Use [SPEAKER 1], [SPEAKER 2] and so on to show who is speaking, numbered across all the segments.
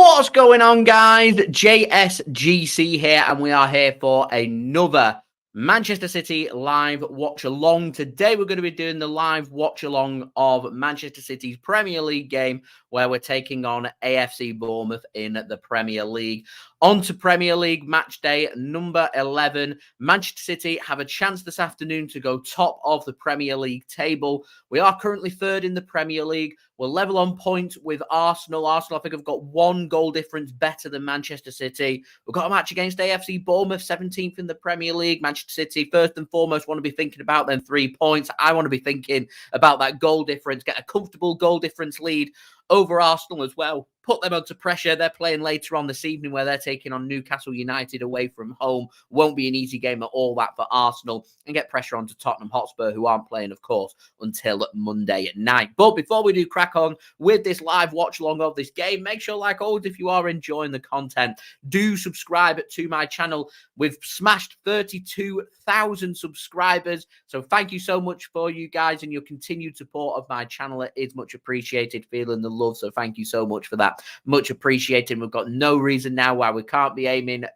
[SPEAKER 1] What's going on, guys? JSGC here, and we are here for another Manchester City live watch-along. Today, we're going to be doing the live watch-along of Manchester City's Premier League game, where we're taking on AFC Bournemouth in the Premier League. On to Premier League match day number 11. Manchester City have a chance this afternoon to go top of the Premier League table. We are currently third in the Premier League. We're level on points with Arsenal. Arsenal, I think, have got 1 goal difference better than Manchester City. We've got a match against AFC Bournemouth, 17th in the Premier League. Manchester City, first and foremost, want to be thinking about them 3 points. I want to be thinking about that goal difference, get a comfortable goal difference lead over Arsenal as well. Put them under pressure. They're playing later on this evening where they're taking on Newcastle United away from home. Won't be an easy game at all, that, for Arsenal. And get pressure onto Tottenham Hotspur, who aren't playing, of course, until Monday at night. But before we do crack on with this live watch-along of this game, make sure, like always, if you are enjoying the content, do subscribe to my channel. We've smashed 32,000 subscribers. So thank you so much for you guys and your continued support of my channel. It is much appreciated, feeling the love. So thank you so much for that. Much appreciated. We've got no reason now why we can't be aiming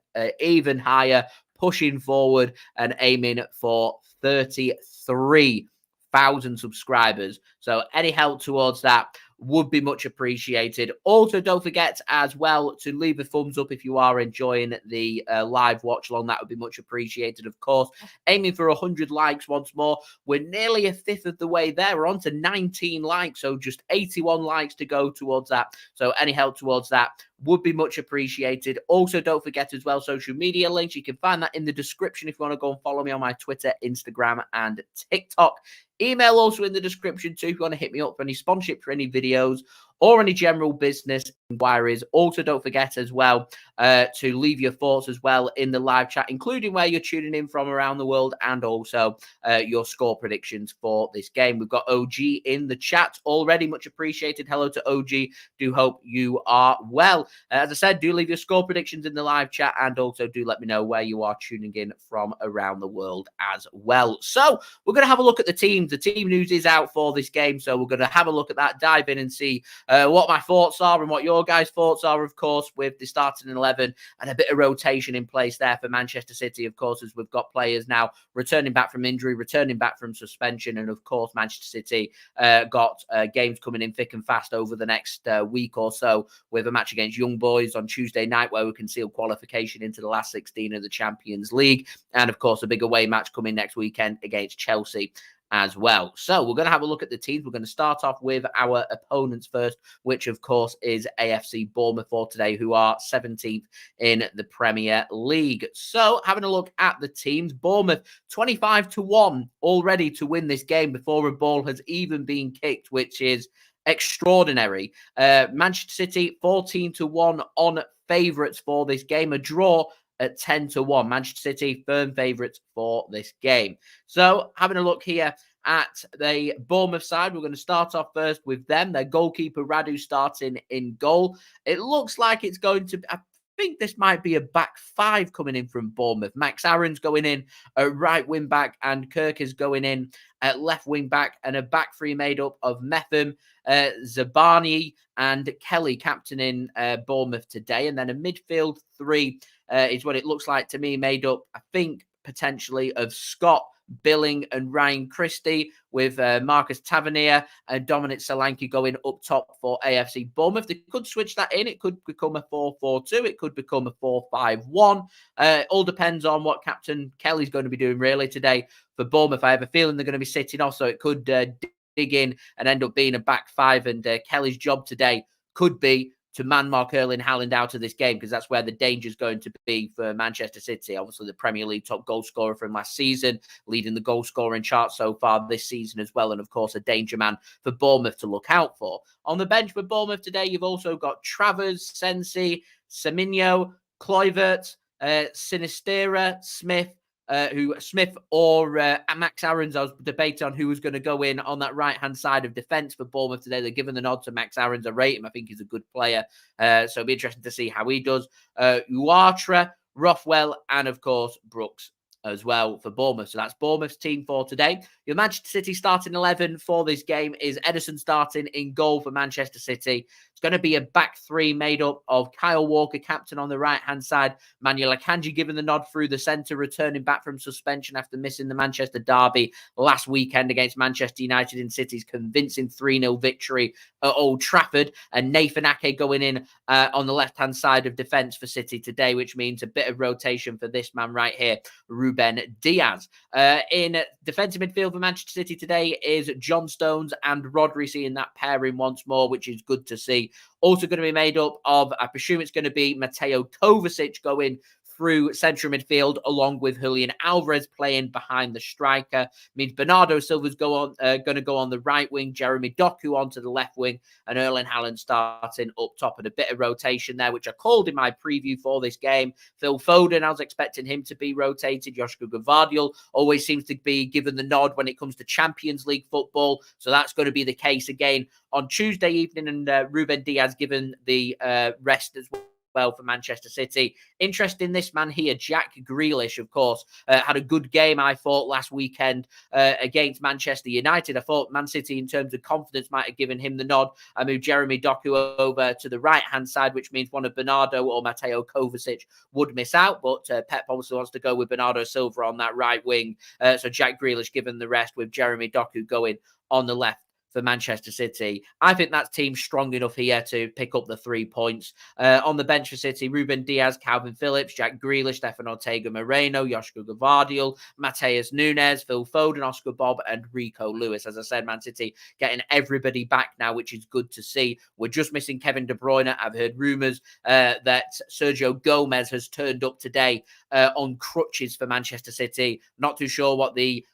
[SPEAKER 1] even higher, pushing forward and aiming for 33,000 subscribers. So any help towards that would be much appreciated. Also, don't forget as well to leave a thumbs up if you are enjoying the live watch along. That would be much appreciated, of course. Aiming for 100 likes once more. We're nearly a fifth of the way there. We're on to 19 likes, so just 81 likes to go towards that. So any help towards that would be much appreciated. Also, don't forget as well, social media links. You can find that in the description if you want to go and follow me on my Twitter, Instagram, and TikTok. Email also in the description too if you want to hit me up for any sponsorship for any videos or any general business inquiries. Also, don't forget as well to leave your thoughts as well in the live chat, including where you're tuning in from around the world and also your score predictions for this game. We've got OG in the chat already. Much appreciated. Hello to OG. Do hope you are well. As I said, do leave your score predictions in the live chat and also do let me know where you are tuning in from around the world as well. So we're going to have a look at the teams. The team news is out for this game, so we're going to have a look at that, dive in and see what my thoughts are and what your guys' thoughts are, of course, with the starting 11 and a bit of rotation in place there for Manchester City, of course, as we've got players now returning back from injury, returning back from suspension, and, of course, Manchester City got games coming in thick and fast over the next week or so with a match against Young Boys on Tuesday night where we can seal qualification into the last 16 of the Champions League, and, of course, a big away match coming next weekend against Chelsea as well. So we're going to have a look at the teams. We're going to start off with our opponents first, which of course is AFC Bournemouth for today, who are 17th in the Premier League. So having a look at the teams, Bournemouth 25-1 already to win this game before a ball has even been kicked, which is extraordinary. Manchester City 14-1 on favourites for this game, a draw at 10-1. Manchester City firm favourites for this game. So having a look here at the Bournemouth side, we're going to start off first with them. Their goalkeeper Radu starting in goal. It looks like it's going to be, I think this might be a back five coming in from Bournemouth. Max Aaron's going in at right wing back and Kirk is going in at left wing back, and a back three made up of Mepham, Zabani and Kelly captaining Bournemouth today. And then a midfield three is what it looks like to me, made up, I think, potentially of Scott, Billing and Ryan Christie, with Marcus Tavernier and Dominic Solanke going up top for AFC Bournemouth. They could switch that in. It could become a 4-4-2. It could become a 4-5-1. All depends on what Captain Kelly's going to be doing really today for Bournemouth. I have a feeling they're going to be sitting off, so it could dig in and end up being a back five. And Kelly's job today could be to man-mark Erling Haaland out of this game, because that's where the danger is going to be for Manchester City. Obviously, the Premier League top goal scorer from last season, leading the goal scoring chart so far this season as well, and, of course, a danger man for Bournemouth to look out for. On the bench for Bournemouth today, you've also got Travers, Sensi, Semenyo, Kluivert, Sinistera, Smith, Smith or Max Aaron's. I was debating on who was going to go in on that right-hand side of defence for Bournemouth today. They're giving the nod to Max Aaron's. I rate him. I think he's a good player. So it'll be interesting to see how he does. Uatra, Rothwell, and, of course, Brooks as well for Bournemouth. So that's Bournemouth's team for today. Your Manchester City starting 11 for this game is Ederson starting in goal for Manchester City. It's going to be a back three made up of Kyle Walker, captain on the right-hand side, Manuel Akanji given the nod through the centre, returning back from suspension after missing the Manchester derby last weekend against Manchester United in City's convincing 3-0 victory at Old Trafford, and Nathan Ake going in on the left-hand side of defence for City today, which means a bit of rotation for this man right here, Ruben Dias. In defensive midfield for Manchester City today is John Stones and Rodri, seeing that pairing once more, which is good to see. Also going to be made up of, I presume it's going to be Mateo Kovacic going through central midfield, along with Julian Alvarez playing behind the striker. Means Bernardo Silva's going to go on the right wing, Jeremy Doku onto the left wing, and Erling Haaland starting up top. And a bit of rotation there, which I called in my preview for this game. Phil Foden, I was expecting him to be rotated. Josko Gvardiol always seems to be given the nod when it comes to Champions League football, so that's going to be the case again on Tuesday evening, and Ruben Dias given the rest as well for Manchester City. Interesting, this man here, Jack Grealish, of course, had a good game, I thought, last weekend against Manchester United. I thought Man City, in terms of confidence, might have given him the nod. I moved Jeremy Doku over to the right-hand side, which means one of Bernardo or Mateo Kovacic would miss out, but Pep obviously wants to go with Bernardo Silva on that right wing. So Jack Grealish given the rest, with Jeremy Doku going on the left for Manchester City. I think that team's strong enough here to pick up the 3 points. On the bench for City, Ruben Dias, Kalvin Phillips, Jack Grealish, Stefan Ortega-Moreno, Josko Gvardiol, Matheus Nunes, Phil Foden, Oscar Bobb, and Rico Lewis. As I said, Man City getting everybody back now, which is good to see. We're just missing Kevin De Bruyne. I've heard rumours that Sergio Gomez has turned up today on crutches for Manchester City. Not too sure what the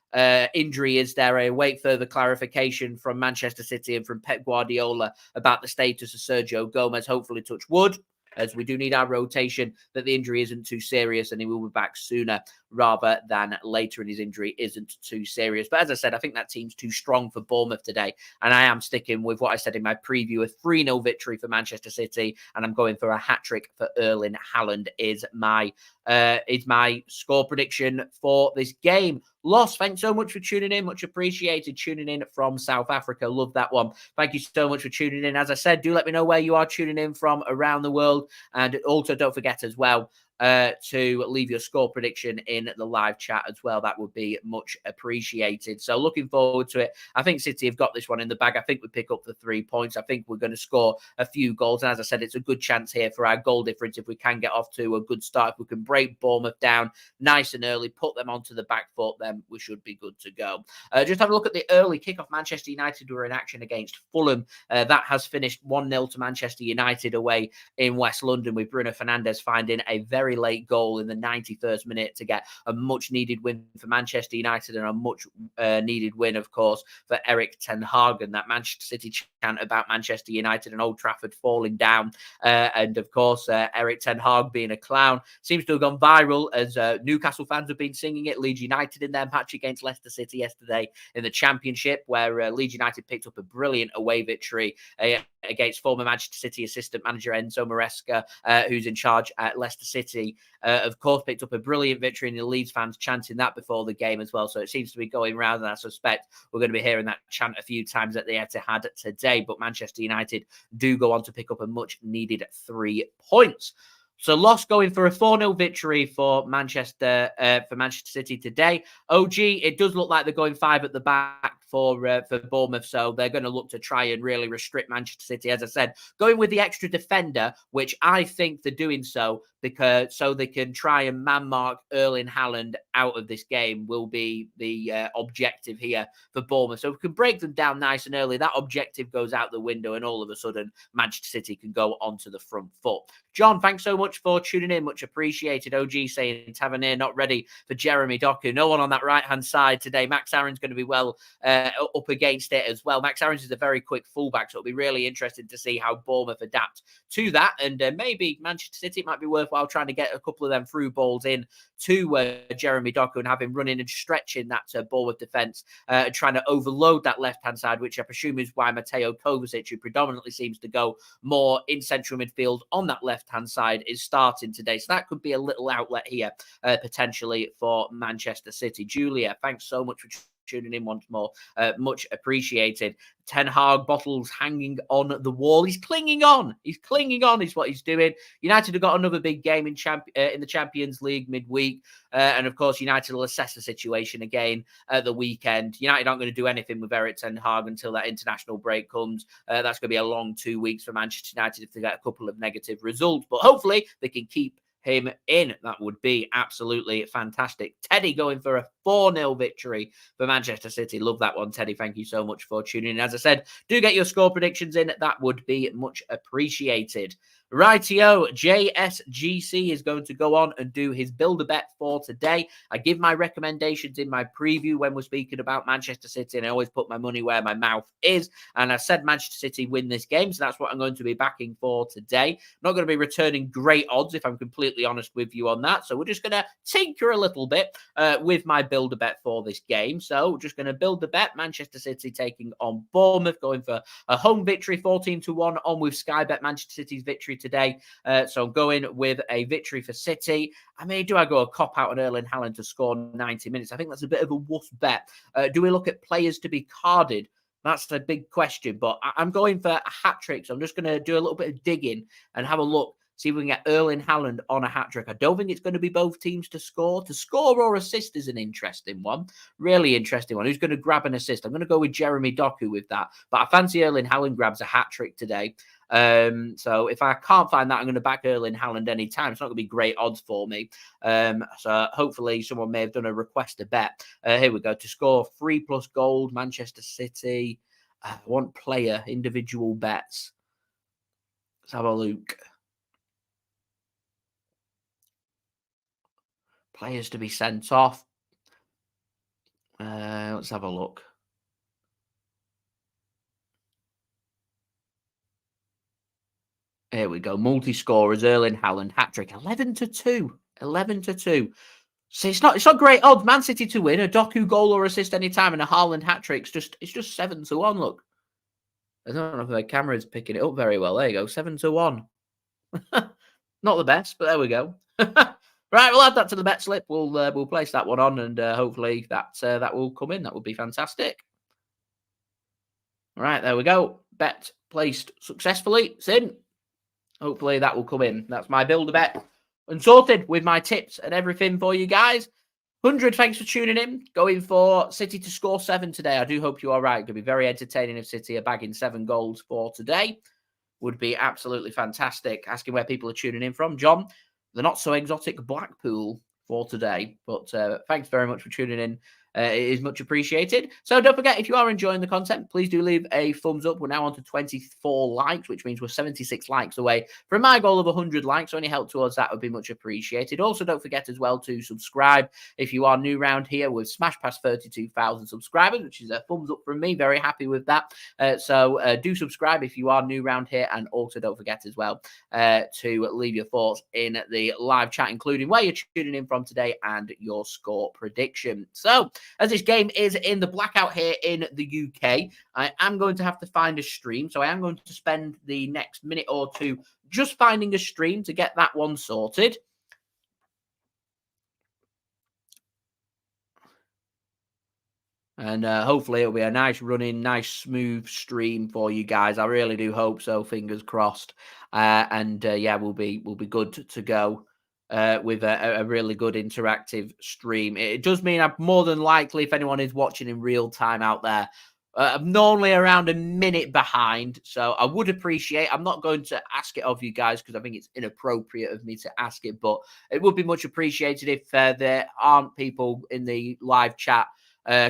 [SPEAKER 1] injury is there. I await further clarification from Manchester City and from Pep Guardiola about the status of Sergio Gomez. Hopefully, touch wood, as we do need our rotation, that the injury isn't too serious and he will be back sooner rather than later, and his injury isn't too serious. But as I said, I think that team's too strong for Bournemouth today, and I am sticking with what I said in my preview, a 3-0 victory for Manchester City, and I'm going for a hat-trick for Erling Haaland is my score prediction for this game. Loss, thanks so much for tuning in. Much appreciated tuning in from South Africa. Love that one. Thank you so much for tuning in. As I said, do let me know where you are tuning in from around the world. And also don't forget as well to leave your score prediction in the live chat as well. That would be much appreciated. So looking forward to it. I think City have got this one in the bag. I think we pick up the 3 points. I think we're going to score a few goals. And as I said, it's a good chance here for our goal difference if we can get off to a good start. If we can break Bournemouth down nice and early, put them onto the back foot, then we should be good to go. Just have a look at the early kickoff. Manchester United were in action against Fulham. That has finished 1-0 to Manchester United away in West London, with Bruno Fernandes finding a very late goal in the 91st minute to get a much needed win for Manchester United, and a much needed win, of course, for Erik ten Hag. And that Manchester City chant about Manchester United and Old Trafford falling down, and of course Erik ten Hag being a clown seems to have gone viral, as Newcastle fans have been singing it. Leeds United in their match against Leicester City yesterday in the Championship, where Leeds United picked up a brilliant away victory against former Manchester City assistant manager Enzo Maresca, who's in charge at Leicester City. Of course, picked up a brilliant victory, and the Leeds fans chanting that before the game as well. So it seems to be going round, and I suspect we're going to be hearing that chant a few times at the Etihad today. But Manchester United do go on to pick up a much needed 3 points. So loss going for a 4-0 victory for Manchester City today. OG, it does look like they're going 5 at the back for Bournemouth, so they're going to look to try and really restrict Manchester City. As I said, going with the extra defender, which I think they're doing so they can try and man-mark Erling Haaland out of this game, will be the objective here for Bournemouth. So if we can break them down nice and early, that objective goes out the window, and all of a sudden Manchester City can go onto the front foot. John, thanks so much for tuning in. Much appreciated. OG saying Tavernier not ready for Jeremy Doku. No one on that right-hand side today. Max Aaron's going to be well up against it as well. Max Aaron's is a very quick fullback, so it'll be really interesting to see how Bournemouth adapt to that. And maybe Manchester City, it might be worthwhile trying to get a couple of them through balls in to Jeremy Doku and have him running and stretching that Bournemouth defence, trying to overload that left-hand side, which I presume is why Mateo Kovacic, who predominantly seems to go more in central midfield on that left-hand side, is starting today. So that could be a little outlet here, potentially, for Manchester City. Julia, thanks so much for tuning in once more. Much appreciated. Ten Hag bottles hanging on the wall. He's clinging on. He's clinging on is what he's doing. United have got another big game in the Champions League midweek. And, of course, United will assess the situation again at the weekend. United aren't going to do anything with Erik ten Hag until that international break comes. That's going to be a long 2 weeks for Manchester United if they get a couple of negative results. But hopefully they can keep him in. That would be absolutely fantastic. Teddy going for a 4-0 victory for Manchester City. Love that one, Teddy. Thank you so much for tuning in. As I said, do get your score predictions in. That would be much appreciated. Rightio, JSGC is going to go on and do his Build-A-Bet for today. I give my recommendations in my preview when we're speaking about Manchester City, and I always put my money where my mouth is. And I said Manchester City win this game, so that's what I'm going to be backing for today. I'm not going to be returning great odds, if I'm completely honest with you on that. So we're just going to tinker a little bit with my Build-A-Bet for this game. So just going to build the bet. Manchester City taking on Bournemouth, going for a home victory, 14-1 on with Sky Bet Manchester City's victory today. So I'm going with a victory for City. I mean, do I go a cop-out on Erling Haaland to score 90 minutes? I think that's a bit of a wuss bet. Do we look at players to be carded? That's a big question, but I'm going for a hat-trick. So I'm just going to do a little bit of digging and have a look, see if we can get Erling Haaland on a hat-trick. I don't think it's going to be both teams to score. To score or assist is an interesting one. Really interesting one. Who's going to grab an assist? I'm going to go with Jeremy Doku with that. But I fancy Erling Haaland grabs a hat-trick today. So if I can't find that, I'm going to back Erling Haaland anytime. It's not going to be great odds for me. So hopefully someone may have done a request to bet. Here we go. To score 3+ goals, Manchester City. I want player, individual bets. Let's have a look. Players to be sent off. Let's have a look. Here we go. Multi-scorers, Erling Haaland, hat-trick. 11-2. 11-2. So it's not great odds. Man City to win, a Doku goal or assist anytime, and a Haaland hat-trick. It's just 7-1, look. I don't know if the camera's picking it up very well. There you go. 7-1. Not the best, but there we go. Right, we'll add that to the bet slip. We'll place that one on, and hopefully that will come in. That would be fantastic. Right, there we go. Bet placed successfully. It's in. Hopefully that will come in. That's my Build-A-Bet and sorted with my tips and everything for you guys. 100, thanks for tuning in. Going for City to score 7 today. I do hope you are right. It's going to be very entertaining if City are bagging 7 goals for today. Would be absolutely fantastic. Asking where people are tuning in from. John, the not-so-exotic Blackpool for today. But thanks very much for tuning in. It is much appreciated. So don't forget, if you are enjoying the content, please do leave a thumbs up. We're now on to 24 likes, which means we're 76 likes away from my goal of 100 likes. So any help towards that would be much appreciated. Also, don't forget as well to subscribe if you are new around here. We've smashed past 32,000 subscribers, which is a thumbs up from me. Very happy with that. So do subscribe if you are new around here. And also don't forget as well to leave your thoughts in the live chat, including where you're tuning in from today and your score prediction. So, as this game is in the blackout here in the UK, I am going to have to find a stream. So I am going to spend the next minute or two just finding a stream to get that one sorted. And hopefully it'll be a nice running, nice smooth stream for you guys. I really do hope so. Fingers crossed. Yeah, we'll be good to go. With a really good interactive stream. It does mean I'm more than likely, if anyone is watching in real time out there, I'm normally around a minute behind. So I would appreciate, I'm not going to ask it of you guys because I think it's inappropriate of me to ask it, but it would be much appreciated if there aren't people in the live chat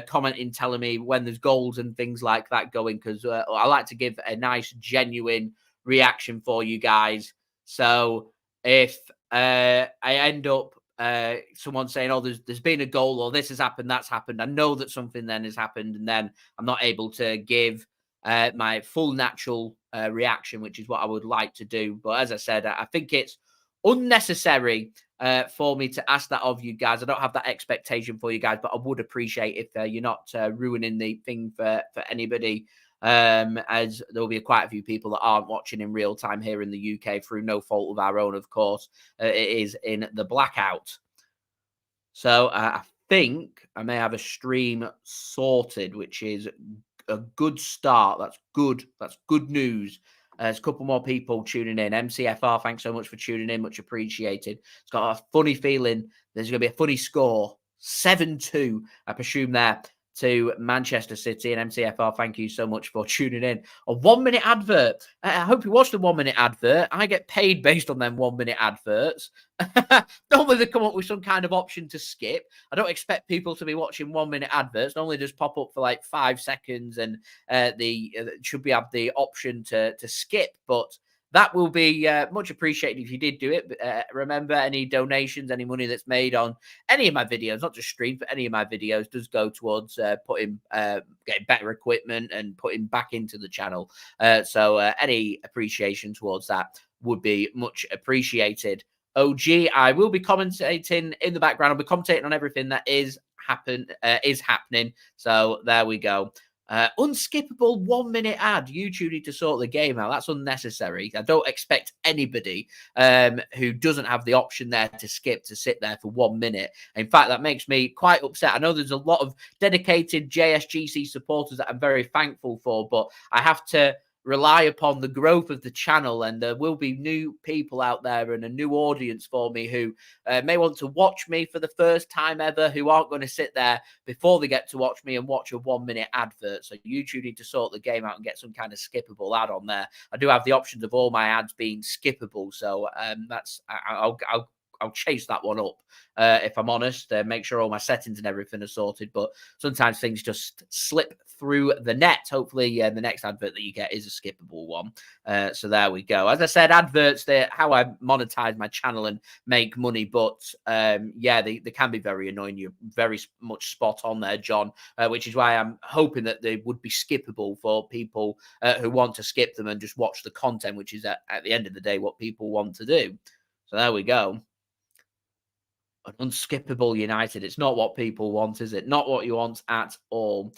[SPEAKER 1] commenting, telling me when there's goals and things like that going, because I like to give a nice, genuine reaction for you guys. So if I end up someone saying, oh, there's been a goal or this has happened, that's happened, I know that something then has happened, and then I'm not able to give my full natural reaction, which is what I would like to do. But as I said, I think it's unnecessary for me to ask that of you guys. I don't have that expectation for you guys, but I would appreciate if you're not ruining the thing for anybody, as there will be quite a few people that aren't watching in real time here in the UK through no fault of our own, of course. It is in the blackout. So I think I may have a stream sorted, which is a good start. That's good. That's good news. There's a couple more people tuning in. MCFR, thanks so much for tuning in. Much appreciated. It's got a funny feeling there's going to be a funny score. 7-2, I presume there, to Manchester City. And MCFR, thank you so much for tuning in. A 1 minute advert. I hope you watched the 1 minute advert. I get paid based on them 1 minute adverts. Normally they come up with some kind of option to skip. I don't expect people to be watching 1 minute adverts. Normally just pop up for like 5 seconds and should be have the option to skip. But that will be much appreciated if you did do it. Remember, any donations, any money that's made on any of my videos, not just streams, but any of my videos, does go towards getting better equipment and putting back into the channel. So any appreciation towards that would be much appreciated. OG, I will be commentating in the background. I'll be commentating on everything that is happening. So there we go. Unskippable 1 minute ad. YouTube need to sort the game out. That's unnecessary. I don't expect anybody who doesn't have the option there to skip to sit there for 1 minute. In fact, that makes me quite upset. I know there's a lot of dedicated JSGC supporters that I'm very thankful for, but I have to rely upon the growth of the channel, and there will be new people out there and a new audience for me who may want to watch me for the first time ever, who aren't going to sit there before they get to watch me and watch a 1 minute advert. So YouTube need to sort the game out and get some kind of skippable ad on there. I do have the options of all my ads being skippable, so I'll chase that one up if I'm honest. Make sure all my settings and everything are sorted. But sometimes things just slip through the net. Hopefully, the next advert that you get is a skippable one. So there we go. As I said, adverts, they're how I monetize my channel and make money. But yeah, they can be very annoying. You're very much spot on there, John, which is why I'm hoping that they would be skippable for people who want to skip them and just watch the content, which is at the end of the day what people want to do. So there we go. An unskippable United. It's not what people want, is it? Not what you want at all.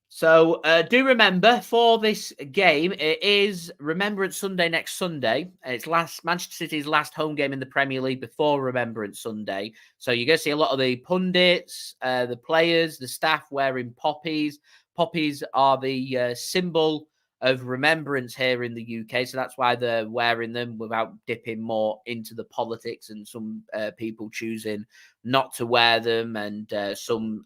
[SPEAKER 1] So do remember, for this game, it is Remembrance Sunday next Sunday. It's Manchester City's last home game in the Premier League before Remembrance Sunday. So you're going to see a lot of the pundits, the players, the staff wearing poppies. Poppies are the symbol of remembrance here in the UK. So that's why they're wearing them without dipping more into the politics, and some people choosing not to wear them, and some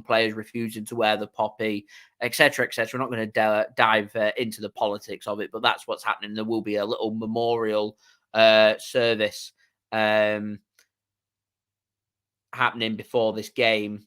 [SPEAKER 1] players refusing to wear the poppy, etc., etc. We're not going to dive into the politics of it, but that's what's happening. There will be a little memorial service happening before this game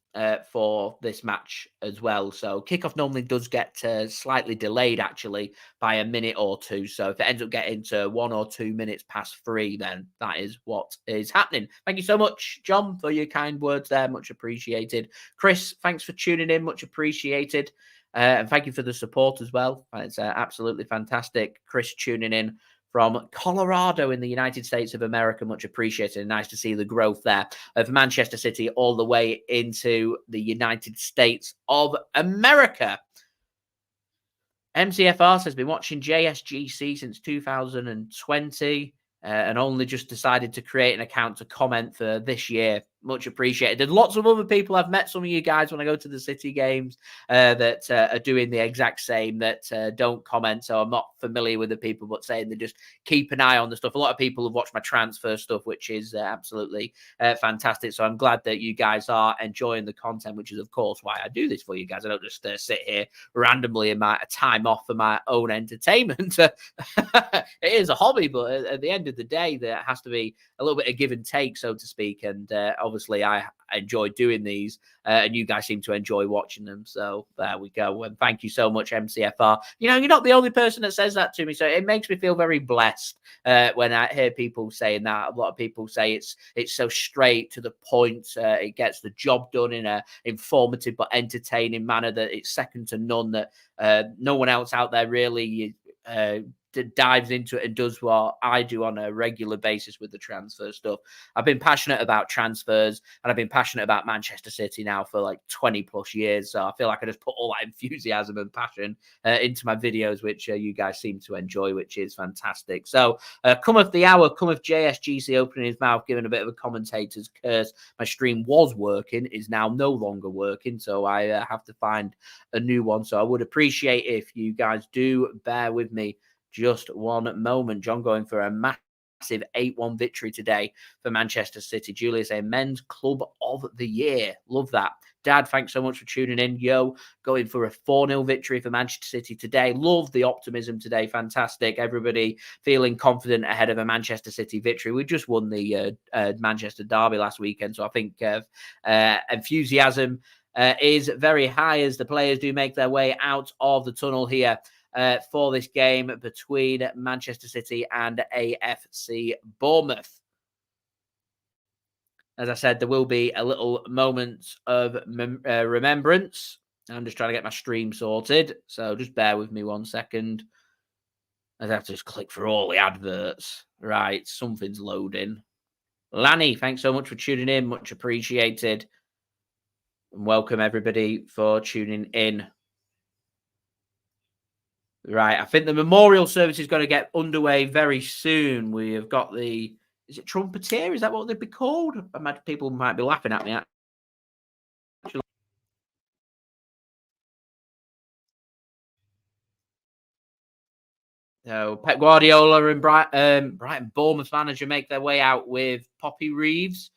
[SPEAKER 1] for this match as well. So kickoff normally does get slightly delayed, actually, by a minute or two. So if it ends up getting to 1 or 2 minutes past 3, then that is what is happening. Thank you so much, John, for your kind words there. Much appreciated. Chris, thanks for tuning in. Much appreciated. And thank you for the support as well. It's absolutely fantastic. Chris tuning in from Colorado in the United States of America. Much appreciated. And nice to see the growth there of Manchester City all the way into the United States of America. MCFR says, been watching JSGC since 2020 and only just decided to create an account to comment for this year. Much appreciated. And lots of other people, I've met some of you guys when I go to the City games that are doing the exact same, that don't comment. So I'm not familiar with the people, but saying they just keep an eye on the stuff. A lot of people have watched my transfer stuff, which is absolutely fantastic. So I'm glad that you guys are enjoying the content, which is, of course, why I do this for you guys. I don't just sit here randomly in my time off for my own entertainment. It is a hobby, but at the end of the day, there has to be a little bit of give and take, so to speak. And obviously, I enjoy doing these, and you guys seem to enjoy watching them. So there we go. And thank you so much, MCFR. You know, you're not the only person that says that to me, so it makes me feel very blessed when I hear people saying that. A lot of people say it's so straight to the point. It gets the job done in a informative but entertaining manner that it's second to none. That no one else out there really dives into it and does what I do on a regular basis with the transfer stuff. I've been passionate about transfers, and I've been passionate about Manchester City now for like 20 plus years. So I feel like I just put all that enthusiasm and passion into my videos, which you guys seem to enjoy, which is fantastic. So cometh the hour, cometh JSGC opening his mouth, giving a bit of a commentator's curse. My stream was working, is now no longer working, so I have to find a new one. So I would appreciate if you guys do bear with me just one moment. John going for a massive 8-1 victory today for Manchester City. Julius, a men's club of the year. Love that. Dad, thanks so much for tuning in. Yo, going for a 4-0 victory for Manchester City today. Love the optimism today. Fantastic. Everybody feeling confident ahead of a Manchester City victory. We just won the Manchester derby last weekend, so I think enthusiasm is very high as the players do make their way out of the tunnel here for this game between Manchester City and AFC Bournemouth. As I said, there will be a little moment of remembrance. I'm just trying to get my stream sorted, so just bear with me 1 second. I have to just click for all the adverts. Right, something's loading. Lanny, thanks so much for tuning in. Much appreciated. And welcome everybody for tuning in. Right, I think the memorial service is going to get underway very soon. We have got the, is it trumpeter? Is that what they'd be called? People might be laughing at me. Actually. So Pep Guardiola and Brighton Bournemouth manager make their way out with Poppy Reeves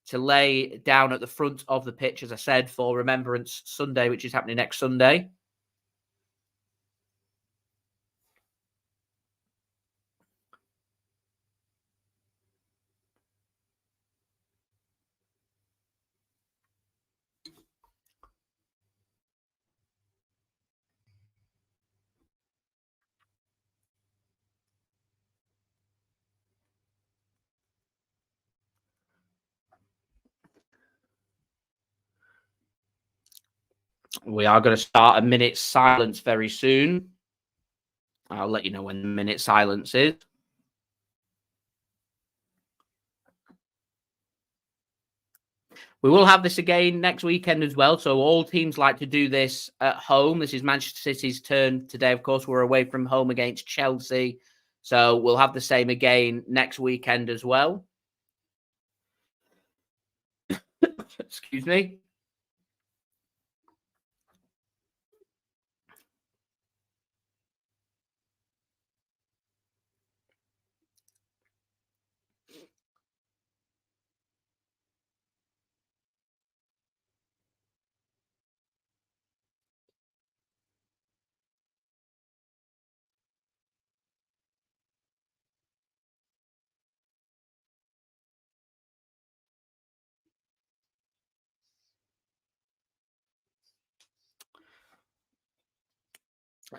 [SPEAKER 1] to lay down at the front of the pitch, as I said, for Remembrance Sunday, which is happening next Sunday. We are going to start a minute's silence very soon. I'll let you know when the minute silence is. We will have this again next weekend as well. So all teams like to do this at home. This is Manchester City's turn today. Of course, we're away from home against Chelsea. So we'll have the same again next weekend as well. Excuse me.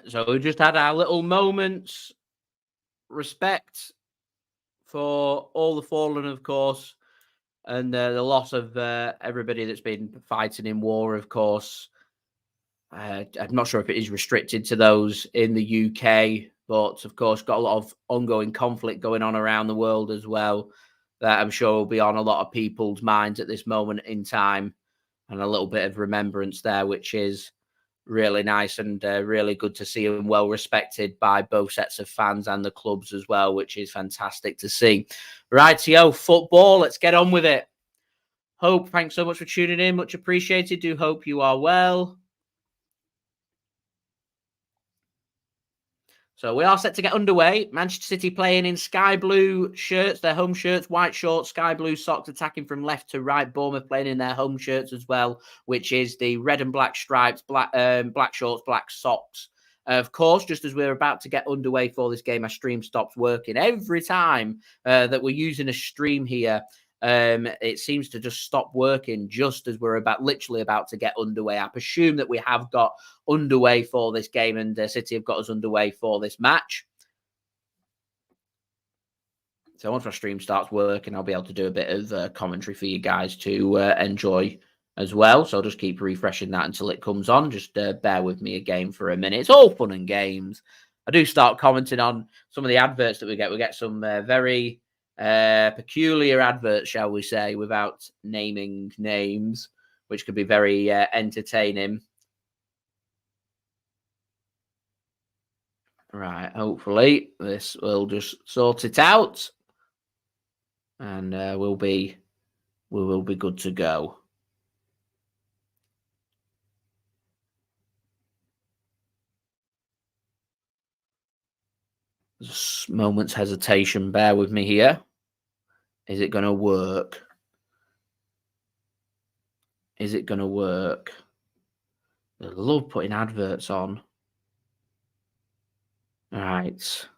[SPEAKER 1] So we just had our little moments. Respect for all the fallen, of course, and the loss of everybody that's been fighting in war, of course. I'm not sure if it is restricted to those in the UK, but of course got a lot of ongoing conflict going on around the world as well that I'm sure will be on a lot of people's minds at this moment in time, and a little bit of remembrance there, which is really nice and really good to see, and well respected by both sets of fans and the clubs as well, which is fantastic to see. Rightio, football, let's get on with it. Hope, thanks so much for tuning in. Much appreciated. Do hope you are well. So we are set to get underway. Manchester City playing in sky blue shirts, their home shirts, white shorts, sky blue socks, attacking from left to right. Bournemouth playing in their home shirts as well, which is the red and black stripes, black shorts, black socks. Of course, just as we're about to get underway for this game, our stream stops working. Every time that we're using a stream here, it seems to just stop working just as we're literally about to get underway. I presume that we have got underway for this game, and City have got us underway for this match. So once my stream starts working, I'll be able to do a bit of commentary for you guys to enjoy as well. So I'll just keep refreshing that until it comes on. Just bear with me again for a minute. It's all fun and games. I do start commenting on some of the adverts that we get some very peculiar adverts, shall we say, without naming names, which could be very entertaining. Right, hopefully this will just sort it out, and we will be good to go. Just moment's hesitation. Bear with me here. Is it going to work? Is it going to work? I love putting adverts on. All right.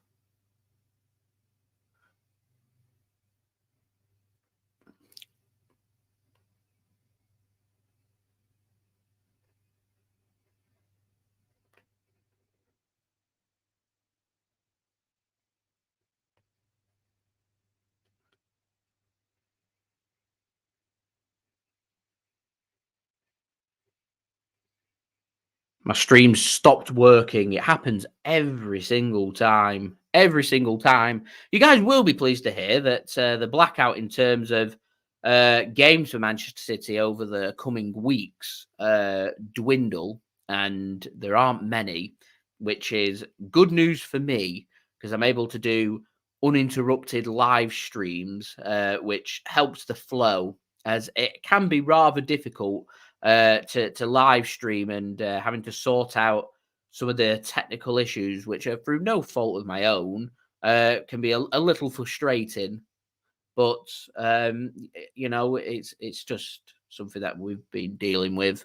[SPEAKER 1] My stream stopped working. It happens every single time. Every single time. You guys will be pleased to hear that the blackout in terms of games for Manchester City over the coming weeks dwindle, and there aren't many, which is good news for me because I'm able to do uninterrupted live streams, which helps the flow, as it can be rather difficult to live stream and having to sort out some of the technical issues, which are through no fault of my own, can be a little frustrating. But it's just something that we've been dealing with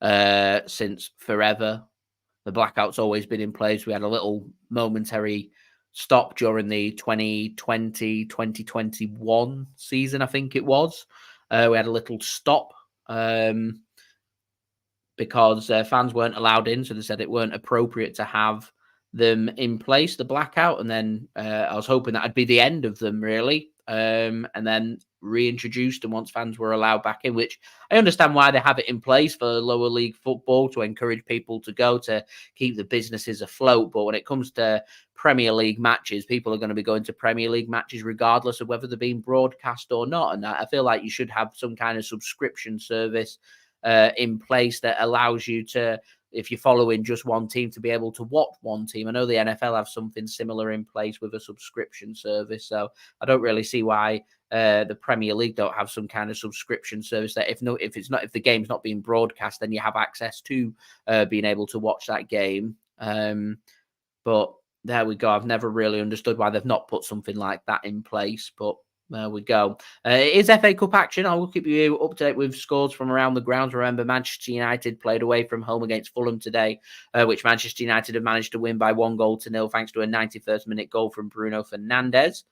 [SPEAKER 1] since forever. The blackout's always been in place. We had a little momentary stop during the 2020-2021 season, I think it was. We had a little stop. Because fans weren't allowed in, so they said it weren't appropriate to have them in place, the blackout. And then I was hoping that'd be the end of them, really, and then reintroduced them once fans were allowed back in, which I understand why they have it in place for lower league football, to encourage people to go, to keep the businesses afloat. But when it comes to Premier League matches, people are going to be going to Premier League matches regardless of whether they're being broadcast or not. And I feel like you should have some kind of subscription service in place that allows you to, if you're following just one team, to be able to watch one team. I know the NFL have something similar in place with a subscription service, so I don't really see why the Premier League don't have some kind of subscription service that if the game's not being broadcast, then you have access to being able to watch that game. But there we go. I've never really understood why they've not put something like that in place, but there we go. It is FA Cup action. I will keep you up to date with scores from around the grounds. Remember, Manchester United played away from home against Fulham today, which Manchester United have managed to win by 1-0 thanks to a 91st minute goal from Bruno Fernandes.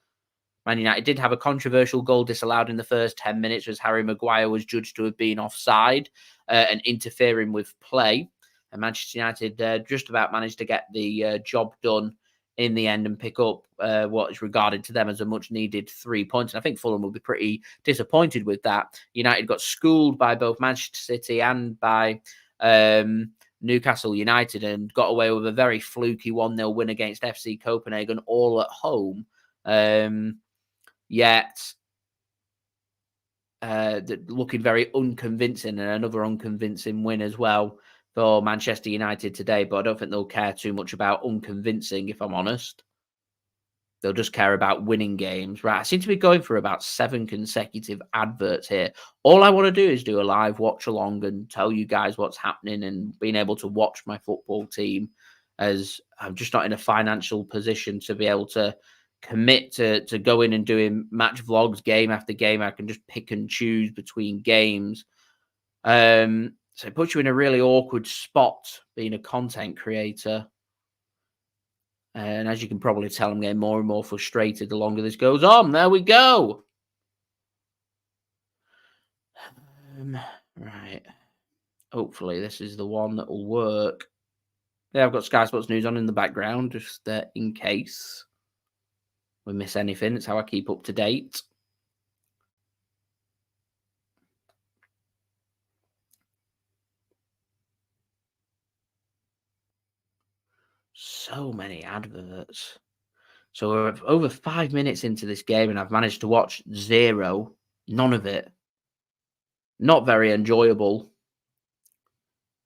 [SPEAKER 1] Man United did have a controversial goal disallowed in the first 10 minutes as Harry Maguire was judged to have been offside and interfering with play. And Manchester United just about managed to get the job done in the end and pick up what is regarded to them as a much needed 3 points. And I think Fulham will be pretty disappointed with that. United got schooled by both Manchester City and by Newcastle United and got away with a very fluky 1-0 win against FC Copenhagen, all at home. Yet looking very unconvincing, and another unconvincing win as well for Manchester United today. But I don't think they'll care too much about unconvincing, if I'm honest. They'll just care about winning games. Right, I seem to be going for about 7 consecutive adverts here. All I want to do is do a live watch along and tell you guys what's happening and being able to watch my football team, as I'm just not in a financial position to be able to commit to going and doing match vlogs game after game. I can just pick and choose between games. So it puts you in a really awkward spot being a content creator. And as you can probably tell, I'm getting more and more frustrated the longer this goes on. There we go. Right. Hopefully this is the one that will work. Yeah, I've got Sky Sports News on in the background, just in case we miss anything. It's how I keep up to date. So many adverts. So we're over 5 minutes into this game and I've managed to watch 0. None of it. Not very enjoyable.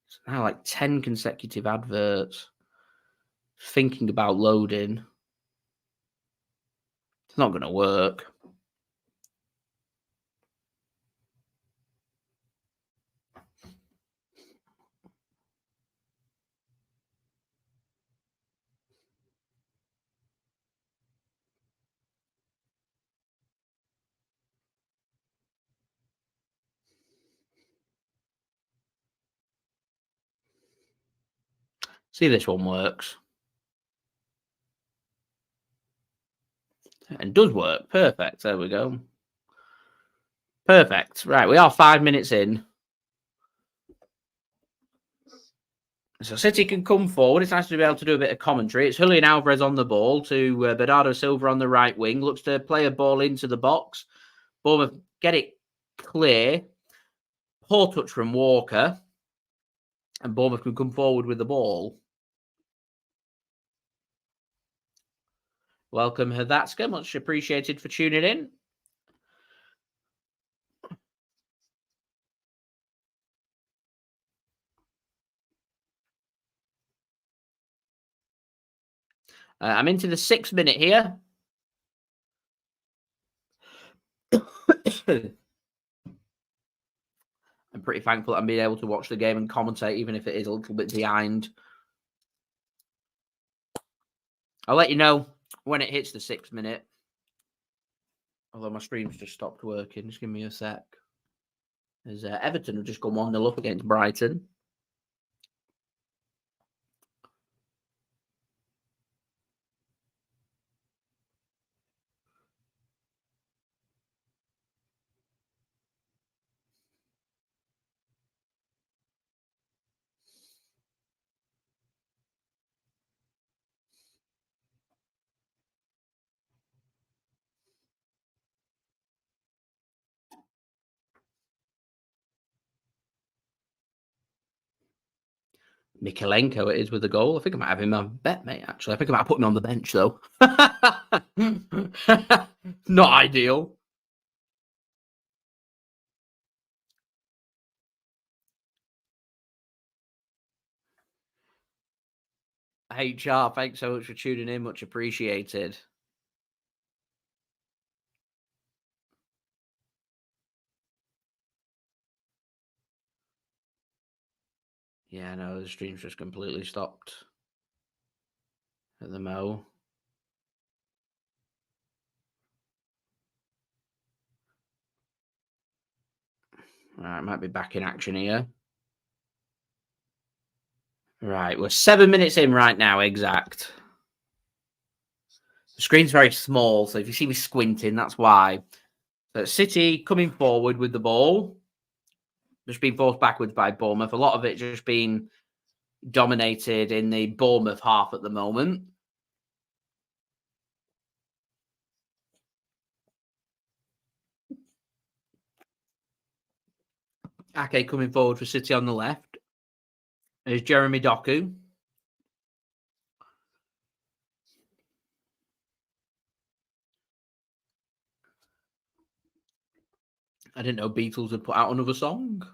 [SPEAKER 1] It's now like 10 consecutive adverts. Thinking about loading. It's not going to work. See, this one works. And does work. Perfect. There we go. Perfect. Right, we are 5 minutes in. So City can come forward. It's nice to be able to do a bit of commentary. It's Julian Alvarez on the ball to Bernardo Silva on the right wing. Looks to play a ball into the box. Bournemouth get it clear. Poor touch from Walker. And Bournemouth can come forward with the ball. Welcome, Hadatska. Much appreciated for tuning in. I'm into the 6th minute here. I'm pretty thankful that I'm being able to watch the game and commentate, even if it is a little bit behind. I'll let you know when it hits the 6th minute. Although my stream's just stopped working. Just give me a sec. As Everton have just gone 1-0 up against Brighton. Mikalenko it is with the goal. I think I might have him on bet, mate, actually. I think I might put him on the bench, though. Not ideal. HR, thanks so much for tuning in. Much appreciated. Yeah, no, the stream's just completely stopped at the mo. Right, might be back in action here. Right, we're 7 minutes in right now, exact. The screen's very small, so if you see me squinting, that's why. So City coming forward with the ball. Just being forced backwards by Bournemouth. A lot of it just being dominated in the Bournemouth half at the moment. Ake coming forward for City on the left. There's Jeremy Doku. I didn't know Beatles had put out another song.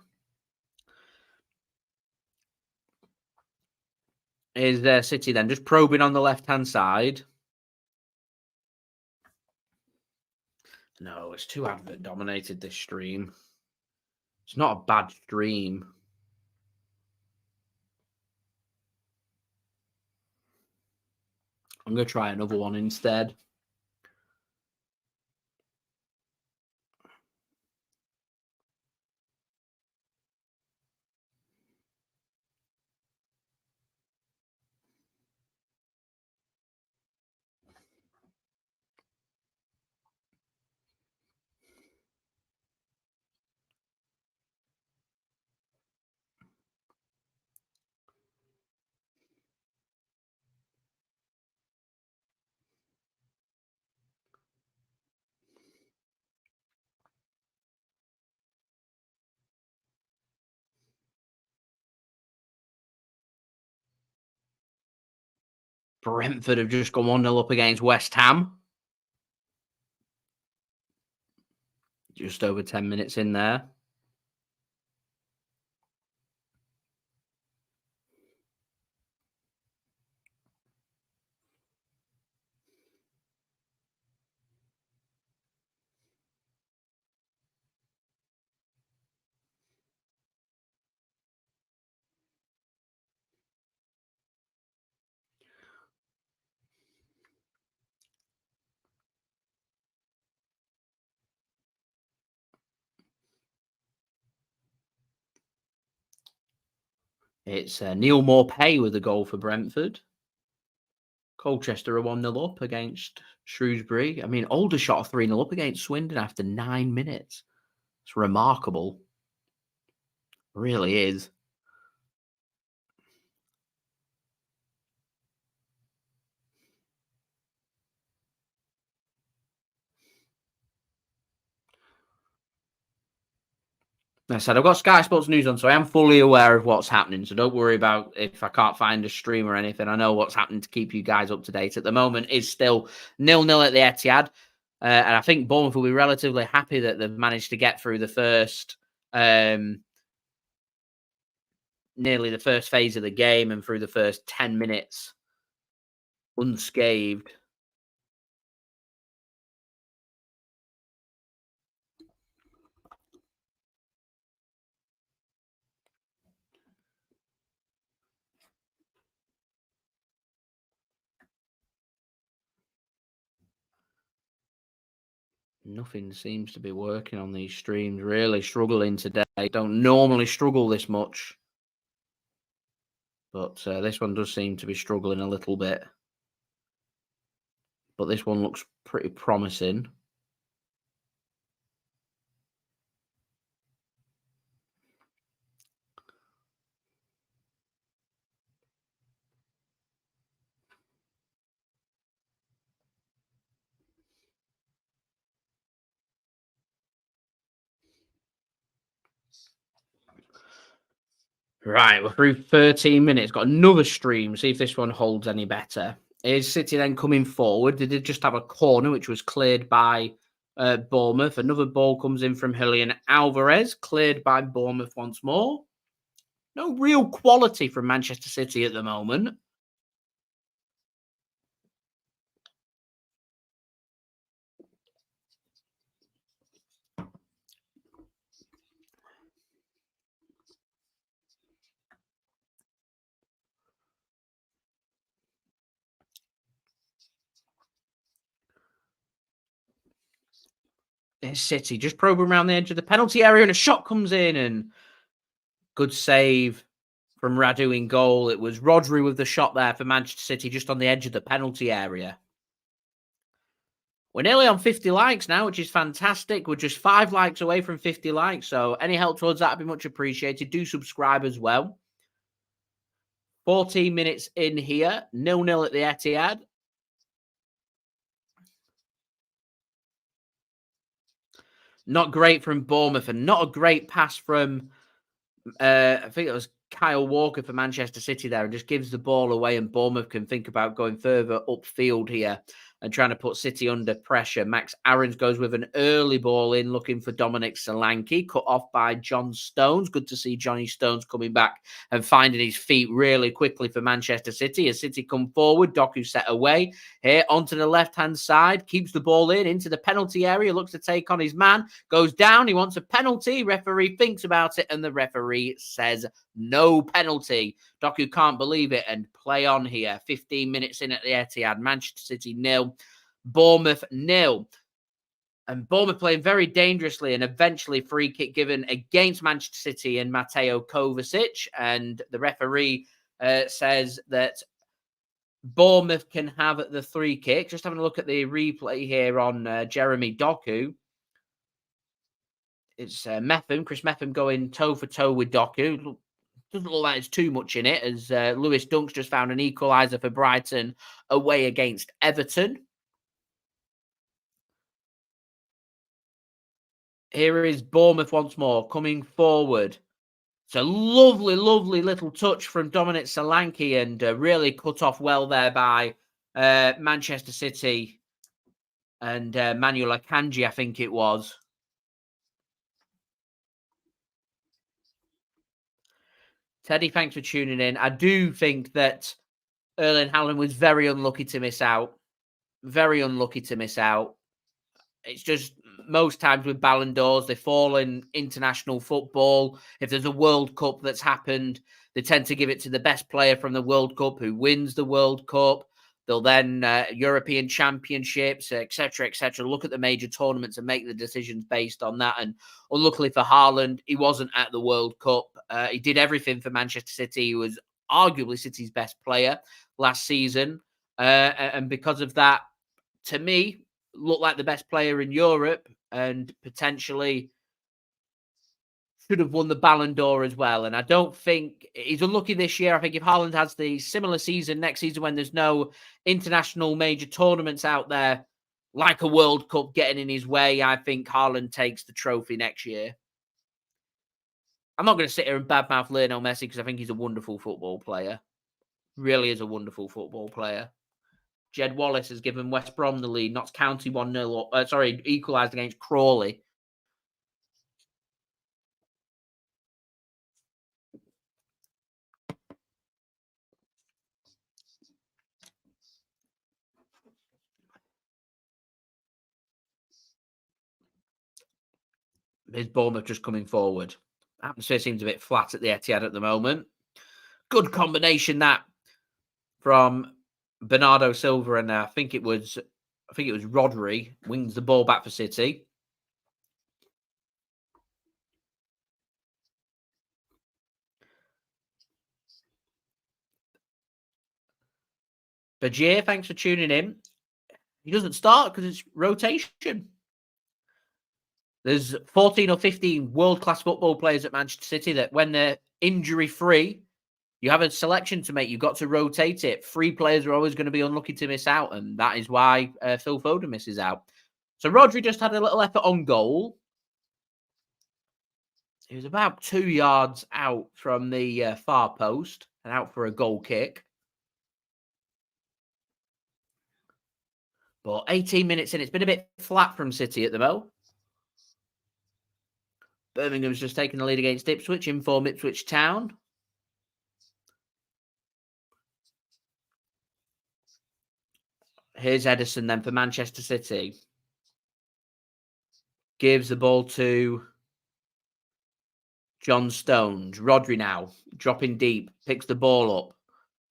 [SPEAKER 1] Is City then just probing on the left-hand side? No, it's too advert dominated, this stream. It's not a bad stream. I'm going to try another one instead. Brentford have just gone 1-0 up against West Ham. Just over 10 minutes in there. It's Neil Maupay with a goal for Brentford. Colchester are 1-0 up against Shrewsbury. I mean, Aldershot are 3-0 up against Swindon after 9 minutes. It's remarkable. Really is. I said, I've got Sky Sports News on, so I am fully aware of what's happening. So don't worry about if I can't find a stream or anything. I know what's happening to keep you guys up to date. At the moment, it's still 0-0 at the Etihad. And I think Bournemouth will be relatively happy that they've managed to get through the first, nearly the first phase of the game and through the first 10 minutes unscathed. Nothing seems to be working on these streams. Really struggling today. Don't normally struggle this much. But this one does seem to be struggling a little bit. But this one looks pretty promising. Right, we're through 13 minutes. Got another stream. See if this one holds any better. Is City then coming forward? They did just have a corner, which was cleared by Bournemouth. Another ball comes in from Julian Alvarez, cleared by Bournemouth once more. No real quality from Manchester City at the moment. There's City just probing around the edge of the penalty area, and a shot comes in, and good save from Radu in goal. It was Rodri with the shot there for Manchester City, just on the edge of the penalty area. We're nearly on 50 likes now, which is fantastic. We're just 5 likes away from 50 likes, so any help towards that would be much appreciated. Do subscribe as well. 14 minutes in here, 0-0 at the Etihad. Not great from Bournemouth, and not a great pass from, I think it was Kyle Walker for Manchester City there, and just gives the ball away, and Bournemouth can think about going further upfield here and trying to put City under pressure. Max Aarons goes with an early ball in, looking for Dominic Solanke, cut off by John Stones. Good to see Johnny Stones coming back and finding his feet really quickly for Manchester City. As City come forward, Doku set away. Here, onto the left-hand side, keeps the ball in, into the penalty area, looks to take on his man, goes down, he wants a penalty. Referee thinks about it, and the referee says no penalty. Doku can't believe it and play on here. 15 minutes in at the Etihad. Manchester City 0, Bournemouth 0. And Bournemouth playing very dangerously, and eventually free kick given against Manchester City and Mateo Kovacic. And the referee says that Bournemouth can have the free kick. Just having a look at the replay here on Jeremy Doku. It's Mepham, Chris Mepham going toe-for-toe with Doku. Doesn't look like there's too much in it, as Lewis Dunk's just found an equaliser for Brighton away against Everton. Here is Bournemouth once more, coming forward. It's a lovely, lovely little touch from Dominic Solanke and really cut off well there by Manchester City and Manuel Akanji, I think it was. Teddy, thanks for tuning in. I do think that Erling Haaland was very unlucky to miss out. Very unlucky to miss out. It's just most times with Ballon d'Ors, they fall in international football. If there's a World Cup that's happened, they tend to give it to the best player from the World Cup who wins the World Cup. They'll then European Championships, etc., etc. Look at the major tournaments and make the decisions based on that. And unluckily for Haaland, he wasn't at the World Cup. He did everything for Manchester City. He was arguably City's best player last season. And because of that, to me, looked like the best player in Europe and potentially should have won the Ballon d'Or as well. And I don't think he's unlucky this year. I think if Haaland has the similar season next season when there's no international major tournaments out there, like a World Cup getting in his way, I think Haaland takes the trophy next year. I'm not going to sit here and badmouth Lionel Messi because I think he's a wonderful football player. Really is a wonderful football player. Jed Wallace has given West Brom the lead. Notts County 1-0. Equalised against Crawley. Is Bournemouth just coming forward? Atmosphere seems a bit flat at the Etihad at the moment. Good combination that from Bernardo Silva and I think it was Rodri wings the ball back for City. Bajir, thanks for tuning in. He doesn't start because it's rotation. There's 14 or 15 world-class football players at Manchester City that when they're injury-free, you have a selection to make. You've got to rotate it. 3 players are always going to be unlucky to miss out, and that is why Phil Foden misses out. So Rodri just had a little effort on goal. He was about 2 yards out from the far post and out for a goal kick. But 18 minutes in, it's been a bit flat from City at the moment. Birmingham's just taken the lead against Ipswich in form Ipswich Town. Here's Ederson then for Manchester City. Gives the ball to John Stones. Rodri now, dropping deep, picks the ball up,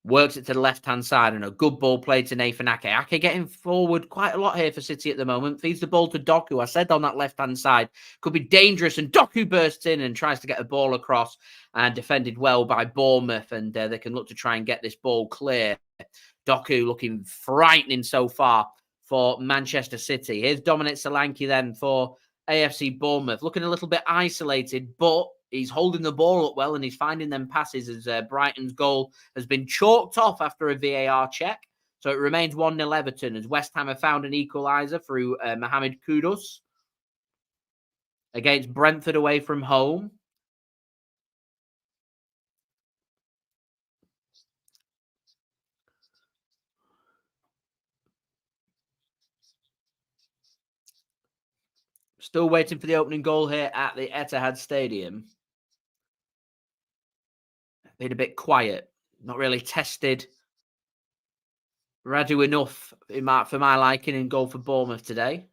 [SPEAKER 1] works it to the left-hand side, and a good ball played to Nathan Ake. Ake getting forward quite a lot here for City at the moment. Feeds the ball to Doku. I said on that left-hand side, could be dangerous, and Doku bursts in and tries to get the ball across and defended well by Bournemouth, and they can look to try and get this ball clear. Doku looking frightening so far for Manchester City. Here's Dominic Solanke then for AFC Bournemouth. Looking a little bit isolated, but he's holding the ball up well and he's finding them passes as Brighton's goal has been chalked off after a VAR check. So it remains 1-0 Everton as West Ham have found an equaliser through Mohamed Kudus against Brentford away from home. Still waiting for the opening goal here at the Etihad Stadium. Been a bit quiet, not really tested Radu enough for my liking in goal for Bournemouth today.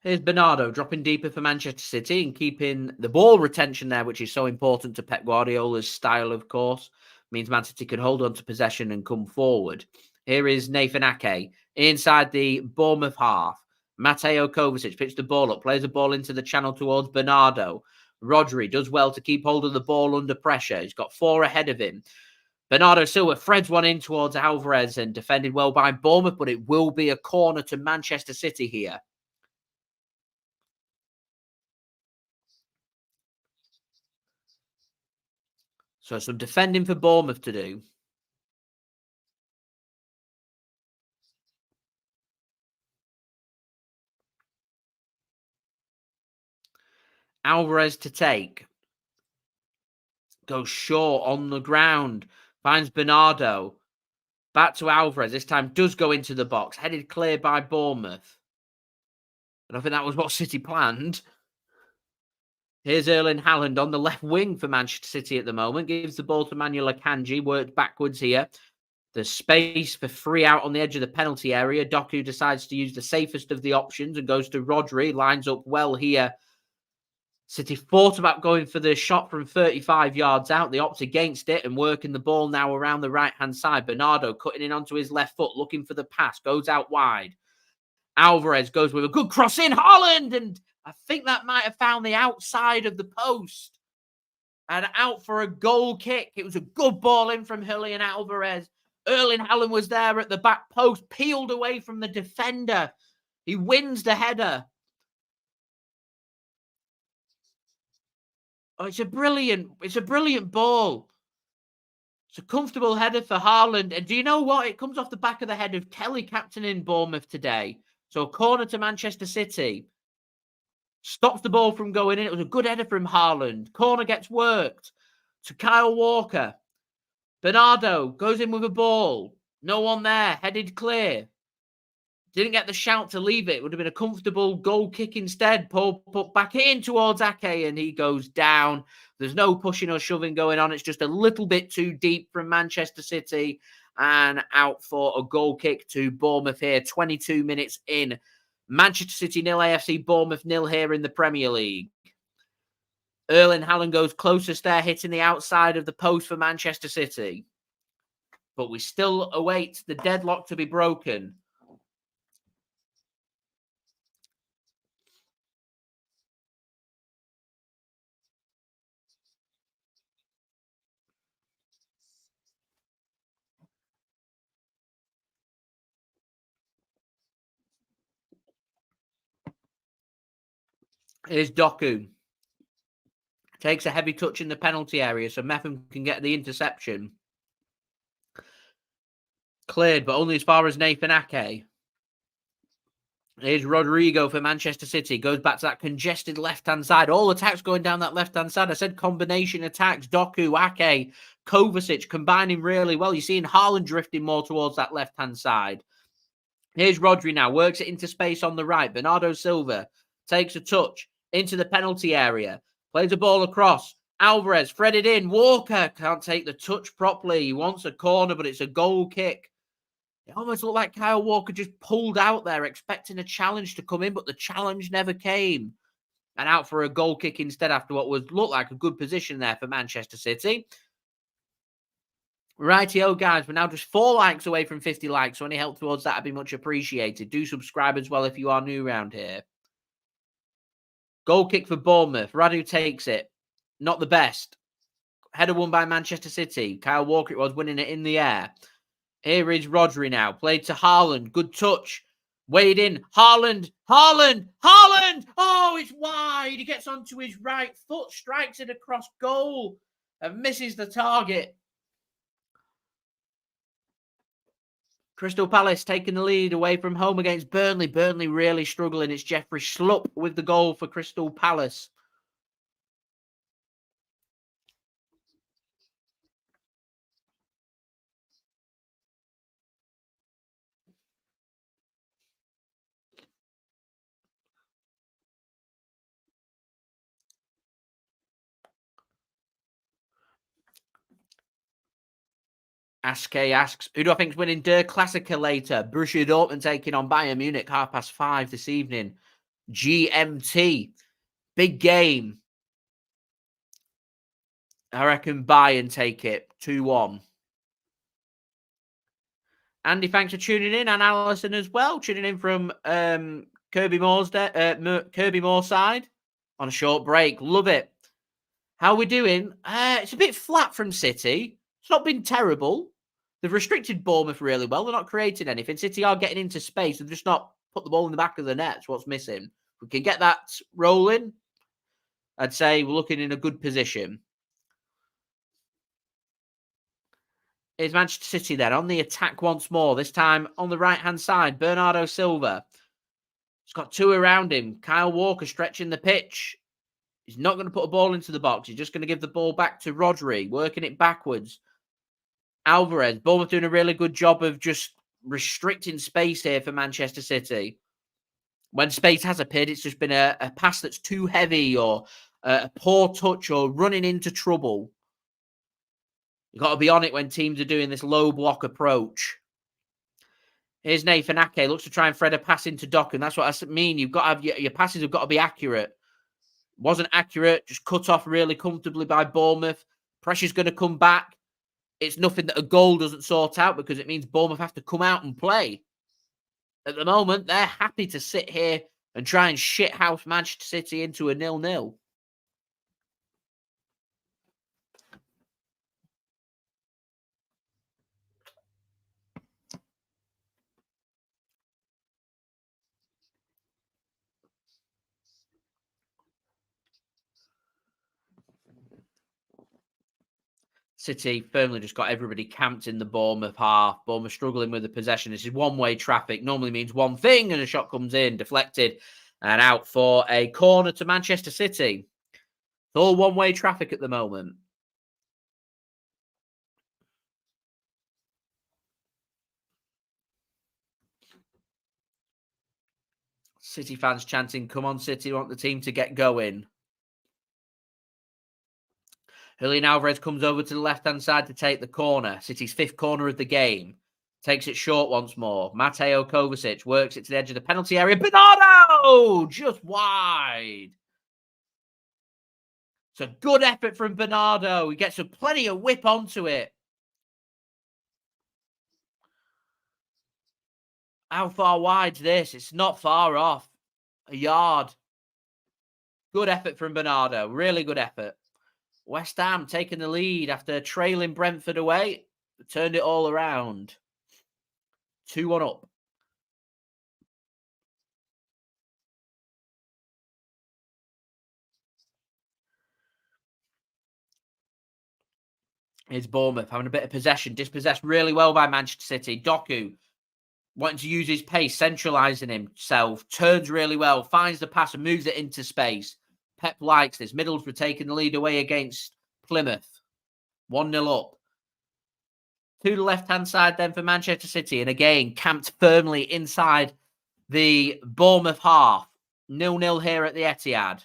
[SPEAKER 1] Here's Bernardo dropping deeper for Manchester City and keeping the ball retention there, which is so important to Pep Guardiola's style, of course. Means Man City can hold on to possession and come forward. Here is Nathan Ake inside the Bournemouth half. Mateo Kovacic picks the ball up, plays the ball into the channel towards Bernardo. Rodri does well to keep hold of the ball under pressure. He's got 4 ahead of him. Bernardo Silva threads one in towards Alvarez and defended well by Bournemouth, but it will be a corner to Manchester City here. So some defending for Bournemouth to do. Alvarez to take. Goes short on the ground. Finds Bernardo. Back to Alvarez. This time does go into the box. Headed clear by Bournemouth. I don't think that was what City planned. Here's Erling Haaland on the left wing for Manchester City at the moment. Gives the ball to Manuel Akanji. Worked backwards here. There's space for free out on the edge of the penalty area. Doku decides to use the safest of the options and goes to Rodri. Lines up well here. City thought about going for the shot from 35 yards out. They opt against it and working the ball now around the right-hand side. Bernardo cutting in onto his left foot, looking for the pass. Goes out wide. Alvarez goes with a good cross in. Haaland! And I think that might have found the outside of the post. And out for a goal kick. It was a good ball in from Julian Alvarez. Erling Haaland was there at the back post, peeled away from the defender. He wins the header. Oh, it's a brilliant ball. It's a comfortable header for Haaland. And do you know what? It comes off the back of the head of Kelly captaining Bournemouth today. So a corner to Manchester City. Stops the ball from going in. It was a good header from Haaland. Corner gets worked to Kyle Walker. Bernardo goes in with a ball. No one there. Headed clear. Didn't get the shout to leave it. Would have been a comfortable goal kick instead. Paul put back in towards Ake and he goes down. There's no pushing or shoving going on. It's just a little bit too deep from Manchester City and out for a goal kick to Bournemouth here. 22 minutes in. Manchester City 0, AFC Bournemouth 0 here in the Premier League. Erling Haaland goes closest there, hitting the outside of the post for Manchester City. But we still await the deadlock to be broken. Here's Doku. Takes a heavy touch in the penalty area so Mepham can get the interception. Cleared, but only as far as Nathan Ake. Here's Rodrigo for Manchester City. Goes back to that congested left-hand side. All attacks going down that left-hand side. I said combination attacks. Doku, Ake, Kovacic combining really well. You're seeing Haaland drifting more towards that left-hand side. Here's Rodri now. Works it into space on the right. Bernardo Silva takes a touch into the penalty area. Plays the ball across. Alvarez threaded in. Walker can't take the touch properly. He wants a corner, but it's a goal kick. It almost looked like Kyle Walker just pulled out there, expecting a challenge to come in, but the challenge never came. And out for a goal kick instead after what would look like a good position there for Manchester City. Rightio, guys, we're now just 4 likes away from 50 likes, so any help towards that would be much appreciated. Do subscribe as well if you are new around here. Goal kick for Bournemouth. Radu takes it. Not the best. Header won by Manchester City. Kyle Walker it was winning it in the air. Here is Rodri now. Played to Haaland. Good touch. Weighed in. Haaland. Haaland. Haaland. Oh, it's wide. He gets onto his right foot. Strikes it across goal. And misses the target. Crystal Palace taking the lead away from home against Burnley. Burnley really struggling. It's Jeffrey Schlupp with the goal for Crystal Palace. Aske asks, who do I think is winning Der Klassiker later? Borussia Dortmund taking on Bayern Munich 5:30 this evening. GMT. Big game. I reckon Bayern take it 2-1. Andy, thanks for tuning in. And Alison as well, tuning in from Kirby Moorside on a short break. Love it. How are we doing? It's a bit flat from City. It's not been terrible. They've restricted Bournemouth really well. They're not creating anything. City are getting into space. They've just not put the ball in the back of the net. That's what's missing. If we can get that rolling, I'd say we're looking in a good position. is Manchester City then on the attack once more, this time on the right-hand side. Bernardo Silva. He's got two around him. Kyle Walker stretching the pitch. He's not going to put a ball into the box. He's just going to give the ball back to Rodri, working it backwards. Alvarez. Bournemouth doing a really good job of just restricting space here for Manchester City. When space has appeared, it's just been a pass that's too heavy or a poor touch or running into trouble. You've got to be on it when teams are doing this low block approach. Here's Nathan Ake. Looks to try and thread a pass into Doku. And that's what I mean. You've got to have your passes have got to be accurate. Wasn't accurate. Just cut off really comfortably by Bournemouth. Pressure's going to come back. It's nothing that a goal doesn't sort out because it means Bournemouth have to come out and play. At the moment, they're happy to sit here and try and shithouse Manchester City into a 0-0. City firmly just got everybody camped in the Bournemouth half. Bournemouth struggling with the possession. This is one-way traffic. Normally means one thing, and a shot comes in, deflected, and out for a corner to Manchester City. It's all one-way traffic at the moment. City fans chanting, "Come on, City, want the team to get going." Julian Alvarez comes over to the left-hand side to take the corner. City's fifth corner of the game. Takes it short once more. Mateo Kovacic works it to the edge of the penalty area. Bernardo! Just wide. It's a good effort from Bernardo. He gets plenty of whip onto it. How far wide's this? It's not far off. A yard. Good effort from Bernardo. Really good effort. West Ham taking the lead after trailing Brentford away. Turned it all around. 2-1 up. Here's Bournemouth having a bit of possession. Dispossessed really well by Manchester City. Doku wanting to use his pace, centralising himself. Turns really well. Finds the pass and moves it into space. Pep likes this. Middlesbrough taking the lead away against Plymouth. 1-0 up. To the left-hand side then for Manchester City. And again, camped firmly inside the Bournemouth half. 0-0 here at the Etihad.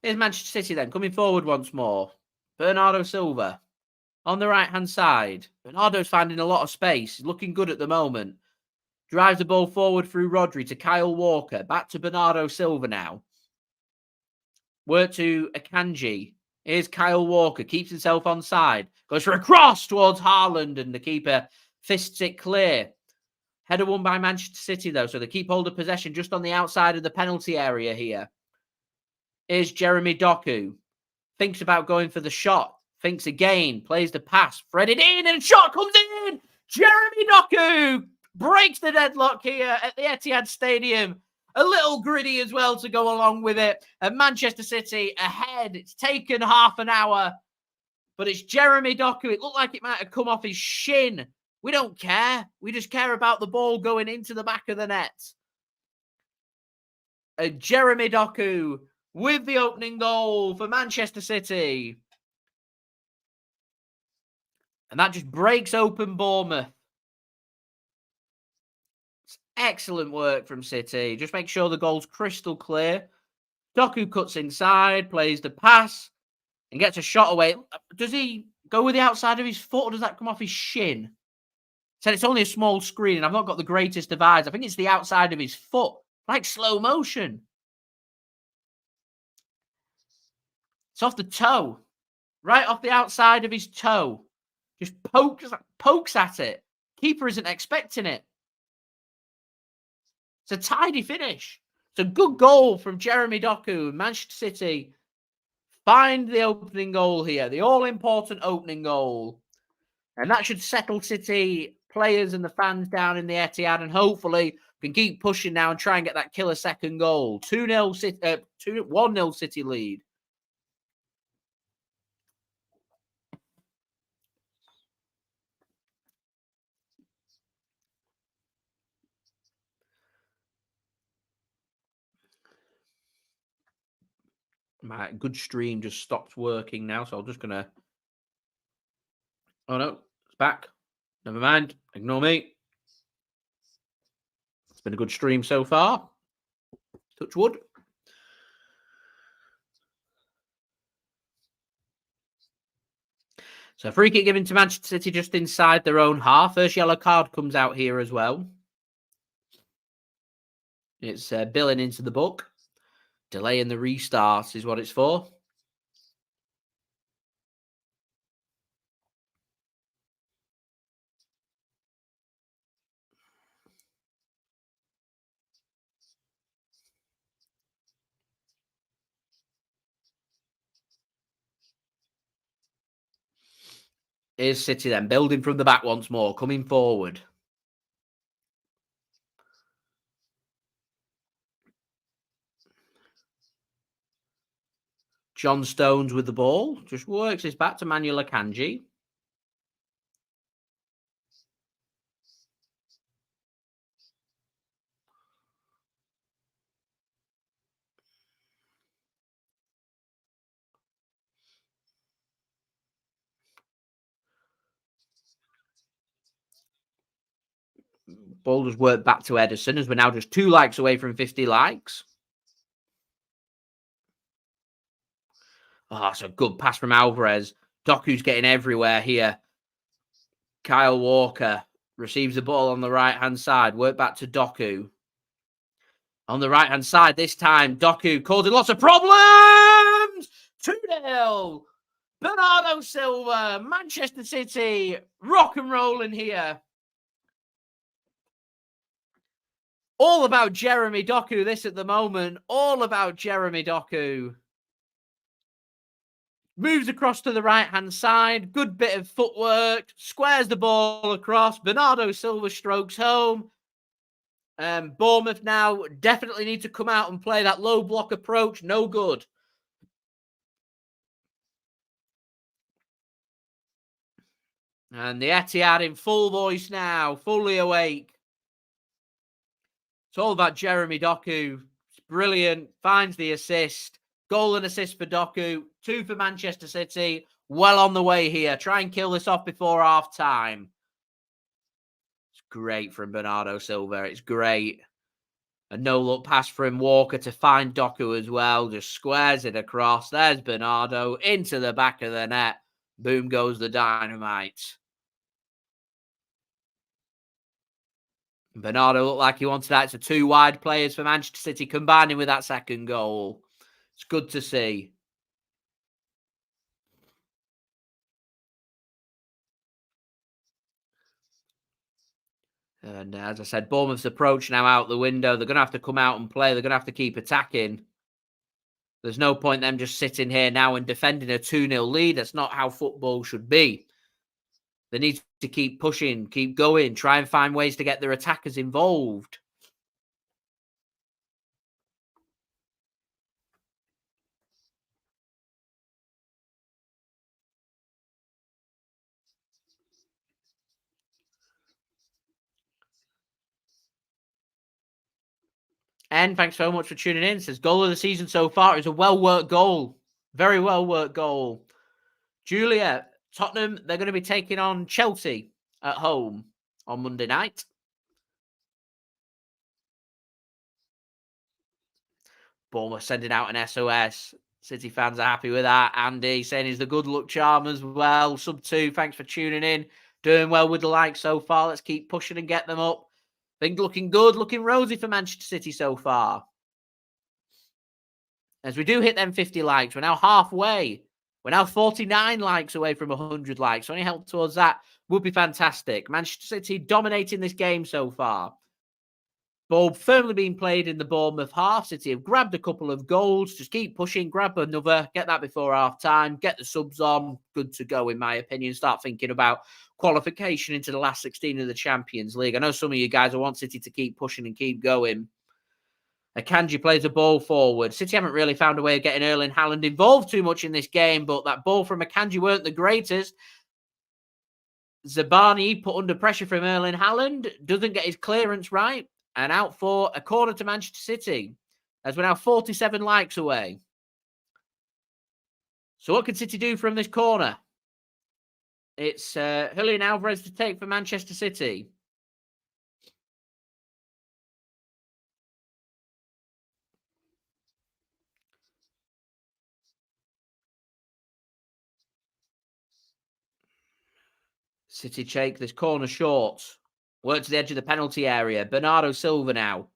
[SPEAKER 1] Here's Manchester City then, coming forward once more. Bernardo Silva on the right-hand side. Bernardo's finding a lot of space. He's looking good at the moment. Drives the ball forward through Rodri to Kyle Walker. Back to Bernardo Silva now. Work to Akanji. Here's Kyle Walker. Keeps himself onside. Goes for a cross towards Haaland, and the keeper fists it clear. Header won by Manchester City, though, so they keep hold of possession just on the outside of the penalty area here. Is Jeremy Doku. Thinks about going for the shot. Thinks again. Plays the pass. Threaded in and shot comes in. Jeremy Doku breaks the deadlock here at the Etihad Stadium. A little gritty as well to go along with it. And Manchester City ahead. It's taken half an hour. But it's Jeremy Doku. It looked like it might have come off his shin. We don't care. We just care about the ball going into the back of the net. And Jeremy Doku with the opening goal for Manchester City. And that just breaks open Bournemouth. It's excellent work from City. Just make sure the goal's crystal clear. Doku cuts inside, plays the pass, and gets a shot away. Does he go with the outside of his foot, or does that come off his shin? Said it's only a small screen, and I've not got the greatest of eyes. I think it's the outside of his foot, like slow motion. It's off the toe, right off the outside of his toe. Just pokes at it. Keeper isn't expecting it. It's a tidy finish. It's a good goal from Jeremy Doku. Manchester City find the opening goal here. The all-important opening goal. And that should settle City players and the fans down in the Etihad, and hopefully can keep pushing now and try and get that killer second goal. 1-0 City lead. My good stream just stopped working now, so I'm just going to... Oh, no. It's back. Never mind. Ignore me. It's been a good stream so far. Touch wood. So free kick given to Manchester City just inside their own half. First yellow card comes out here as well. It's Billing into the book. Delaying the restart is what it's for. Here's City then, building from the back once more, coming forward. John Stones with the ball. Just works his back to Manuel Akanji. Ball just worked back to Ederson as we're now just 2 likes away from 50 likes. Oh, it's a good pass from Alvarez. Doku's getting everywhere here. Kyle Walker receives the ball on the right-hand side. Work back to Doku. On the right-hand side this time, Doku causing lots of problems. 2-0. Bernardo Silva, Manchester City, rock and rolling here. All about Jeremy Doku, this at the moment. All about Jeremy Doku. Moves across to the right-hand side. Good bit of footwork. Squares the ball across. Bernardo Silva strokes home. Bournemouth now definitely need to come out and play that low block approach. No good. And the Etihad in full voice now. Fully awake. It's all about Jeremy Doku. It's brilliant. Finds the assist. Goal and assist for Doku. 2 for Manchester City. Well on the way here. Try and kill this off before half time. It's great from Bernardo Silva. It's great. A no-look pass from Walker to find Doku as well. Just squares it across. There's Bernardo into the back of the net. Boom goes the dynamite. Bernardo looked like he wanted that. It's 2 wide players for Manchester City combining with that second goal. It's good to see. And as I said, Bournemouth's approach now out the window. They're going to have to come out and play. They're going to have to keep attacking. There's no point them just sitting here now and defending a 2-0 lead. That's not how football should be. They need to keep pushing, keep going, try and find ways to get their attackers involved. And thanks so much for tuning in. It says goal of the season so far is a well-worked goal. Very well-worked goal. Julia, Tottenham, they're going to be taking on Chelsea at home on Monday night. Bournemouth sending out an SOS. City fans are happy with that. Andy saying he's the good luck charm as well. Sub 2, thanks for tuning in. Doing well with the likes so far. Let's keep pushing and get them up. Things looking good, looking rosy for Manchester City so far. As we do hit them 50 likes, we're now halfway. We're now 49 likes away from 100 likes. So any help towards that would be fantastic. Manchester City dominating this game so far. Ball firmly being played in the Bournemouth half. City have grabbed a couple of goals. Just keep pushing, grab another, get that before half time, get the subs on. Good to go, in my opinion. Start thinking about qualification into the last 16 of the Champions League. I know some of you guys want City to keep pushing and keep going. Akanji plays the ball forward. City haven't really found a way of getting Erling Haaland involved too much in this game, but that ball from Akanji weren't the greatest. Zabani put under pressure from Erling Haaland, doesn't get his clearance right, and out for a corner to Manchester City, as we're now 47 likes away. So what can City do from this corner? It's Julian Alvarez to take for Manchester City. City take this corner short. Work to the edge of the penalty area. Bernardo Silva now.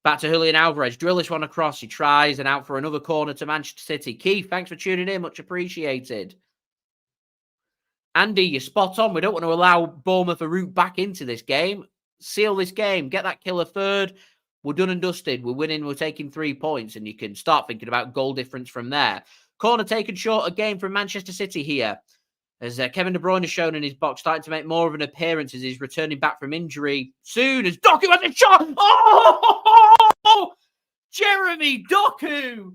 [SPEAKER 1] Back to Julian Alvarez. Grealish one across. He tries and out for another corner to Manchester City. Keith, thanks for tuning in. Much appreciated. Andy, you're spot on. We don't want to allow Bournemouth a route back into this game. Seal this game. Get that killer third. We're done and dusted. We're winning. We're taking 3 points. And you can start thinking about goal difference from there. Corner taken short again from Manchester City here. As Kevin De Bruyne has shown in his box, starting to make more of an appearance as he's returning back from injury soon as Doku has a shot. Oh! Jeremy Doku!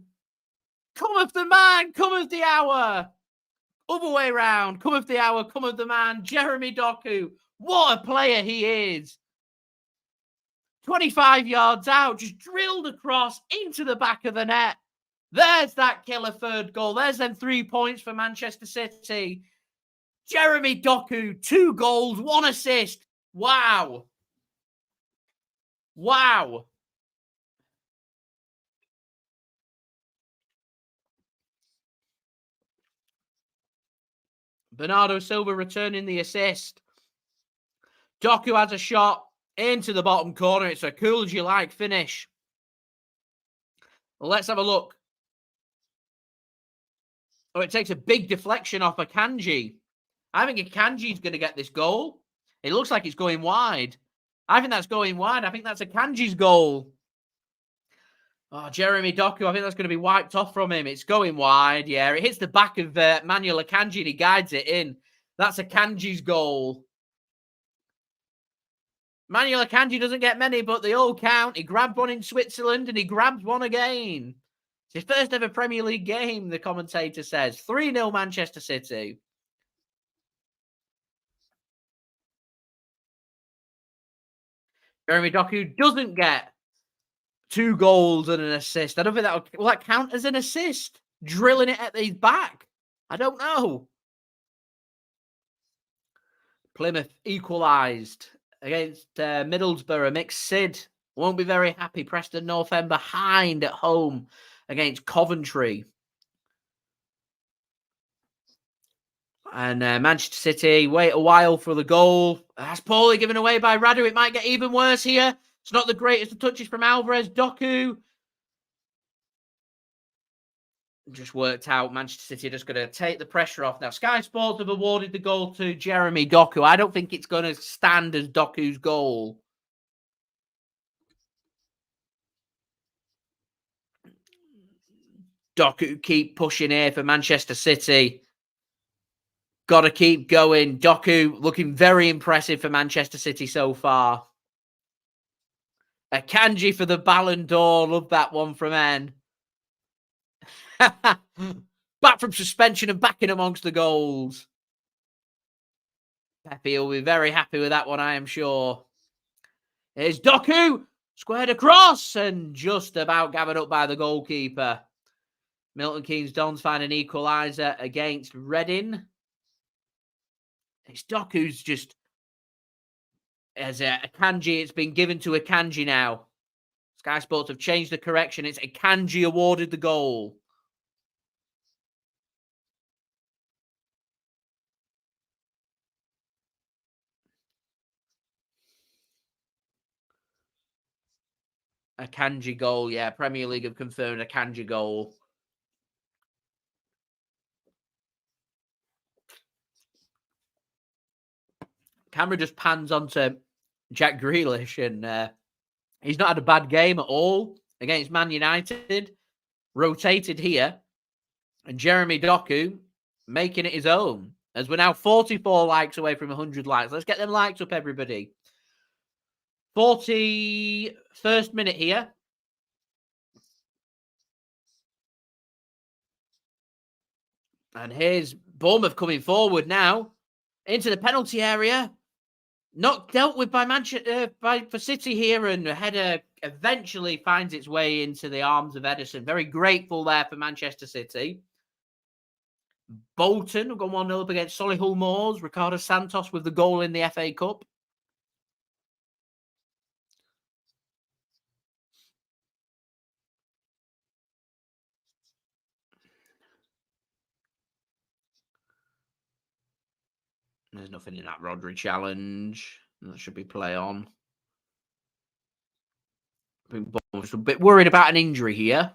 [SPEAKER 1] Cometh the man, cometh the hour. Other way round, cometh the hour, cometh the man. Jeremy Doku. What a player he is. 25 yards out, just drilled across into the back of the net. There's that killer third goal. There's them 3 points for Manchester City. Jeremy Doku, 2 goals, 1 assist. Wow. Wow. Bernardo Silva returning the assist. Doku has a shot into the bottom corner. It's a cool as you like finish. Well, let's have a look. Oh, it takes a big deflection off Akanji. I think Akanji's going to get this goal. It looks like it's going wide. I think that's going wide. I think that's Akanji's goal. Oh, Jeremy Doku, I think that's going to be wiped off from him. It's going wide. Yeah, it hits the back of Manuel Akanji and he guides it in. That's Akanji's goal. Manuel Akanji doesn't get many, but they all count. He grabbed one in Switzerland and he grabbed one again. It's his first ever Premier League game, the commentator says. 3-0 Manchester City. Jeremy Doku doesn't get 2 goals and an assist. I don't think will that count as an assist? Drilling it at his back? I don't know. Plymouth equalised against Middlesbrough. Mixed Sid won't be very happy. Preston North End behind at home against Coventry. And Manchester City wait a while for the goal. That's poorly given away by Radu. It might get even worse here. It's not the greatest of touches from Alvarez. Doku just worked out. Manchester City are just going to take the pressure off. Now, Sky Sports have awarded the goal to Jeremy Doku. I don't think it's going to stand as Doku's goal. Doku keep pushing here for Manchester City. Got to keep going. Doku looking very impressive for Manchester City so far. Akanji for the Ballon d'Or. Love that one from N. Back from suspension and back in amongst the goals. Pepe will be very happy with that one, I am sure. Here's Doku. Squared across and just about gathered up by the goalkeeper. Milton Keynes Dons find an equaliser against Reading. It's Doku's just... As Akanji, it's been given to Akanji now. Sky Sports have changed the correction. It's Akanji awarded the goal. Akanji goal, yeah. Premier League have confirmed Akanji goal. Camera just pans onto Jack Grealish and He's not had a bad game at all against Man United. Rotated here. And Jeremy Doku making it his own. As we're now 44 likes away from 100 likes. Let's get them likes up, everybody. 41st minute here. And here's Bournemouth coming forward now into the penalty area. Not dealt with by for City here, and the header eventually finds its way into the arms of Ederson. Very grateful there for Manchester City. Bolton have gone 1-0 up against Solihull Moors. Ricardo Santos with the goal in the FA Cup. There's nothing in that Rodri challenge. That should be play on. I think Bournemouth a bit worried about an injury here.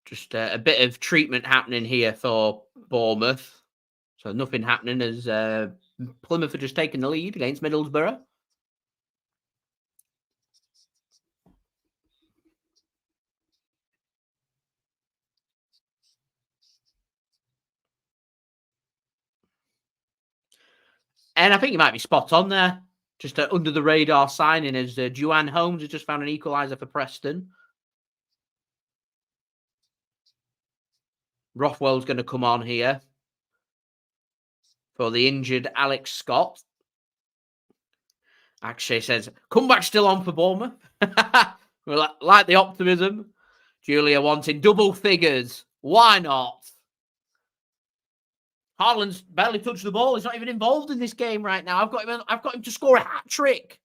[SPEAKER 1] Just a bit of treatment happening here for Bournemouth. So nothing happening as Plymouth are just taking the lead against Middlesbrough. And I think you might be spot on there. Just under the radar signing as Juan Holmes has just found an equaliser for Preston. Rothwell's going to come on here for the injured Alex Scott. Actually says, comeback still on for Bournemouth. We like the optimism. Julia wanting double figures. Why not? Haaland's barely touched the ball. He's not even involved in this game right now. I've got him to score a hat trick.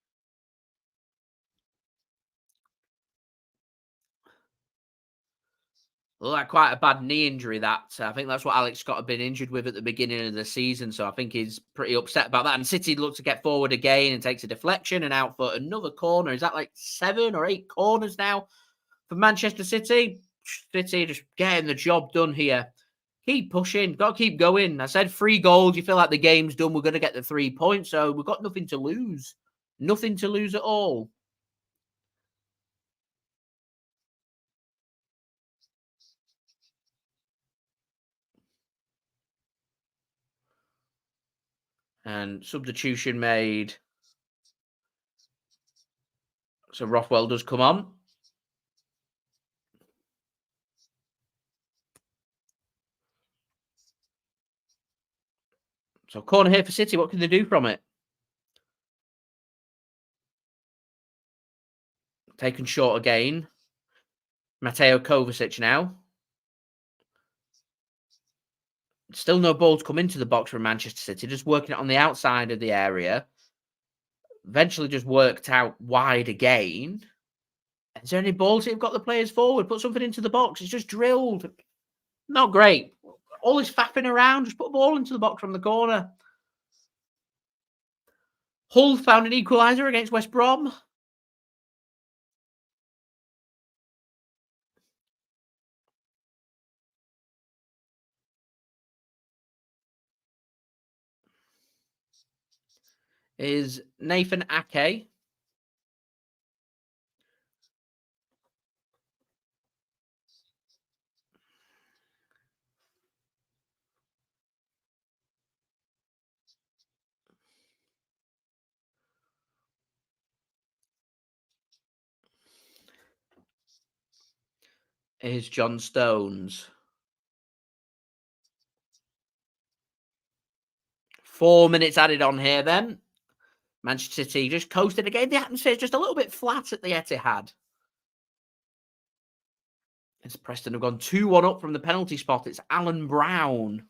[SPEAKER 1] Well, like quite a bad knee injury. That I think that's what Alex Scott had been injured with at the beginning of the season. So I think he's pretty upset about that. And City look to get forward again and takes a deflection and out for another corner. Is that like 7 or 8 corners now for Manchester City? City just getting the job done here. Keep pushing. Got to keep going. I said 3 goals. You feel like the game's done. We're going to get the 3 points. So we've got nothing to lose. Nothing to lose at all. And substitution made. So Rothwell does come on. So corner here for City. What can they do from it? Taken short again. Mateo Kovacic now. Still no ball to come into the box from Manchester City. Just working it on the outside of the area. Eventually just worked out wide again. Is there any balls that have got the players forward? Put something into the box. It's just drilled. Not great. All this faffing around. Just put a ball into the box from the corner. Hull found an equaliser against West Brom. Is Nathan Ake. Is John Stones. 4 minutes added on here then. Manchester City just coasted again. The atmosphere is just a little bit flat at the Etihad. As Preston have gone 2-1 up from the penalty spot. It's Alan Brown.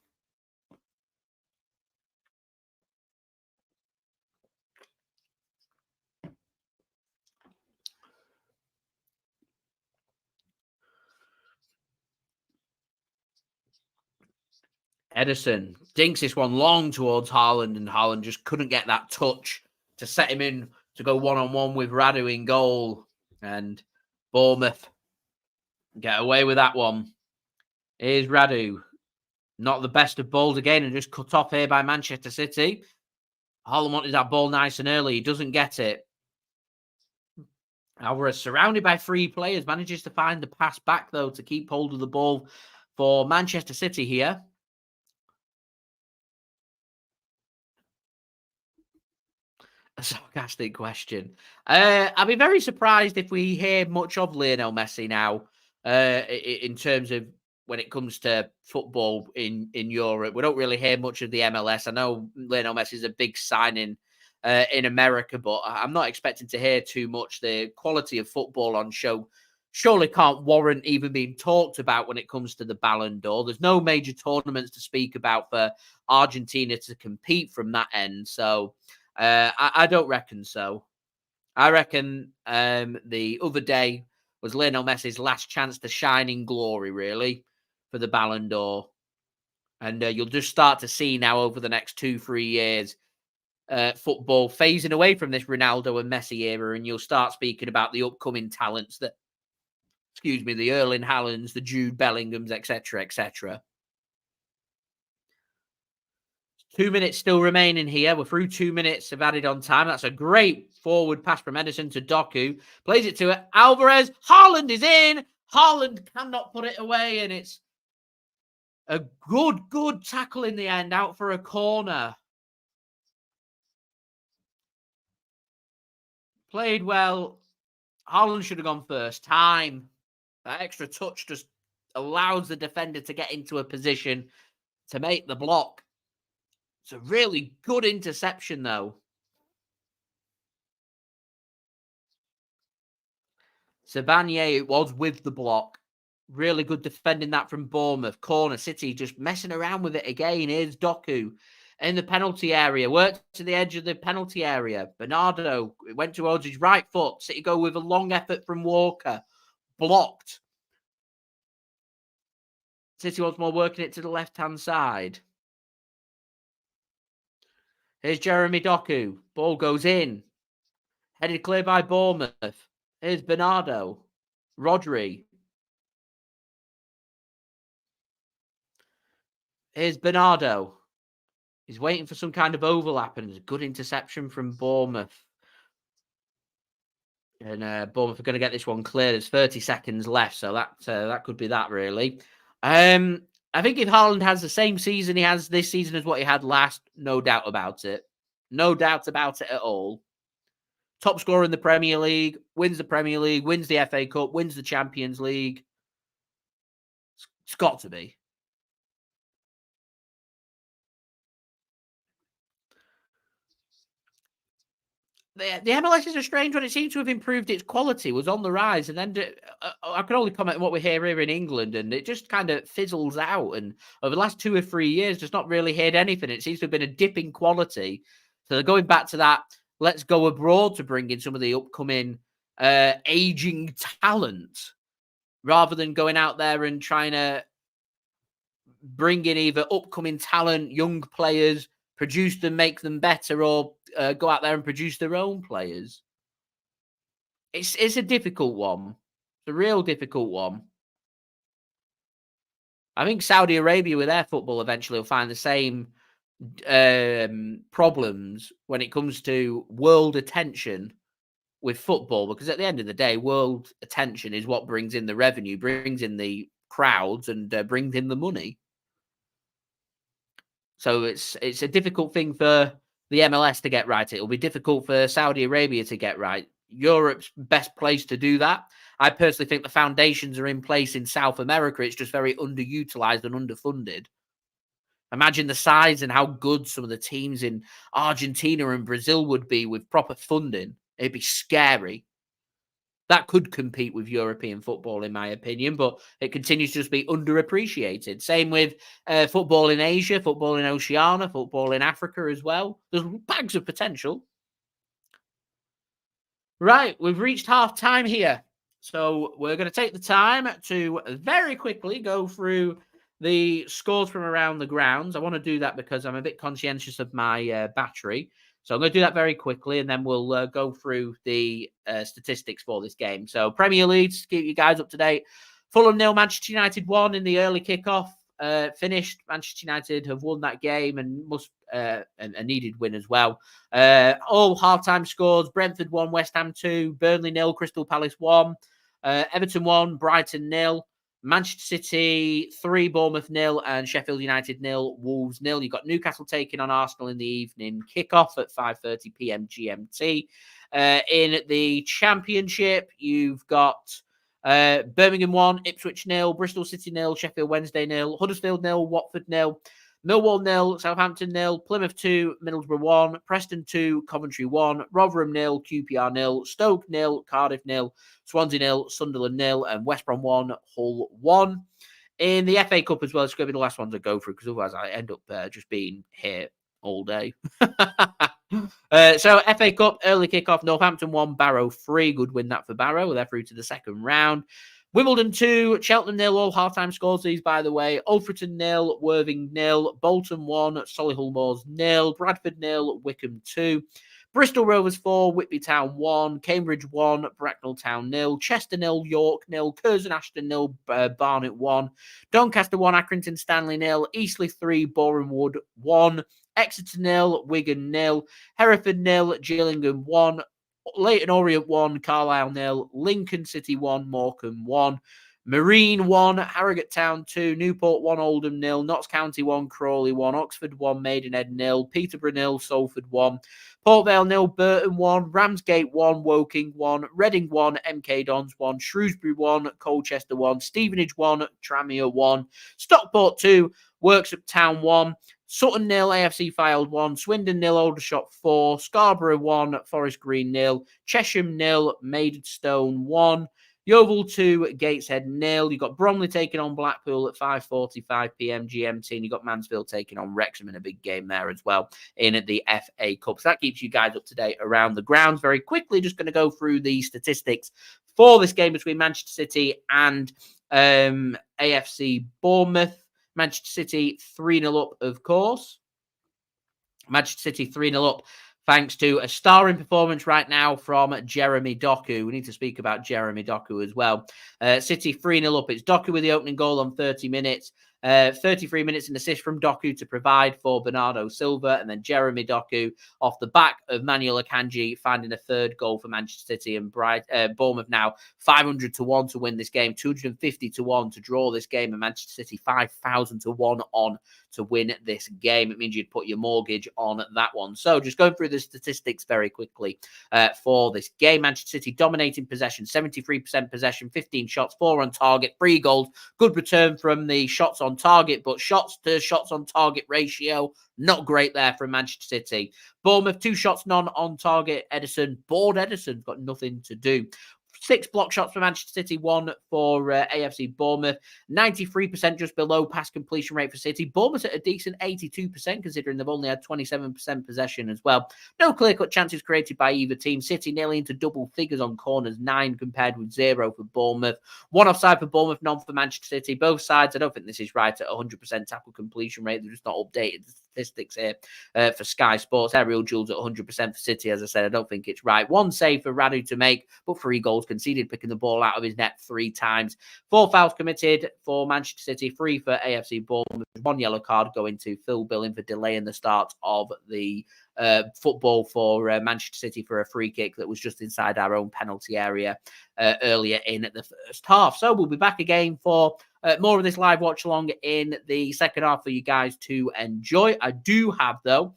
[SPEAKER 1] Ederson dinks this one long towards Haaland, and Haaland just couldn't get that touch to set him in to go one-on-one with Radu in goal. And Bournemouth get away with that one. Here's Radu. Not the best of balls again, and just cut off here by Manchester City. Haaland wanted that ball nice and early. He doesn't get it. Alvarez, surrounded by 3 players, manages to find the pass back, though, to keep hold of the ball for Manchester City here. A sarcastic question. I'd be very surprised if we hear much of Lionel Messi now in terms of when it comes to football in Europe. We don't really hear much of the MLS. I know Lionel Messi is a big signing in America, but I'm not expecting to hear too much. The quality of football on show surely can't warrant even being talked about when it comes to the Ballon d'Or. There's no major tournaments to speak about for Argentina to compete from that end. So I don't reckon so. I reckon the other day was Lionel Messi's last chance to shine in glory, really, for the Ballon d'Or. And you'll just start to see now over the next 2-3 years football phasing away from this Ronaldo and Messi era, and you'll start speaking about the upcoming talents that, the Erling Haalands, the Jude Bellinghams, etc., etc. 2 minutes still remaining here. We're through 2 minutes of added on time. That's a great forward pass from Ederson to Doku. Plays it to Alvarez. Haaland is in. Haaland cannot put it away, and it's a good tackle in the end, out for a corner. Played well. Haaland should have gone first. Time. That extra touch just allows the defender to get into a position to make the block. It's a really good interception, though. Tavernier, it was with the block. Really good defending that from Bournemouth. Corner, City just messing around with it again. Here's Doku in the penalty area. Worked to the edge of the penalty area. Bernardo went towards his right foot. City go with a long effort from Walker. Blocked. City once more working it to the left-hand side. Here's Jeremy Doku. Ball goes in. Headed clear by Bournemouth. Here's Bernardo. Rodri. Here's Bernardo. He's waiting for some kind of overlap, and there's a good interception from Bournemouth. And Bournemouth are going to get this one clear. There's 30 seconds left, so that could be that, really. I think if Haaland has the same season he has this season as what he had last, no doubt about it. No doubt about it at all. Top scorer in the Premier League, wins the Premier League, wins the FA Cup, wins the Champions League. It's got to be. The MLS is a strange one. It seems to have improved its quality, was on the rise. And then I can only comment on what we hear here in England, and it just kind of fizzles out. And over the last 2 or 3 years, just not really heard anything. It seems to have been a dip in quality. So they're going back to that, let's go abroad to bring in some of the upcoming aging talent, rather than going out there and trying to bring in either upcoming talent, young players, produce them, make them better, or go out there and produce their own players. It's a difficult one. It's a real difficult one. I think Saudi Arabia with their football eventually will find the same problems when it comes to world attention with football, because at the end of the day, world attention is what brings in the revenue, brings in the crowds, and brings in the money. So it's a difficult thing for the MLS to get right. It'll be difficult for Saudi Arabia to get right. Europe's best place to do that. I personally think the foundations are in place in South America. It's just very underutilized and underfunded. Imagine the size and how good some of the teams in Argentina and Brazil would be with proper funding. It'd be scary. That could compete with European football, in my opinion, but it continues to just be underappreciated. Same with football in Asia, football in Oceania, football in Africa as well. There's bags of potential. Right, we've reached half time here. So we're going to take the time to very quickly go through the scores from around the grounds. I want to do that because I'm a bit conscientious of my battery. So I'm going to do that very quickly, and then we'll go through the statistics for this game. So Premier League, to keep you guys up to date. Fulham 0, Manchester United 1 in the early kickoff. Finished. Manchester United have won that game and must a needed win as well. All halftime scores: Brentford 1, West Ham 2, Burnley 0, Crystal Palace 1, Everton 1, Brighton 0. Manchester City 3, Bournemouth 0, and Sheffield United 0, Wolves 0. You've got Newcastle taking on Arsenal in the evening kickoff at 5:30 p.m. GMT. In the Championship, you've got Birmingham 1, Ipswich 0, Bristol City 0, Sheffield Wednesday 0, Huddersfield 0, Watford 0, Millwall 0, Southampton 0, Plymouth 2, Middlesbrough 1, Preston 2, Coventry 1, Rotherham 0, QPR 0, Stoke 0, Cardiff 0, Swansea 0, Sunderland 0, and West Brom 1, Hull 1. In the FA Cup as well, it's going to be the last ones I go through because otherwise I end up just being here all day. So FA Cup, early kickoff, Northampton 1, Barrow 3. Good win that for Barrow. They're through to the second round. Wimbledon 2, Cheltenham 0, all half-time scores these, by the way. Alfreton 0, Worthing 0, Bolton 1, Solihull Moors 0, Bradford 0, Wickham 2, Bristol Rovers 4, Whitby Town 1, Cambridge 1, Bracknell Town 0, Chester 0, York 0, Curzon Ashton 0, Barnet 1, Doncaster 1, Accrington Stanley 0, Eastleigh 3, Boreham Wood 1, Exeter 0, Wigan 0, Hereford 0, Gillingham 1, Leyton Orient 1, Carlisle 0, Lincoln City 1, Morecambe 1, Marine 1, Harrogate Town 2, Newport 1, Oldham 0, Notts County 1, Crawley 1, Oxford 1, Maidenhead 0, Peterborough 0, Salford 1, Port Vale 0, Burton 1, Ramsgate 1, Woking 1, Reading 1, MK Dons 1, Shrewsbury 1, Colchester 1, Stevenage 1, Tranmere 1, Stockport 2, Worksop Town 1, Sutton 0, AFC Fylde 1, Swindon 0, Aldershot 4, Scarborough 1, Forest Green 0, Chesham 0, Maidstone 1, Yeovil 2, Gateshead 0. You've got Bromley taking on Blackpool at 5:45 p.m. GMT, and you've got Mansfield taking on Wrexham in a big game there as well in the FA Cup. So that keeps you guys up to date around the grounds. Very quickly, just going to go through the statistics for this game between Manchester City and AFC Bournemouth. Manchester City 3-0 up, of course. Manchester City 3-0 up thanks to a starring performance right now from Jeremy Doku. We need to speak about Jeremy Doku as well. City 3-0 up. It's Doku with the opening goal on 30 minutes. 33 minutes an assist from Doku to provide for Bernardo Silva, and then Jeremy Doku off the back of Manuel Akanji finding a third goal for Manchester City, and Bournemouth now 500-1 to win this game, 250-1 to draw this game, and Manchester City 5,000-1 on to win this game. It means you'd put your mortgage on that one. So just going through the statistics very quickly for this game. Manchester City dominating possession, 73% possession, 15 shots, 4 on target, 3 goals. Good return from the shots on target, but shots to shots on target ratio, not great there from Manchester City. Bournemouth, 2 shots, none on target. Ederson, bored Ederson, got nothing to do. 6 block shots for Manchester City, 1 for AFC Bournemouth. 93% just below pass completion rate for City. Bournemouth at a decent 82%, considering they've only had 27% possession as well. No clear-cut chances created by either team. City nearly into double figures on corners, 9 compared with 0 for Bournemouth. 1 offside for Bournemouth, none for Manchester City. Both sides, I don't think this is right, at 100% tackle completion rate. They've just not updated the statistics here for Sky Sports. Aerial duels at 100% for City. As I said, I don't think it's right. 1 save for Radu to make, but 3 goals conceded, picking the ball out of his net 3 times. 4 fouls committed for Manchester City, 3 for AFC Bournemouth. 1 yellow card going to Phil Billing for delaying the start of the football for Manchester City for a free kick that was just inside our own penalty area earlier in the first half. So we'll be back again for more of this live watch along in the second half for you guys to enjoy. I do have, though,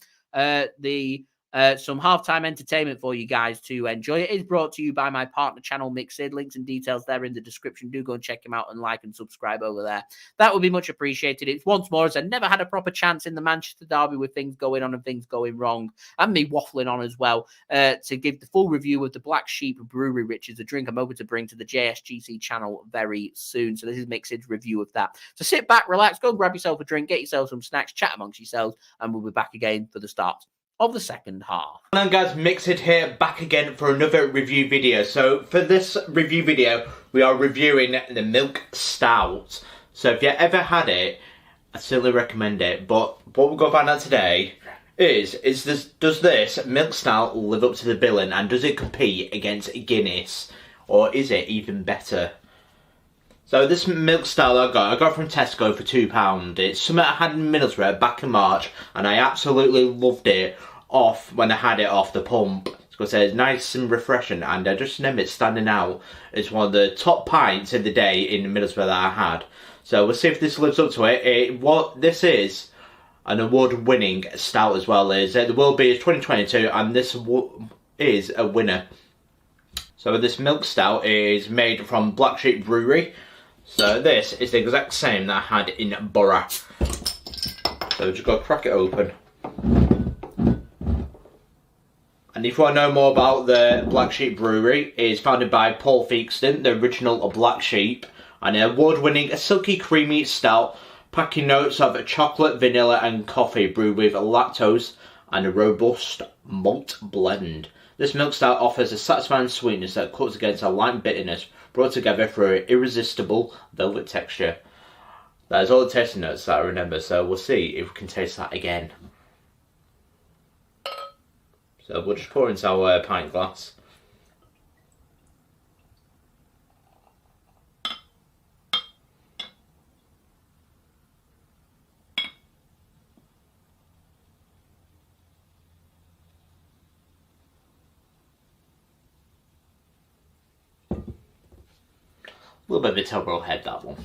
[SPEAKER 1] some halftime entertainment for you guys to enjoy. It is brought to you by my partner channel, Mixid. Links and details there in the description. Do go and check him out and like and subscribe over there. That would be much appreciated. It's once more, as I never had a proper chance in the Manchester derby with things going on and things going wrong, and me waffling on as well, to give the full review of the Black Sheep Brewery, which is a drink I'm hoping to bring to the JSGC channel very soon. So this is Mixid's review of that. So sit back, relax, go and grab yourself a drink, get yourself some snacks, chat amongst yourselves, and we'll be back again for the start of the second half.
[SPEAKER 2] Hello guys, Mixid here, back again for another review video. So for this review video, we are reviewing the Milk Stout. So if you ever had it, I certainly recommend it. But what we're going to find out today is does this milk stout live up to the billing, and does it compete against Guinness, or is it even better? So this milk stout I got from Tesco for £2. It's something I had in Middlesbrough back in March, and I absolutely loved it when I had it off the pump. Because it's nice and refreshing, and I just remember it standing out as one of the top pints of the day in Middlesbrough that I had. So we'll see if this lives up to it. This is an award-winning stout as well as the World Beer 2022, and this is a winner. So this milk stout is made from Black Sheep Brewery. So this is the exact same that I had in Borough. So just got to crack it open. And if you want to know more about the Black Sheep Brewery, it is founded by Paul Theakston, the original of Black Sheep, and an award-winning silky creamy stout, packing notes of chocolate, vanilla and coffee, brewed with lactose and a robust malt blend. This milk stout offers a satisfying sweetness that cuts against a light bitterness, brought together through an irresistible velvet texture. That is all the tasting notes that I remember, so we'll see if we can taste that again. So we'll just pour into our pint glass. A little bit of a towel head, that one.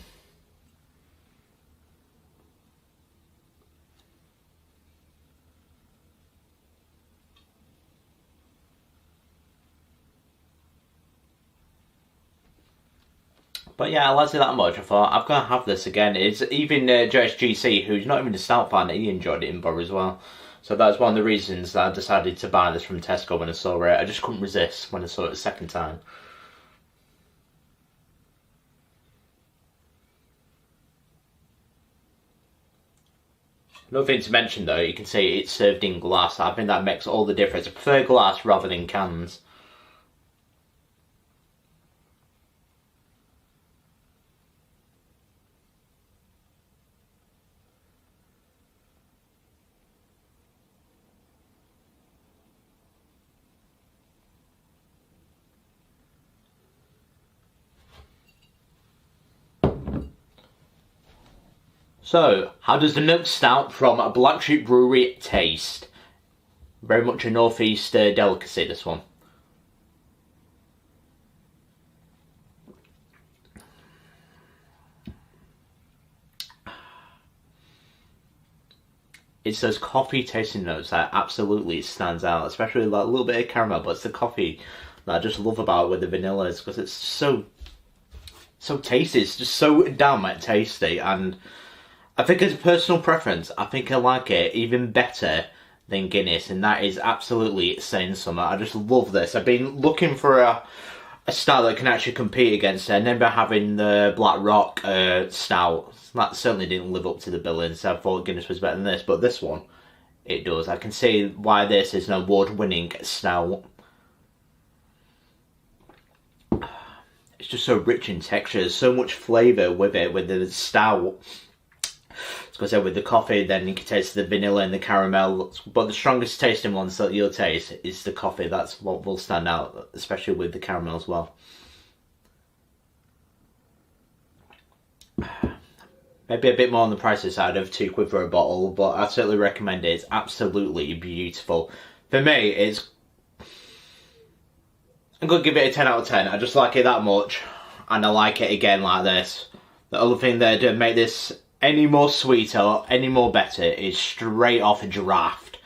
[SPEAKER 2] But yeah, I liked it that much. I thought, I've got to have this again. It's even JSGC, who's not even a stout fan, he enjoyed it in Borough as well. So that's one of the reasons that I decided to buy this from Tesco when I saw it. I just couldn't resist when I saw it the second time. Another thing to mention though, you can see it's served in glass. I think that makes all the difference. I prefer glass rather than cans. So, how does the milk stout from a Black Sheep Brewery taste? Very much a northeast delicacy, this one. It's those coffee tasting notes that absolutely stands out, especially like a little bit of caramel, but it's the coffee that I just love about it with the vanillas, because it's so tasty. It's just so damn tasty, and I think as a personal preference, I think I like it even better than Guinness, and that is absolutely saying something. I just love this. I've been looking for a stout that can actually compete against it. I remember having the Black Rock stout. That certainly didn't live up to the billing, so I thought Guinness was better than this, but this one, it does. I can see why this is an award-winning stout. It's just so rich in texture. There's so much flavour with it, with the stout. Because with the coffee, then you can taste the vanilla and the caramel. But the strongest tasting ones that you'll taste is the coffee. That's what will stand out, especially with the caramel as well. Maybe a bit more on the pricey side of £2 for a bottle, but I certainly recommend it. It's absolutely beautiful. For me, I'm going to give it a 10 out of 10. I just like it that much, and I like it again like this. The other thing that would make this any more sweeter or any more better is straight off a draft.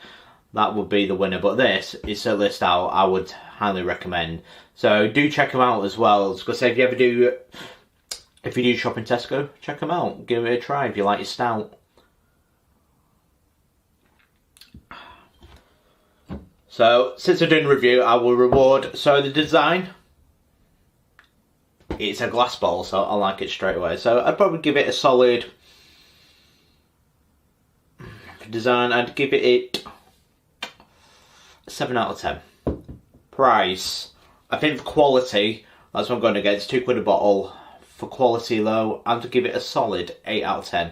[SPEAKER 2] That would be the winner, but this is certainly a style I would highly recommend. So do check them out as well. I was going to say, if you do shop in Tesco, check them out. Give it a try if you like your stout. So since I'm doing a review, I will reward. So the design, it's a glass bottle, so I like it straight away. So I'd probably give it a solid. For design, I'd give it a 7 out of 10. Price, I think for quality, that's what I'm going to get. It's £2 a bottle. For quality though, I'm to give it a solid 8 out of 10.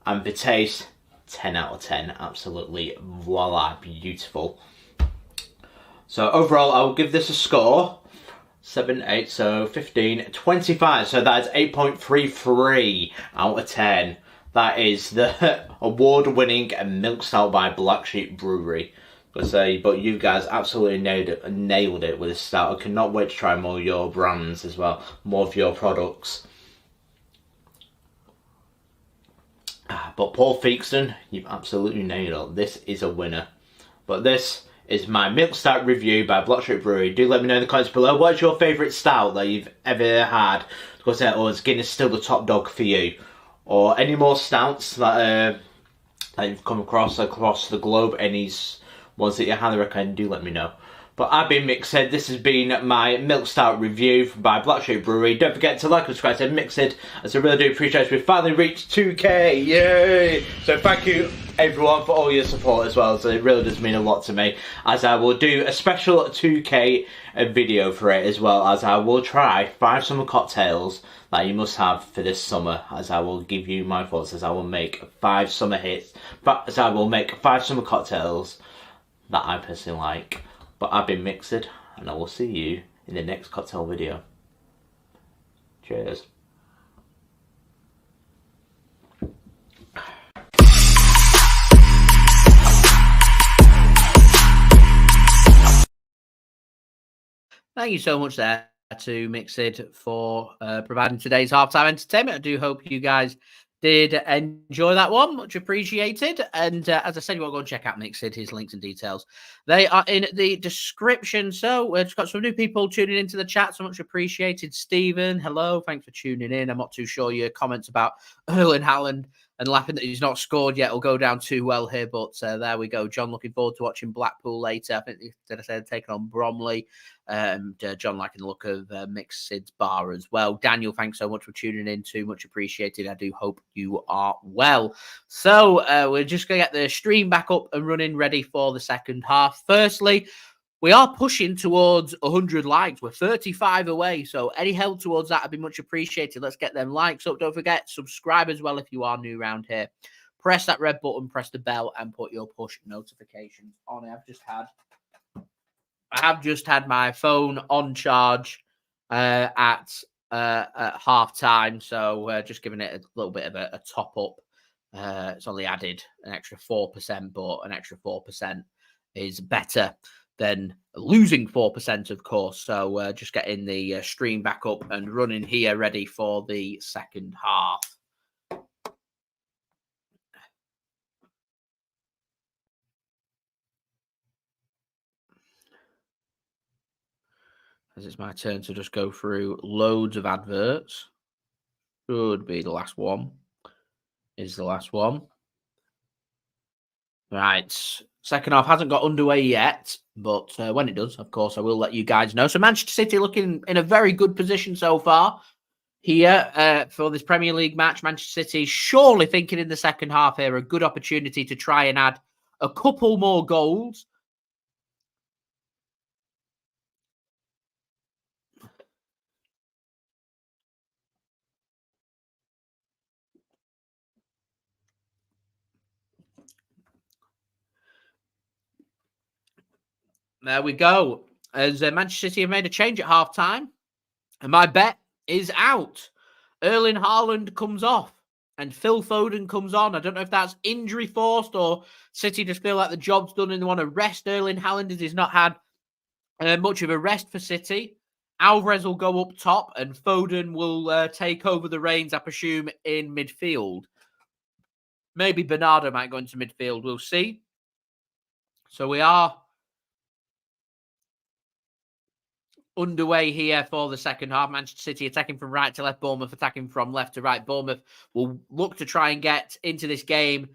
[SPEAKER 2] And the taste, 10 out of 10. Absolutely voila, beautiful. So overall, I will give this a score. 7, 8, so 15, 25. So that's 8.33 out of 10. That is the award-winning Milk Stout by Black Sheep Brewery. But you guys absolutely nailed it with this stout. I cannot wait to try more of your brands as well, more of your products. But Paul Feakston, you've absolutely nailed it. This is a winner. But this is my Milk Stout review by Black Sheep Brewery. Do let me know in the comments below, what's your favourite stout that you've ever had? Or is Guinness still the top dog for you? Or any more stouts that you've come across the globe, any ones that you highly recommend, do let me know. But I've been Mixed. This has been my Milk Stout review by Black Sheep Brewery. Don't forget to like and subscribe to Mixed, as I really do appreciate it. We've finally reached 2K, yay! So thank you everyone for all your support as well. So it really does mean a lot to me, as I will do a special 2K video for it, as well as I will try 5 summer cocktails that you must have for this summer, as I will give you my thoughts, as I will make 5 summer hits, as I will make 5 summer cocktails that I personally like. But I've been Mixed, and I will see you in the next cocktail video. Cheers.
[SPEAKER 1] Thank you so much there to Mixed for providing today's halftime entertainment. I do hope you guys did enjoy that one. Much appreciated. And as I said, you want to go and check out Mixed. His links and details, they are in the description. So we've just got some new people tuning into the chat. So much appreciated. Stephen, hello. Thanks for tuning in. I'm not too sure your comments about Erling Haaland and laughing that he's not scored yet will go down too well here. But there we go. John, looking forward to watching Blackpool later. I think they said taking on Bromley. John liking the look of Mixed's bar as well. Daniel, thanks so much for tuning in too. Much appreciated. I do hope you are well. So we're just going to get the stream back up and running, ready for the second half. Firstly, we are pushing towards 100 likes. We're 35 away. So any help towards that would be much appreciated. Let's get them likes up. Don't forget, subscribe as well if you are new around here. Press that red button, press the bell, and put your push notifications on. I have just had my phone on charge at half time. So just giving it a little bit of a top up. It's only added an extra 4%, but an extra 4% is better than losing 4%, of course. So just getting the stream back up and running here, ready for the second half. As it's my turn to just go through loads of adverts. Should be the last one. Is the last one. Right. Second half hasn't got underway yet, but when it does, of course, I will let you guys know. So Manchester City looking in a very good position so far here for this Premier League match. Manchester City surely thinking in the second half here a good opportunity to try and add a couple more goals. There we go. As Manchester City have made a change at half-time. And my bet is out. Erling Haaland comes off. And Phil Foden comes on. I don't know if that's injury forced or City just feel like the job's done and they want to rest Erling Haaland, as he's not had much of a rest for City. Alvarez will go up top and Foden will take over the reins, I presume, in midfield. Maybe Bernardo might go into midfield. We'll see. So we are underway here for the second half. Manchester City attacking from right to left, Bournemouth attacking from left to right. Bournemouth will look to try and get into this game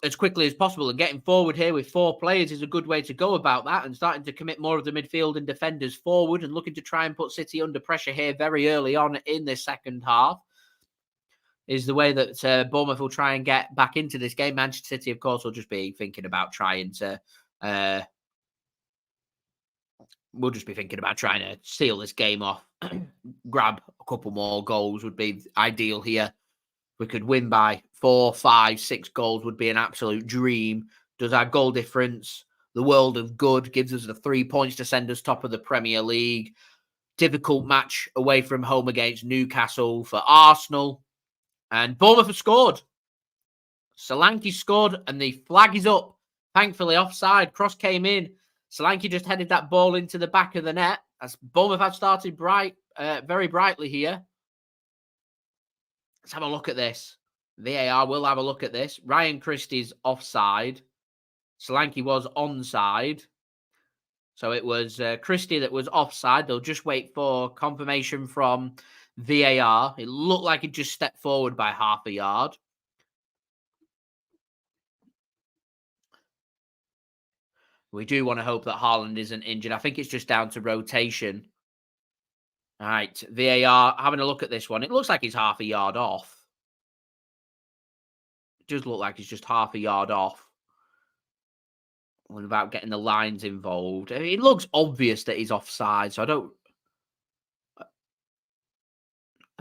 [SPEAKER 1] as quickly as possible, and getting forward here with 4 players is a good way to go about that, and starting to commit more of the midfield and defenders forward and looking to try and put City under pressure here very early on in this second half is the way that Bournemouth will try and get back into this game. Manchester City, of course, will just be thinking about trying to seal this game off. Grab a couple more goals would be ideal here We could win by 4, 5, 6 goals would be an absolute dream. Does our goal difference the world of good, gives us the 3 points to send us top of the Premier League. Difficult match away from home against Newcastle for Arsenal. And Bournemouth have scored. Solanke scored and the flag is up. Thankfully offside. Cross came in. Solanke just headed that ball into the back of the net. As Bournemouth have started very brightly here. Let's have a look at this. VAR will have a look at this. Ryan Christie's offside. Solanke was onside. So it was Christie that was offside. They'll just wait for confirmation from VAR. It looked like it just stepped forward by half a yard. We do want to hope that Haaland isn't injured. I think it's just down to rotation. All right, VAR, having a look at this one. It looks like he's half a yard off. It does look like he's just half a yard off. Without getting the lines involved. I mean, it looks obvious that he's offside, so I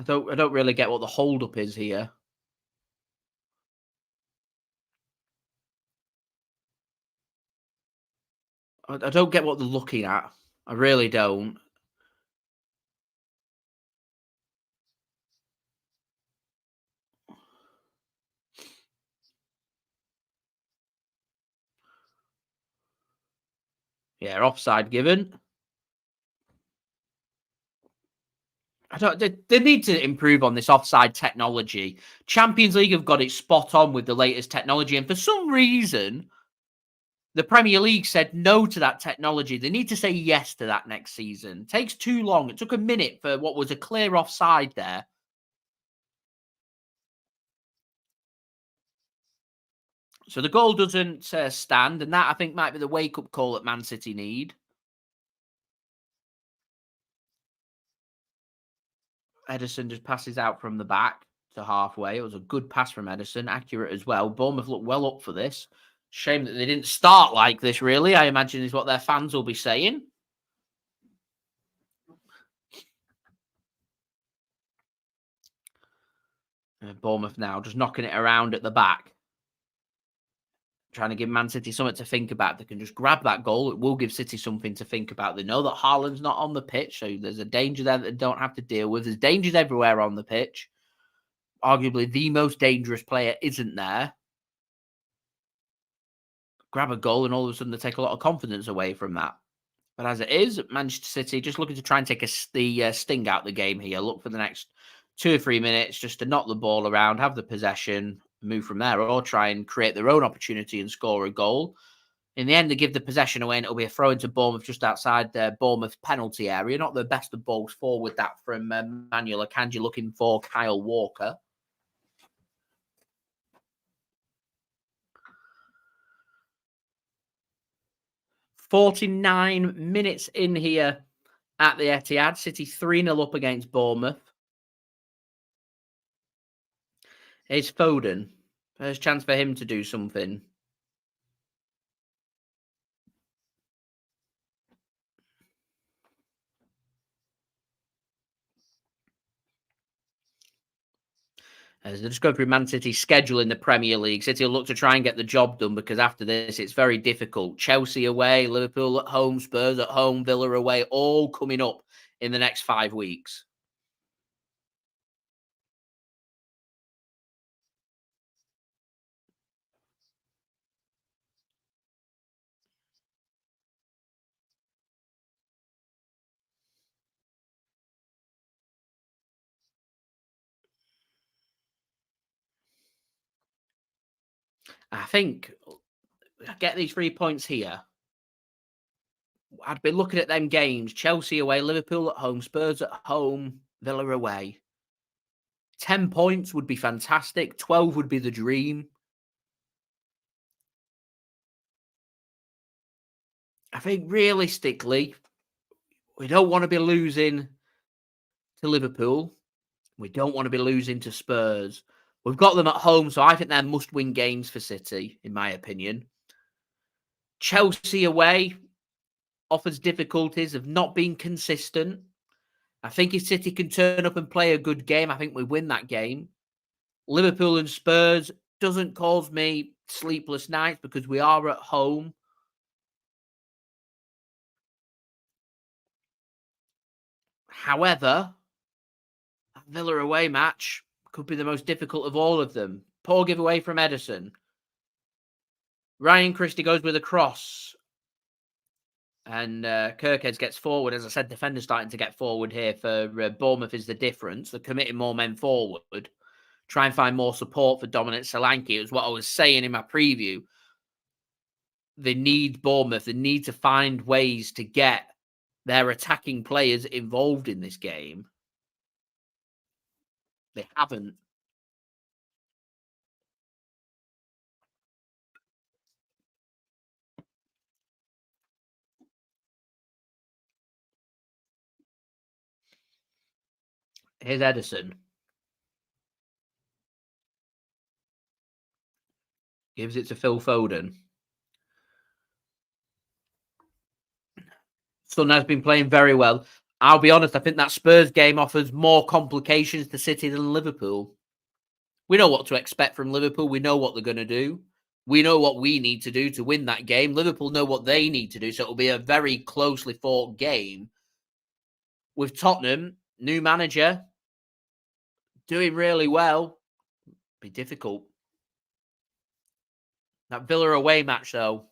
[SPEAKER 1] don't really get what the hold-up is here. I don't get what they're looking at. I really don't. Yeah, offside given. They need to improve on this offside technology. Champions League have got it spot on with the latest technology, and for some reason, the Premier League said no to that technology. They need to say yes to that next season. It takes too long. It took a minute for what was a clear offside there. So the goal doesn't stand, and that, I think, might be the wake-up call that Man City need. Ederson just passes out from the back to halfway. It was a good pass from Ederson, accurate as well. Bournemouth looked well up for this. Shame that they didn't start like this, really, I imagine is what their fans will be saying. Bournemouth now just knocking it around at the back. Trying to give Man City something to think about. They can just grab that goal. It will give City something to think about. They know that Haaland's not on the pitch, so there's a danger there that they don't have to deal with. There's dangers everywhere on the pitch. Arguably, the most dangerous player isn't there. Grab a goal, and all of a sudden they take a lot of confidence away from that. But as it is, Manchester City just looking to try and take the sting out of the game here. Look for the next 2 or 3 minutes just to knock the ball around, have the possession, move from there, or try and create their own opportunity and score a goal. In the end, they give the possession away, and it'll be a throw into Bournemouth just outside their Bournemouth penalty area. Not the best of balls forward, that from Manuel Akanji looking for Kyle Walker. "49 minutes in here at the Etihad. City 3-0 up against Bournemouth. Here's Foden. There's a chance for him to do something. As they're just going through Man City's schedule in the Premier League, City will look to try and get the job done because after this, it's very difficult. Chelsea away, Liverpool at home, Spurs at home, Villa away, all coming up in the next 5 weeks. I think get these 3 points here. I'd be looking at them games. Chelsea away, Liverpool at home, Spurs at home, Villa away. 10 points would be fantastic. 12 would be the dream. I think realistically, we don't want to be losing to Liverpool. We don't want to be losing to Spurs. We've got them at home, so I think they're must-win games for City, in my opinion. Chelsea away offers difficulties of not being consistent. I think if City can turn up and play a good game, I think we win that game. Liverpool and Spurs doesn't cause me sleepless nights because we are at home. However, that Villa away match could be the most difficult of all of them. Poor giveaway from Ederson. Ryan Christie goes with a cross. And Kirkheads gets forward. As I said, defenders starting to get forward here for Bournemouth is the difference. They're committing more men forward. Try and find more support for Dominic Solanke. It was what I was saying in my preview. They need Bournemouth. They need to find ways to get their attacking players involved in this game. They haven't. Here's Ederson. Gives it to Phil Foden. Son has been playing very well. I'll be honest, I think that Spurs game offers more complications to City than Liverpool. We know what to expect from Liverpool. We know what they're going to do. We know what we need to do to win that game. Liverpool know what they need to do. So it'll be a very closely fought game. With Tottenham, new manager, doing really well. Be difficult. That Villa away match, though,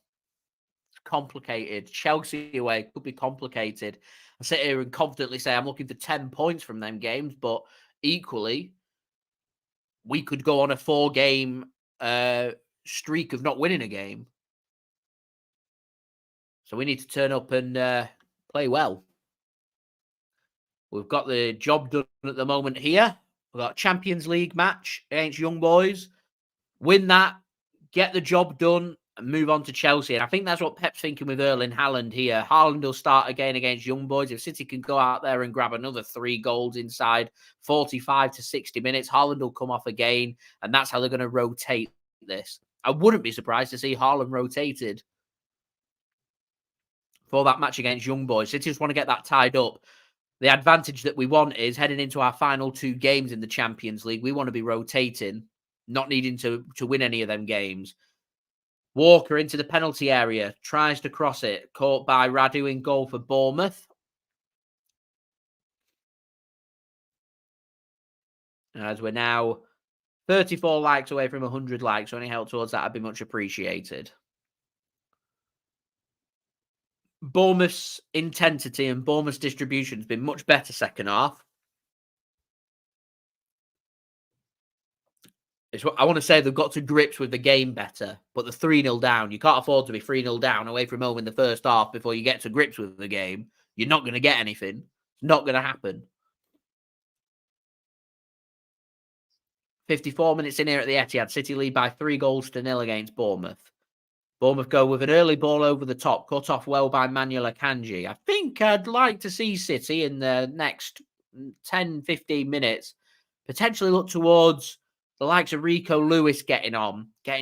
[SPEAKER 1] it's complicated. Chelsea away could be complicated. I sit here and confidently say I'm looking for 10 points from them games, but equally, we could go on a 4-game streak of not winning a game. So we need to turn up and play well. We've got the job done at the moment here. We've got a Champions League match against Young Boys. Win that, get the job done, and move on to Chelsea. And I think that's what Pep's thinking with Erling Haaland here. Haaland will start again against Young Boys. If City can go out there and grab another 3 goals inside 45 to 60 minutes, Haaland will come off again. And that's how they're going to rotate this. I wouldn't be surprised to see Haaland rotated for that match against Young Boys. City just want to get that tied up. The advantage that we want is heading into our final 2 games in the Champions League. We want to be rotating, not needing to win any of them games. Walker into the penalty area, tries to cross it, caught by Radu in goal for Bournemouth. As we're now 34 likes away from 100 likes, so any help towards that would be much appreciated. Bournemouth's intensity and Bournemouth's distribution has been much better second half. I want to say they've got to grips with the game better, but the 3-0 down, you can't afford to be 3-0 down away from home in the first half before you get to grips with the game. You're not going to get anything. It's not going to happen. 54 minutes in here at the Etihad. City lead by 3-0 against Bournemouth. Bournemouth go with an early ball over the top, cut off well by Manuel Akanji. I think I'd like to see City in the next 10, 15 minutes potentially look towards the likes of Rico Lewis getting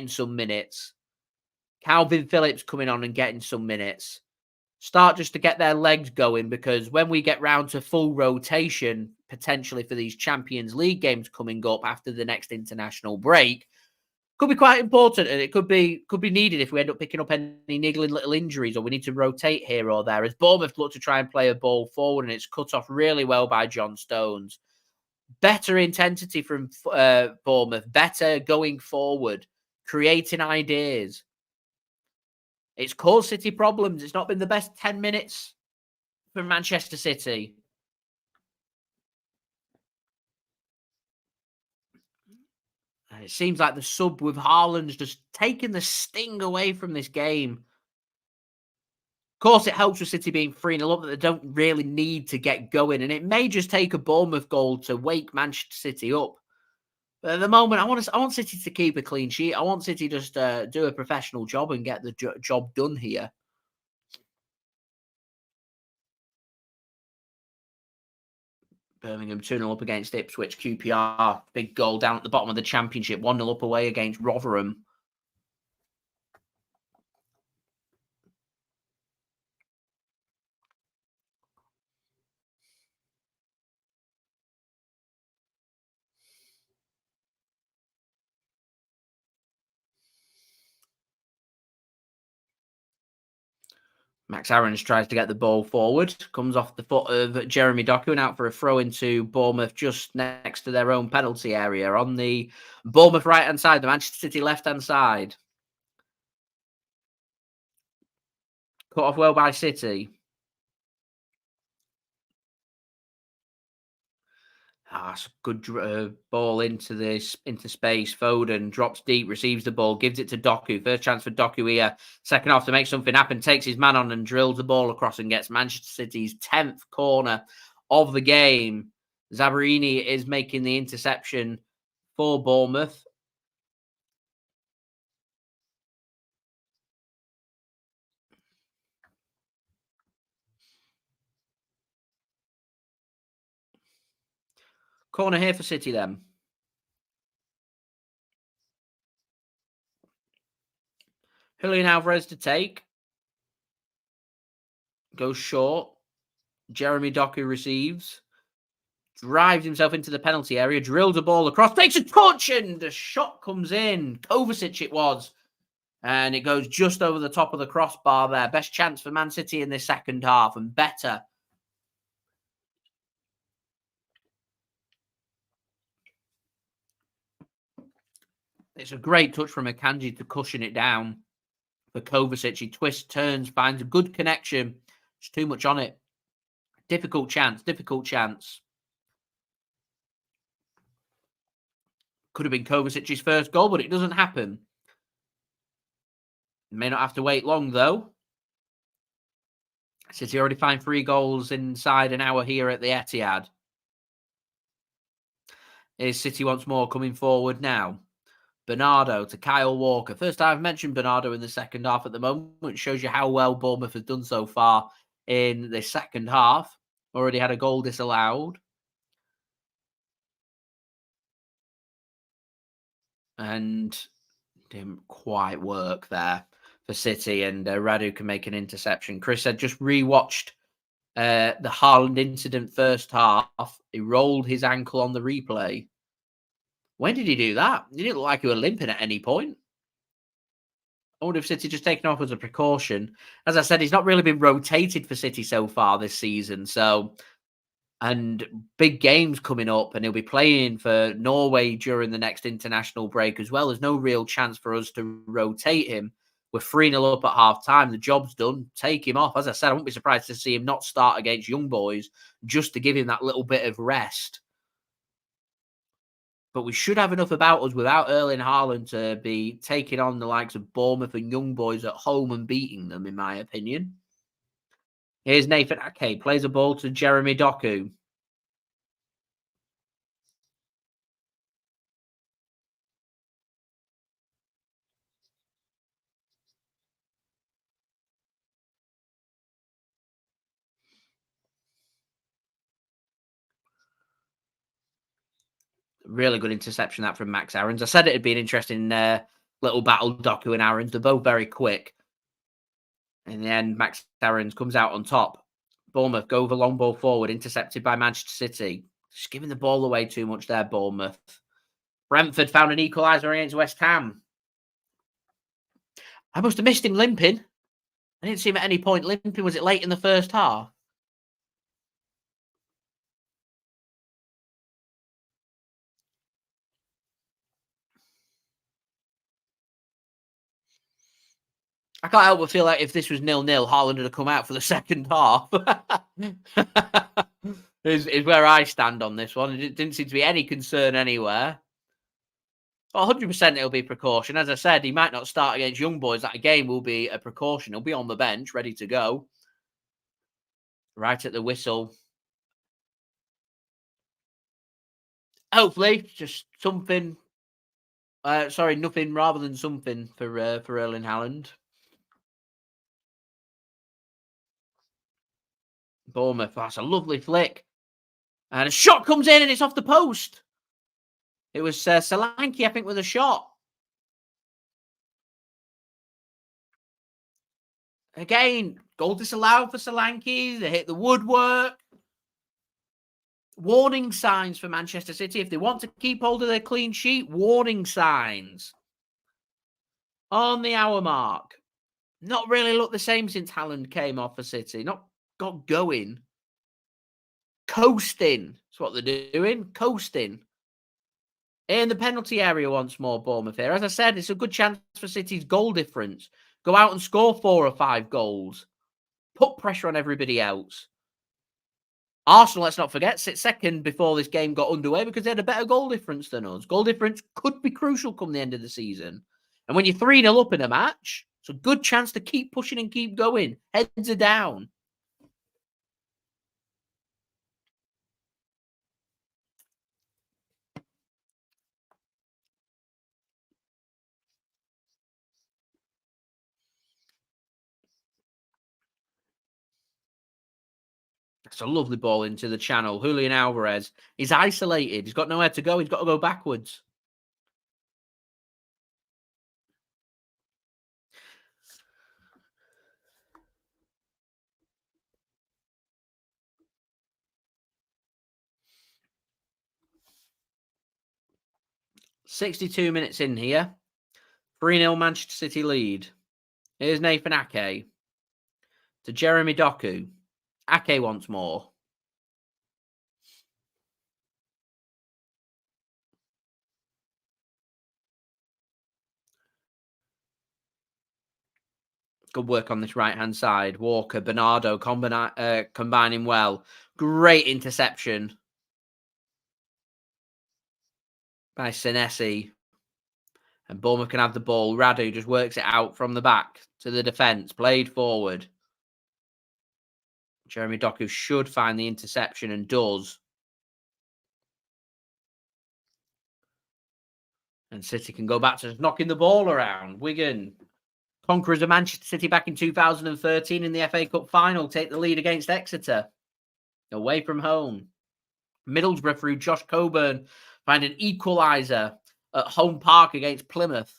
[SPEAKER 1] some minutes. Kalvin Phillips coming on and getting some minutes. Start just to get their legs going, because when we get round to full rotation, potentially for these Champions League games coming up after the next international break, could be quite important, and it could be needed if we end up picking up any niggling little injuries or we need to rotate here or there. As Bournemouth look to try and play a ball forward, and it's cut off really well by John Stones. Better intensity from Bournemouth, better going forward, creating ideas. It's caused City problems. It's not been the best 10 minutes for Manchester City. It seems like the sub with Haaland's just taking the sting away from this game. Of course, it helps with City being 3-0 up that they don't really need to get going. And it may just take a Bournemouth goal to wake Manchester City up. But at the moment, I want City to keep a clean sheet. I want City just do a professional job and get the job done here. Birmingham 2-0 up against Ipswich. QPR, big goal down at the bottom of the Championship. 1-0 up away against Rotherham. Max Aarons tries to get the ball forward, comes off the foot of Jeremy Doku and out for a throw into Bournemouth just next to their own penalty area on the Bournemouth right-hand side, the Manchester City left-hand side. Cut off well by City. It's a good ball into space. Foden drops deep, receives the ball, gives it to Doku. First chance for Doku here. Second half to make something happen. Takes his man on and drills the ball across and gets Manchester City's 10th corner of the game. Zabarini is making the interception for Bournemouth. Corner here for City then. Julian Alvarez to take. Goes short. Jeremy Doku receives. Drives himself into the penalty area. Drills a ball across. Takes a touch and the shot comes in. Kovacic it was. And it goes just over the top of the crossbar there. Best chance for Man City in this second half and better. It's a great touch from Akanji to cushion it down for Kovacic. He twists, turns, finds a good connection. It's too much on it. Difficult chance. Could have been Kovacic's first goal, but it doesn't happen. May not have to wait long, though. City already find 3 goals inside an hour here at the Etihad. Is City once more coming forward now? Bernardo to Kyle Walker. First time I've mentioned Bernardo in the second half at the moment. It shows you how well Bournemouth has done so far in the second half. Already had a goal disallowed. And didn't quite work there for City. And Radu can make an interception. Chris said just rewatched the Haaland incident first half. He rolled his ankle on the replay. When did he do that? He didn't look like he was limping at any point. I wonder if City just taken off as a precaution. As I said, he's not really been rotated for City so far this season. And big games coming up, and he'll be playing for Norway during the next international break as well. There's no real chance for us to rotate him. We're 3-0 up at half time. The job's done. Take him off. As I said, I wouldn't be surprised to see him not start against Young Boys just to give him that little bit of rest. But we should have enough about us without Erling Haaland to be taking on the likes of Bournemouth and Young Boys at home and beating them, in my opinion. Here's Nathan Ake. Plays a ball to Jeremy Doku. Really good interception that from Max Aarons. I said it'd be an interesting little battle, Doku and Aarons. They're both very quick. In the end, Max Aarons comes out on top. Bournemouth go the long ball forward, intercepted by Manchester City. Just giving the ball away too much there, Bournemouth. Brentford found an equaliser against West Ham. I must have missed him limping. I didn't see him at any point limping. Was it late in the first half? I can't help but feel like if this was 0-0, Haaland would have come out for the second half. is where I stand on this one. It didn't seem to be any concern anywhere. 100% it'll be precaution. As I said, he might not start against Young Boys. That game will be a precaution. He'll be on the bench, ready to go. Right at the whistle. Hopefully, just something. Nothing rather than something for Erling Haaland. Bournemouth, that's a lovely flick. And a shot comes in and it's off the post. It was Solanke, I think, with a shot. Again, goal disallowed for Solanke. They hit the woodwork. Warning signs for Manchester City. If they want to keep hold of their clean sheet, warning signs. On the hour mark. Not really looked the same since Haaland came off for City. Not got going. Coasting. That's what they're doing. Coasting. In the penalty area once more, Bournemouth here. As I said, it's a good chance for City's goal difference. Go out and score 4 or 5 goals. Put pressure on everybody else. Arsenal, let's not forget, sit second before this game got underway because they had a better goal difference than us. Goal difference could be crucial come the end of the season. And when you're 3-0 up in a match, it's a good chance to keep pushing and keep going. Heads are down. It's a lovely ball into the channel. Julian Alvarez. He's isolated. He's got nowhere to go. He's got to go backwards. "62 minutes in here. 3-0 Manchester City lead. Here's Nathan Ake. To Jeremy Doku. Ake once more. Good work on this right-hand side. Walker, Bernardo combining well. Great interception by Senesi. And Bournemouth can have the ball. Radu just works it out from the back to the defence. Played forward. Jeremy Doku should find the interception and does. And City can go back to knocking the ball around. Wigan, conquerors of Manchester City back in 2013 in the FA Cup final, take the lead against Exeter. Away from home. Middlesbrough through Josh Coburn find an equaliser at home park against Plymouth.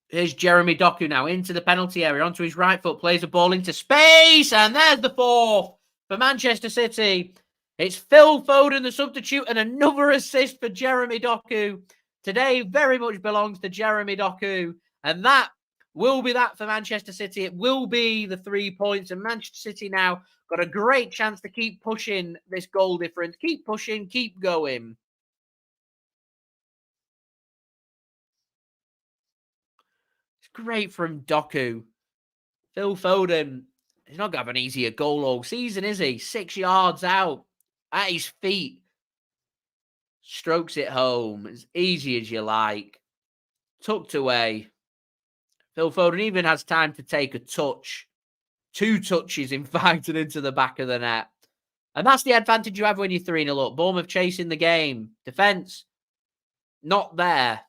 [SPEAKER 1] Here's Jeremy Doku now into the penalty area, onto his right foot, plays a ball into space, and there's the 4th for Manchester City. It's Phil Foden, the substitute, and another assist for Jeremy Doku. Today very much belongs to Jeremy Doku, and that will be that for Manchester City. It will be the 3 points, and Manchester City now got a great chance to keep pushing this goal difference. Keep pushing, keep going. It's great from Doku. Phil Foden, he's not going to have an easier goal all season, is he? 6 yards out at his feet. Strokes it home as easy as you like. Tucked away. Phil Foden even has time to take a touch. 2 touches, in fact, and into the back of the net. And that's the advantage you have when you're 3-0 up. Bournemouth chasing the game. Defence, not there.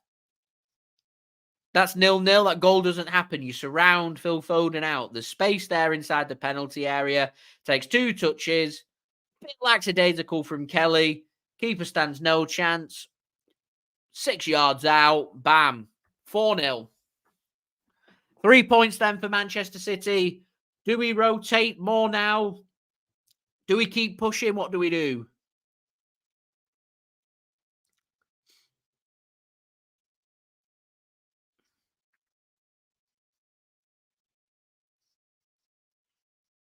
[SPEAKER 1] That's 0-0. That goal doesn't happen. You surround Phil Foden out. There's space there inside the penalty area. Takes 2 touches. Bit lackadaisical from Kelly. Keeper stands no chance. 6 yards out. Bam. 4-0. 3 points then for Manchester City. Do we rotate more now? Do we keep pushing? What do we do?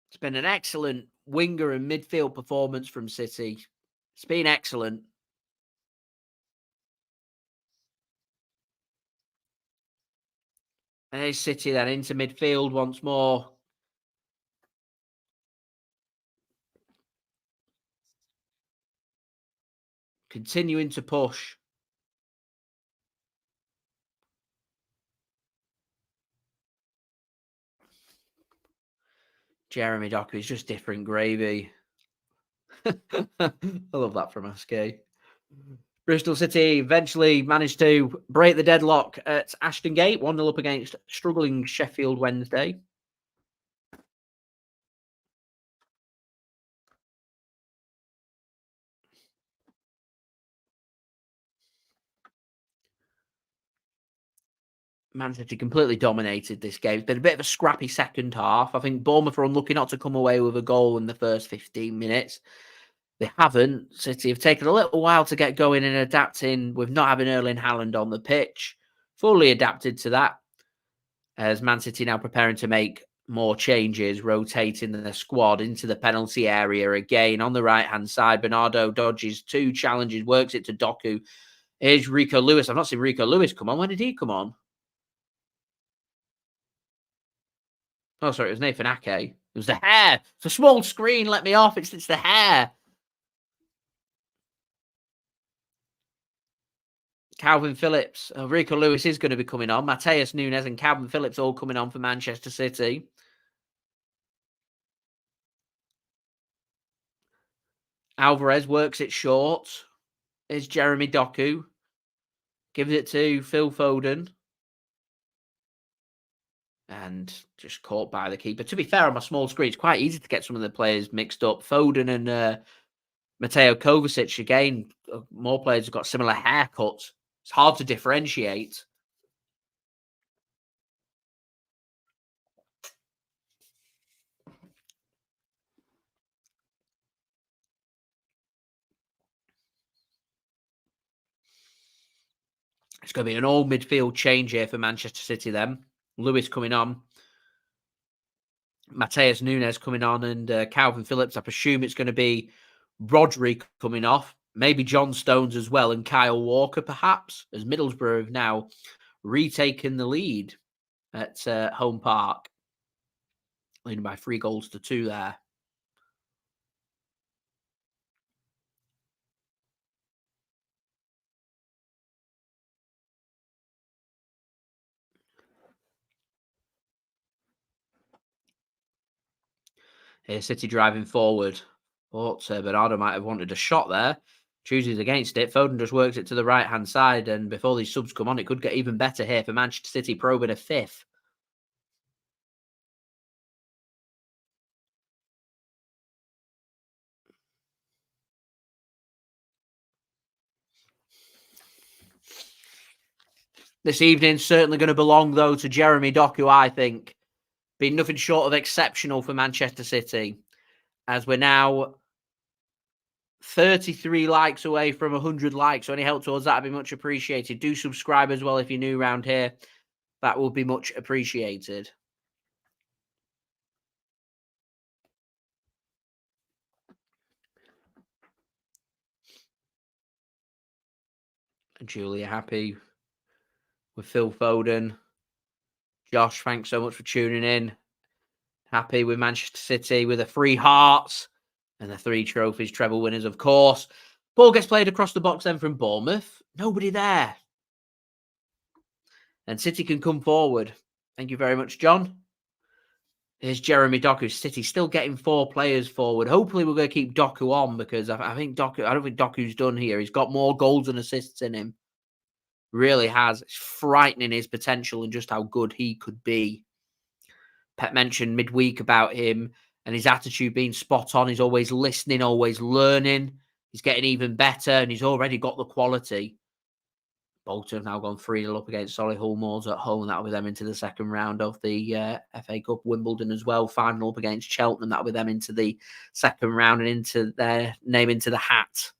[SPEAKER 1] It's been an excellent winger and midfield performance from City. It's been excellent. And there's City then into midfield once more. Continuing to push. Jeremy Doku is just different gravy. I love that from SK. Bristol City eventually managed to break the deadlock at Ashton Gate, 1-0 up against struggling Sheffield Wednesday. Man City completely dominated this game. It's been a bit of a scrappy second half. I think Bournemouth are unlucky not to come away with a goal in the first 15 minutes. They haven't. City have taken a little while to get going and adapting with not having Erling Haaland on the pitch. Fully adapted to that. as Man City now preparing to make more changes, rotating the squad into the penalty area again on the right-hand side. Bernardo dodges 2 challenges, works it to Doku. Here's Rico Lewis. I've not seen Rico Lewis come on. When did he come on? Oh, sorry, it was Nathan Ake. It was the hair. It's a small screen. Let me off. It's the hair. Kalvin Phillips. Rico Lewis is going to be coming on. Matheus Nunes and Kalvin Phillips all coming on for Manchester City. Alvarez works it short. Here's Jeremy Doku. Gives it to Phil Foden. And just caught by the keeper. To be fair, on my small screen, it's quite easy to get some of the players mixed up. Foden and Mateo Kovacic, again, more players have got similar haircuts. It's hard to differentiate. It's going to be an all midfield change here for Manchester City then. Lewis coming on. Matheus Nunes coming on and Kalvin Phillips. I presume it's going to be Rodri coming off. Maybe John Stones as well and Kyle Walker perhaps, as Middlesbrough have now retaken the lead at Home Park. Leading by 3-2 there. Here, City driving forward. But Bernardo might have wanted a shot there. Chooses against it. Foden just works it to the right-hand side. And before these subs come on, it could get even better here for Manchester City, probing a 5th. This evening certainly going to belong, though, to Jeremy Doku, I think. Been nothing short of exceptional for Manchester City. As we're now 33 likes away from 100 likes. So any help towards that would be much appreciated. Do subscribe as well if you're new around here. That will be much appreciated. And Julia happy with Phil Foden. Josh, thanks so much for tuning in. Happy with Manchester City with the 3 hearts and the 3 trophies, treble winners, of course. Ball gets played across the box then from Bournemouth. Nobody there. And City can come forward. Thank you very much, John. Here's Jeremy Doku. City still getting 4 players forward. Hopefully we're going to keep Doku on because I don't think Doku's done here. He's got more goals and assists in him. Really has. It's frightening his potential and just how good he could be. Pep mentioned midweek about him and his attitude being spot on. He's always listening, always learning. He's getting even better and he's already got the quality. Bolton have now gone 3-0 up against Solihull Moors at home. That'll be them into the second round of the FA Cup. Wimbledon as well, final up against Cheltenham. That'll be them into the second round and into their name into the hat.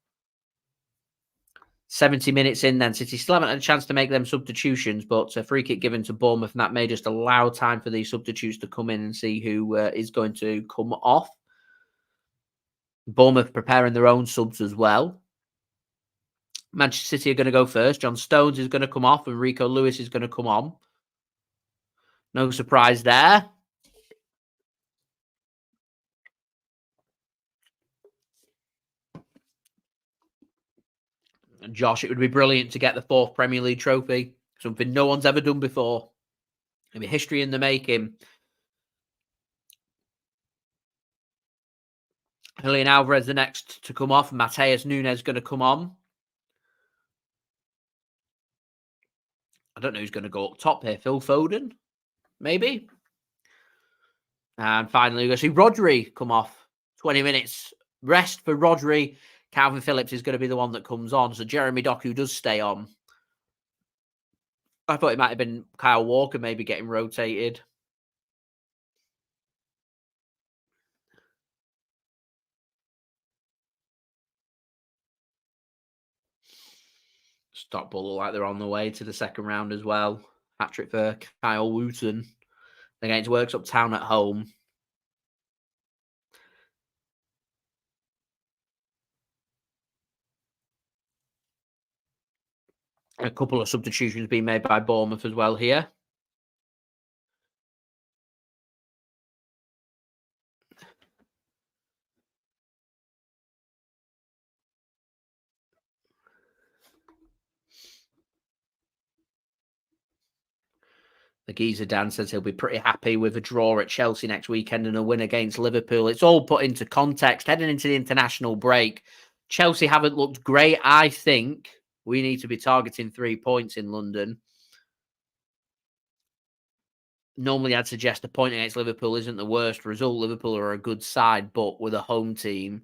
[SPEAKER 1] 70 minutes in then. City still haven't had a chance to make them substitutions, but a free kick given to Bournemouth, and that may just allow time for these substitutes to come in and see who is going to come off. Bournemouth preparing their own subs as well. Manchester City are going to go first. John Stones is going to come off and Rico Lewis is going to come on. No surprise there. And Josh, it would be brilliant to get the 4th Premier League trophy. Something no one's ever done before. It'll be history in the making. Julian Alvarez the next to come off. Matheus Nunes going to come on. I don't know who's going to go up top here. Phil Foden? Maybe? And finally, we're going to see Rodri come off. 20 minutes rest for Rodri. Kalvin Phillips is going to be the one that comes on. So Jeremy Doku does stay on. I thought it might have been Kyle Walker maybe getting rotated. Stockport look like they're on the way to the second round as well. Hat-trick for Kyle Wooten against Worksop Town at home. A couple of substitutions being made by Bournemouth as well here. The geezer Dan says he'll be pretty happy with a draw at Chelsea next weekend and a win against Liverpool. It's all put into context. Heading into the international break, Chelsea haven't looked great. I think we need to be targeting 3 points in London. Normally, I'd suggest a point against Liverpool isn't the worst result. Liverpool are a good side, but with a home team,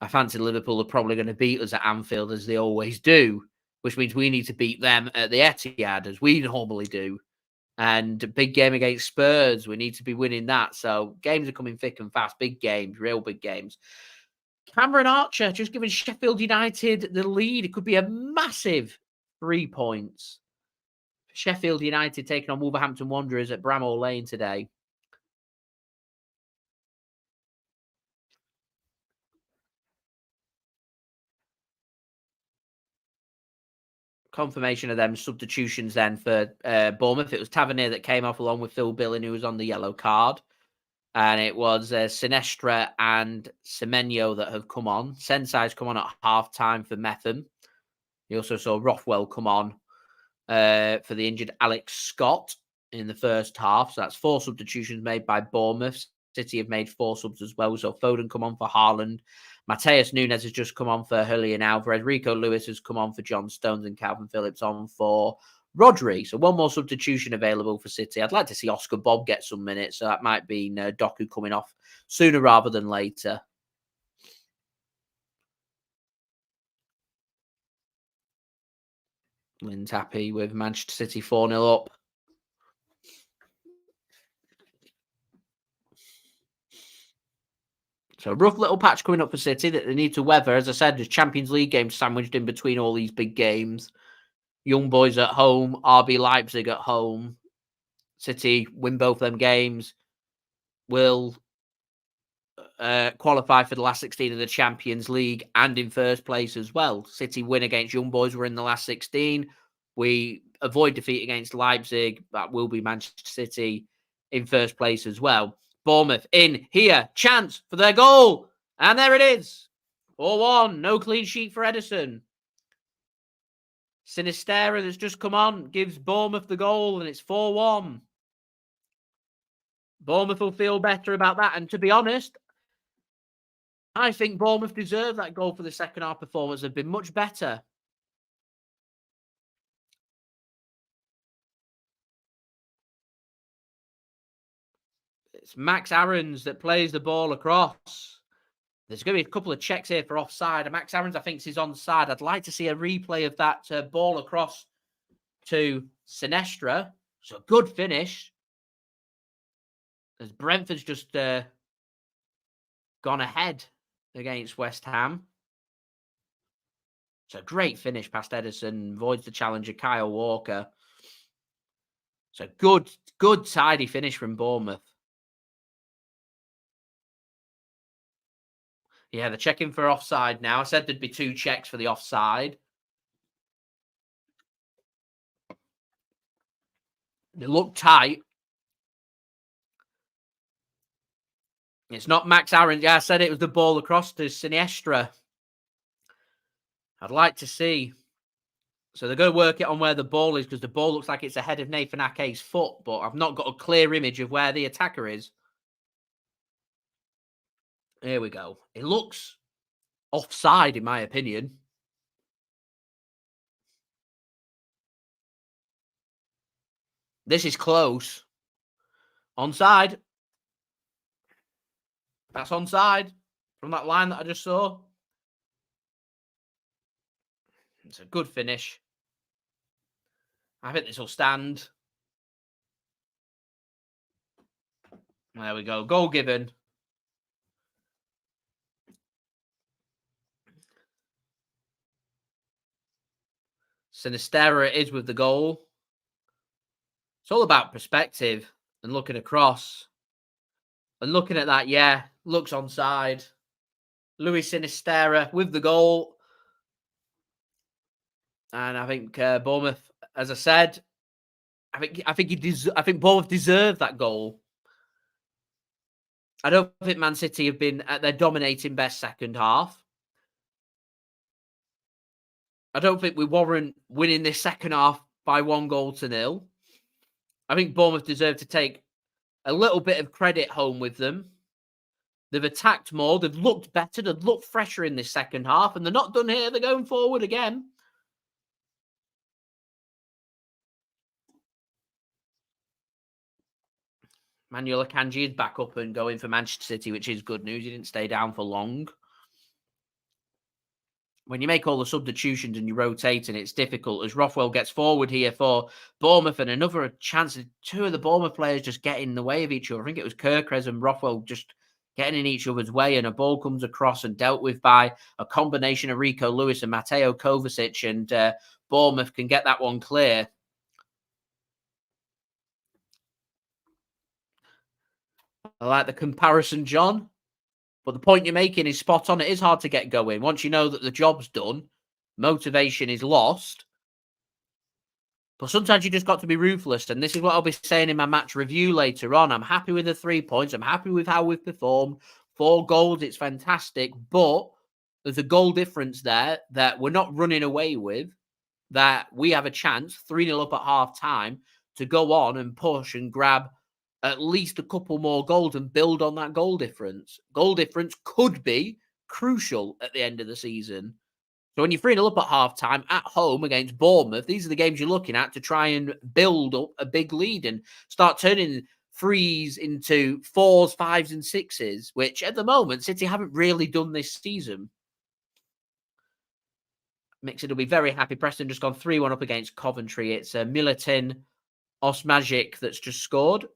[SPEAKER 1] I fancy Liverpool are probably going to beat us at Anfield as they always do, which means we need to beat them at the Etihad as we normally do. And a big game against Spurs, we need to be winning that. So games are coming thick and fast. Big games, real big games. Cameron Archer just giving Sheffield United the lead. It could be a massive 3 points. Sheffield United taking on Wolverhampton Wanderers at Bramall Lane today. Confirmation of them substitutions then for Bournemouth. It was Tavernier that came off along with Phillip Billing, who was on the yellow card. And it was Sinestra and Semenyo that have come on. Sensei's come on at half-time for Mepham. You also saw Rothwell come on for the injured Alex Scott in the first half. So that's 4 substitutions made by Bournemouth. City have made 4 subs as well. So Foden come on for Haaland. Matheus Nunes has just come on for Julian Alvarez. Rico Lewis has come on for John Stones and Kalvin Phillips on for Rodri. So 1 more substitution available for City. I'd like to see Oscar Bobb get some minutes. So that might be Doku coming off sooner rather than later. Lynn's happy with Manchester City 4-0 up. So a rough little patch coming up for City that they need to weather. As I said, there's Champions League games sandwiched in between all these big games. Young Boys at home, RB Leipzig at home. City win both them games, will qualify for the last 16 of the Champions League and in first place as well. City win against Young Boys. We're in the last 16. We avoid defeat against Leipzig. That will be Manchester City in first place as well. Bournemouth in here. Chance for their goal. And there it is. 4-1. No clean sheet for Ederson. Sinistera that's just come on gives Bournemouth the goal and it's 4-1. Bournemouth will feel better about that. And to be honest, I think Bournemouth deserve that goal for the second half performance. They've been much better. It's Max Aarons that plays the ball across. There's going to be a couple of checks here for offside. And Max Aarons, I think, is onside. I'd like to see a replay of that ball across to Sinestra. So good finish. As Brentford's just gone ahead against West Ham. So great finish past Ederson. Avoids the challenger, Kyle Walker. So good, tidy finish from Bournemouth. Yeah, they're checking for offside now. I said there'd be 2 checks for the offside. They look tight. It's not Max Aarons. Yeah, I said it was the ball across to Sinestra. I'd like to see. So they're going to work it on where the ball is because the ball looks like it's ahead of Nathan Ake's foot, but I've not got a clear image of where the attacker is. Here we go. It looks offside, in my opinion. This is close. Onside. That's onside from that line that I just saw. It's a good finish. I think this will stand. There we go. Goal given. Sinistera it is with the goal. It's all about perspective and looking across and looking at that. Yeah, looks onside. Luis Sinisterra with the goal. And I think Bournemouth, as I said, I think Bournemouth deserved that goal. I don't think Man City have been at their dominating best second half. I don't think we warrant winning this second half by 1-0. I think Bournemouth deserve to take a little bit of credit home with them. They've attacked more. They've looked better. They've looked fresher in this second half. And they're not done here. They're going forward again. Manuel Akanji is back up and going for Manchester City, which is good news. He didn't stay down for long. When you make all the substitutions and you rotate, and it's difficult, as Rothwell gets forward here for Bournemouth, and another chance of two of the Bournemouth players just getting in the way of each other. I think it was Kirkres and Rothwell just getting in each other's way, and a ball comes across and dealt with by a combination of Rico Lewis and Mateo Kovacic, and Bournemouth can get that one clear. I like the comparison, John. But the point you're making is spot on. It is hard to get going. Once you know that the job's done, motivation is lost. But sometimes you just got to be ruthless. And this is what I'll be saying in my match review later on. I'm happy with the 3 points. I'm happy with how we've performed. 4 goals, it's fantastic. But there's a goal difference there that we're not running away with, that we have a chance, 3-0 up at half time, to go on and push and grab at least a couple more goals and build on that goal difference. Goal difference could be crucial at the end of the season. So when you're 3-0 up at half-time at home against Bournemouth, these are the games you're looking at to try and build up a big lead and start turning 3s into 4s, 5s and 6s, which at the moment, City haven't really done this season. Mixed will be very happy. Preston just gone 3-1 up against Coventry. It's Milutin Osmajic that's just scored.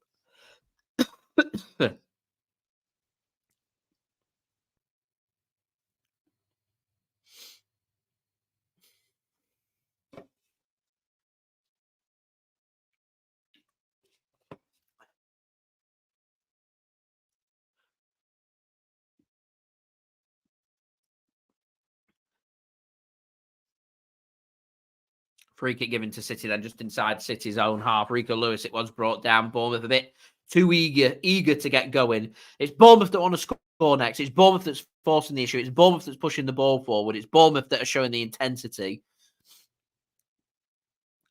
[SPEAKER 1] Free kick given to City then, just inside City's own half. Rico Lewis, it was brought down. Bournemouth a bit too eager to get going. It's Bournemouth that want to score next. It's Bournemouth that's forcing the issue. It's Bournemouth that's pushing the ball forward. It's Bournemouth that are showing the intensity.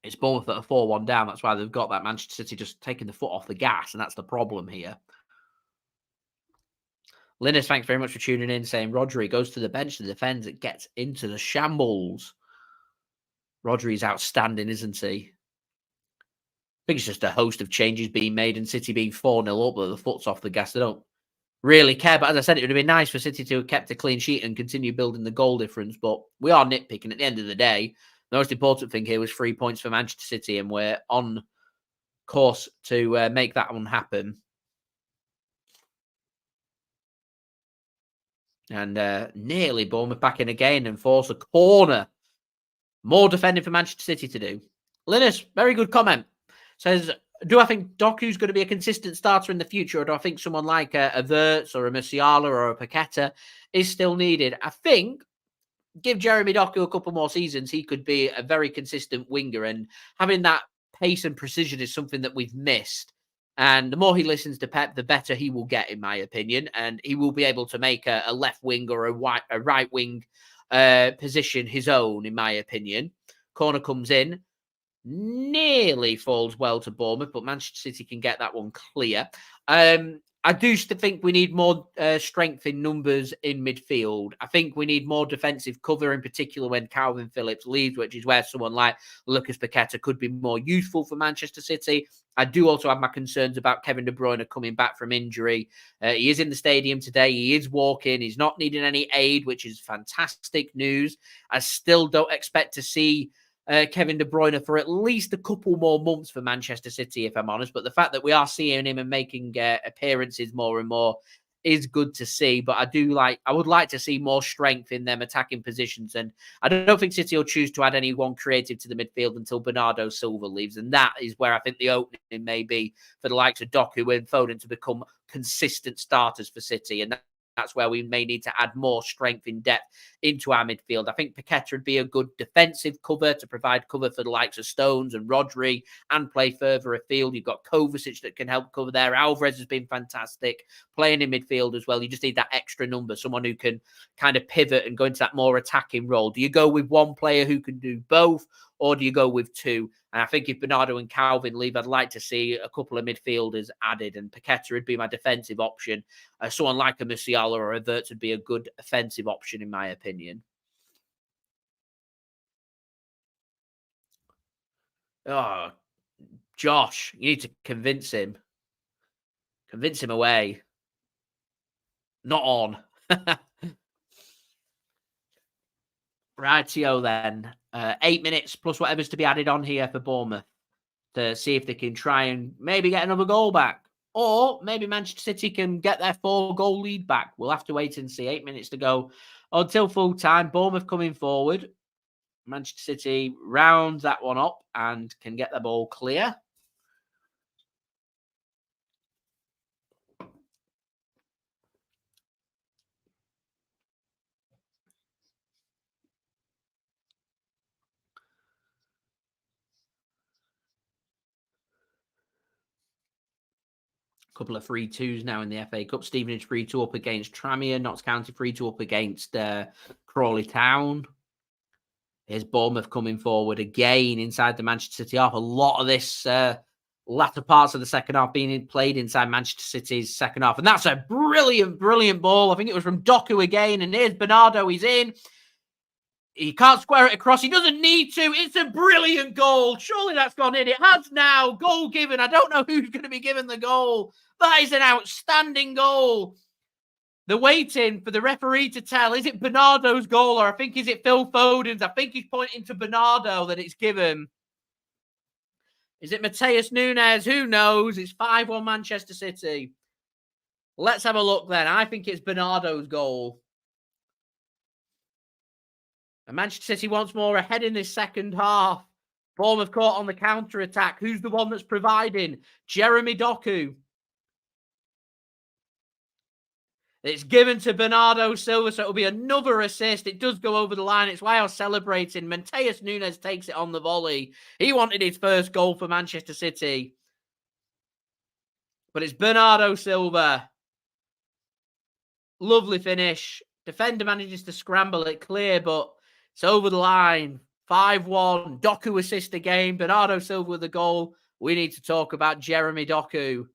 [SPEAKER 1] It's Bournemouth that are 4-1 down. That's why they've got that. Manchester City just taking the foot off the gas, and that's the problem here. Linus, thanks very much for tuning in, saying Rodri goes to the bench to defend. It gets into the shambles. Rodri's outstanding, isn't he? I think it's just a host of changes being made and City being 4-0 up, but the foot's off the gas. They don't really care. But as I said, it would have been nice for City to have kept a clean sheet and continue building the goal difference. But we are nitpicking at the end of the day. The most important thing here was 3 points for Manchester City, and we're on course to make that one happen. And nearly Bournemouth back in again and force a corner. More defending for Manchester City to do. Linus, very good comment. Says, do I think Doku's going to be a consistent starter in the future, or do I think someone like a Wirtz or a Musiala or a Paqueta is still needed? I think give Jeremy Doku a couple more seasons, he could be a very consistent winger, and having that pace and precision is something that we've missed. And the more he listens to Pep, the better he will get, in my opinion, and he will be able to make a left wing or a right wing position his own, in my opinion. Corner comes in, nearly falls well to Bournemouth, but Manchester City can get that one clear. I do think we need more strength in numbers in midfield. I think we need more defensive cover, in particular when Kalvin Phillips leaves, which is where someone like Lucas Paqueta could be more useful for Manchester City. I do also have my concerns about Kevin De Bruyne coming back from injury. He is in the stadium today. He is walking. He's not needing any aid, which is fantastic news. I still don't expect to see Kevin De Bruyne for at least a couple more months for Manchester City, if I'm honest. But the fact that we are seeing him and making appearances more and more is good to see. But I would like to see more strength in them attacking positions. And I don't think City will choose to add anyone creative to the midfield until Bernardo Silva leaves. And that is where I think the opening may be for the likes of Doku and Foden to become consistent starters for City. And that's where we may need to add more strength in depth into our midfield. I think Paqueta would be a good defensive cover to provide cover for the likes of Stones and Rodri and play further afield. You've got Kovacic that can help cover there. Alvarez has been fantastic playing in midfield as well. You just need that extra number, someone who can kind of pivot and go into that more attacking role. Do you go with one player who can do both, or do you go with two? And I think if Bernardo and Kalvin leave, I'd like to see a couple of midfielders added, and Paqueta would be my defensive option. Someone like a Musiala or a Wirtz would be a good offensive option, in my opinion. Oh, Josh, you need to convince him. Convince him away. Not on. Rightio then. 8 minutes plus whatever's to be added on here for Bournemouth to see if they can try and maybe get another goal back. Or maybe Manchester City can get their 4-goal lead back. We'll have to wait and see. 8 minutes to go until full time. Bournemouth coming forward. Manchester City rounds that one up and can get the ball clear. Couple of 3-2s now in the FA Cup. Stevenage 3-2 up against Tranmere. Notts County 3-2 up against Crawley Town. Here's Bournemouth coming forward again inside the Manchester City half. A lot of this latter parts of the second half being played inside Manchester City's second half. And that's a brilliant, brilliant ball. I think it was from Doku again. And here's Bernardo. He's in. He can't square it across. He doesn't need to. It's a brilliant goal. Surely that's gone in. It has now. Goal given. I don't know who's going to be given the goal. That is an outstanding goal. They're waiting for the referee to tell, is it Bernardo's goal, or I think is it Phil Foden's? I think he's pointing to Bernardo that it's given. Is it Matheus Nunes? Who knows? It's 5-1 Manchester City. Let's have a look then. I think it's Bernardo's goal. And Manchester City once more ahead in this second half. Bournemouth caught on the counter-attack. Who's the one that's providing? Jeremy Doku. It's given to Bernardo Silva, so it'll be another assist. It does go over the line. It's why I was celebrating. Matheus Nunes takes it on the volley. He wanted his first goal for Manchester City. But it's Bernardo Silva. Lovely finish. Defender manages to scramble it clear, but it's over the line. 5-1. Doku assist again. Bernardo Silva with the goal. We need to talk about Jeremy Doku.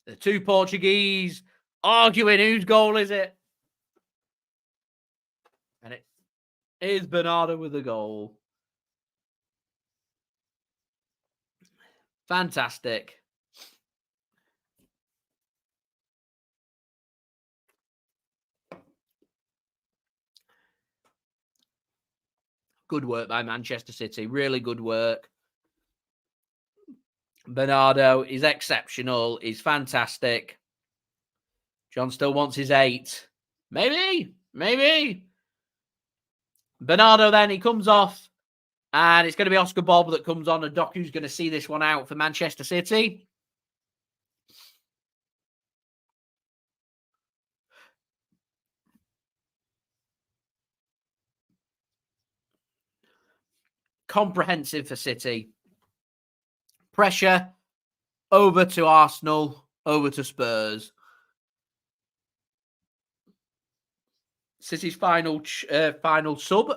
[SPEAKER 1] The two Portuguese arguing whose goal is it. And it is Bernardo with the goal. Fantastic. Good work by Manchester City. Really good work. Bernardo is exceptional. He's fantastic. John still wants his 8. Maybe. Bernardo then, he comes off. And it's going to be Oscar Bobb that comes on. And Doku's going to see this one out for Manchester City. Comprehensive for City. Pressure over to Arsenal, over to Spurs. City's final sub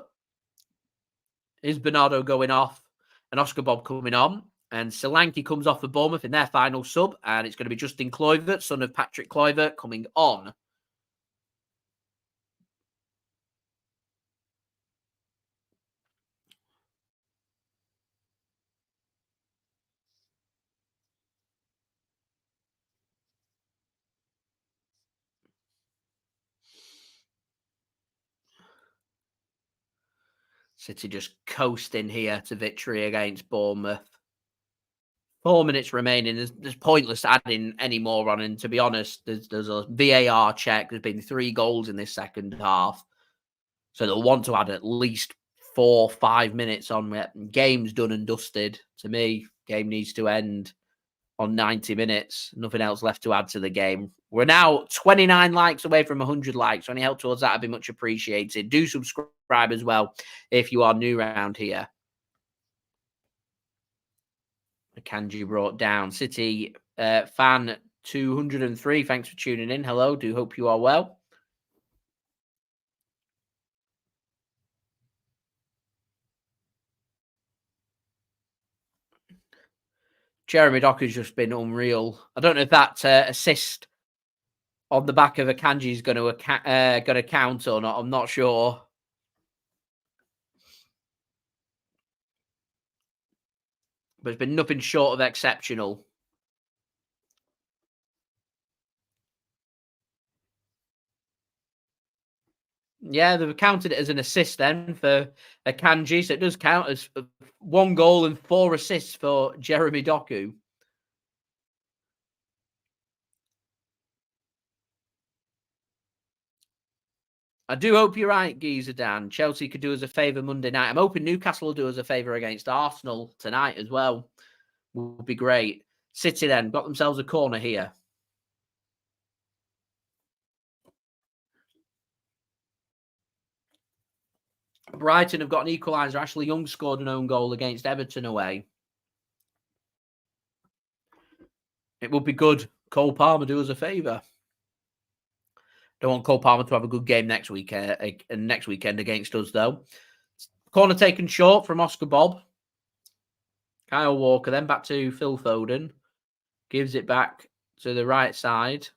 [SPEAKER 1] is Bernardo going off and Oscar Bobb coming on. And Solanke comes off for Bournemouth in their final sub. And it's going to be Justin Kluivert, son of Patrick Kluivert, coming on. City just coasting here to victory against Bournemouth. 4 minutes remaining. There's pointless adding any more on. And to be honest, there's a VAR check. There's been 3 goals in this second half. So they'll want to add at least 4-5 minutes on it. Game's done and dusted. To me, game needs to end on 90 minutes. Nothing else left to add to the game. We're now 29 likes away from 100 likes. So any help towards that would be much appreciated. Do subscribe as well if you are new around here. Akanji brought down. City fan 203. Thanks for tuning in. Hello. Do hope you are well. Jeremy Doku's just been unreal. I don't know if that assist on the back of Akanji is going to count or not. I'm not sure. But it's been nothing short of exceptional. Yeah, they've counted it as an assist then for Akanji. So it does count as 1 goal and 4 assists for Jeremy Doku. I do hope you're right, Geezer Dan. Chelsea could do us a favour Monday night. I'm hoping Newcastle will do us a favour against Arsenal tonight as well. Would be great. City then got themselves a corner here. Brighton have got an equaliser. Ashley Young scored an own goal against Everton away. It would be good. Cole Palmer do us a favour. Don't want Cole Palmer to have a good game next weekend against us, though. Corner taken short from Oscar Bobb. Kyle Walker, then back to Phil Foden. Gives it back to the right side.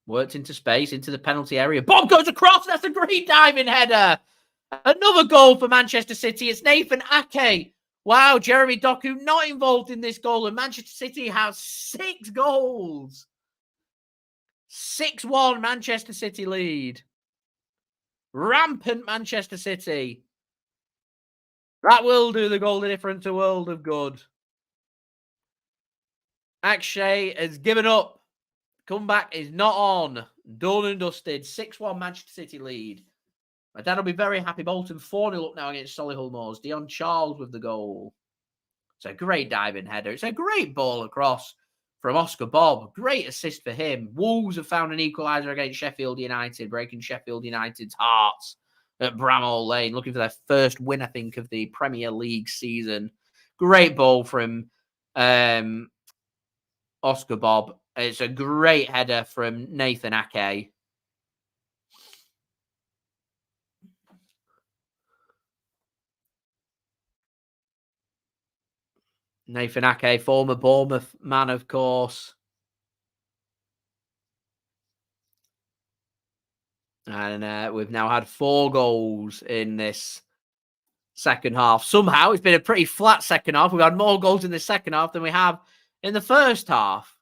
[SPEAKER 1] Worked into space, into the penalty area. Bobb goes across. That's a great diving header. Another goal for Manchester City. It's Nathan Ake. Wow, Jeremy Doku not involved in this goal. And Manchester City has 6 goals. 6-1 Manchester City lead. Rampant Manchester City. That will do the goal difference a world of good. Akshay has given up. Comeback is not on. Done and dusted. 6-1 Manchester City lead. My dad will be very happy. Bolton 4-0 up now against Solihull Moors. Dion Charles with the goal. It's a great diving header. It's a great ball across from Oscar Bobb. Great assist for him. Wolves have found an equaliser against Sheffield United, breaking Sheffield United's hearts at Bramall Lane, looking for their first win, I think, of the Premier League season. Great ball from Oscar Bobb. It's a great header from Nathan Ake. Nathan Ake, former Bournemouth man, of course. And we've now had 4 goals in this second half. Somehow, it's been a pretty flat second half. We've had more goals in the second half than we have in the first half.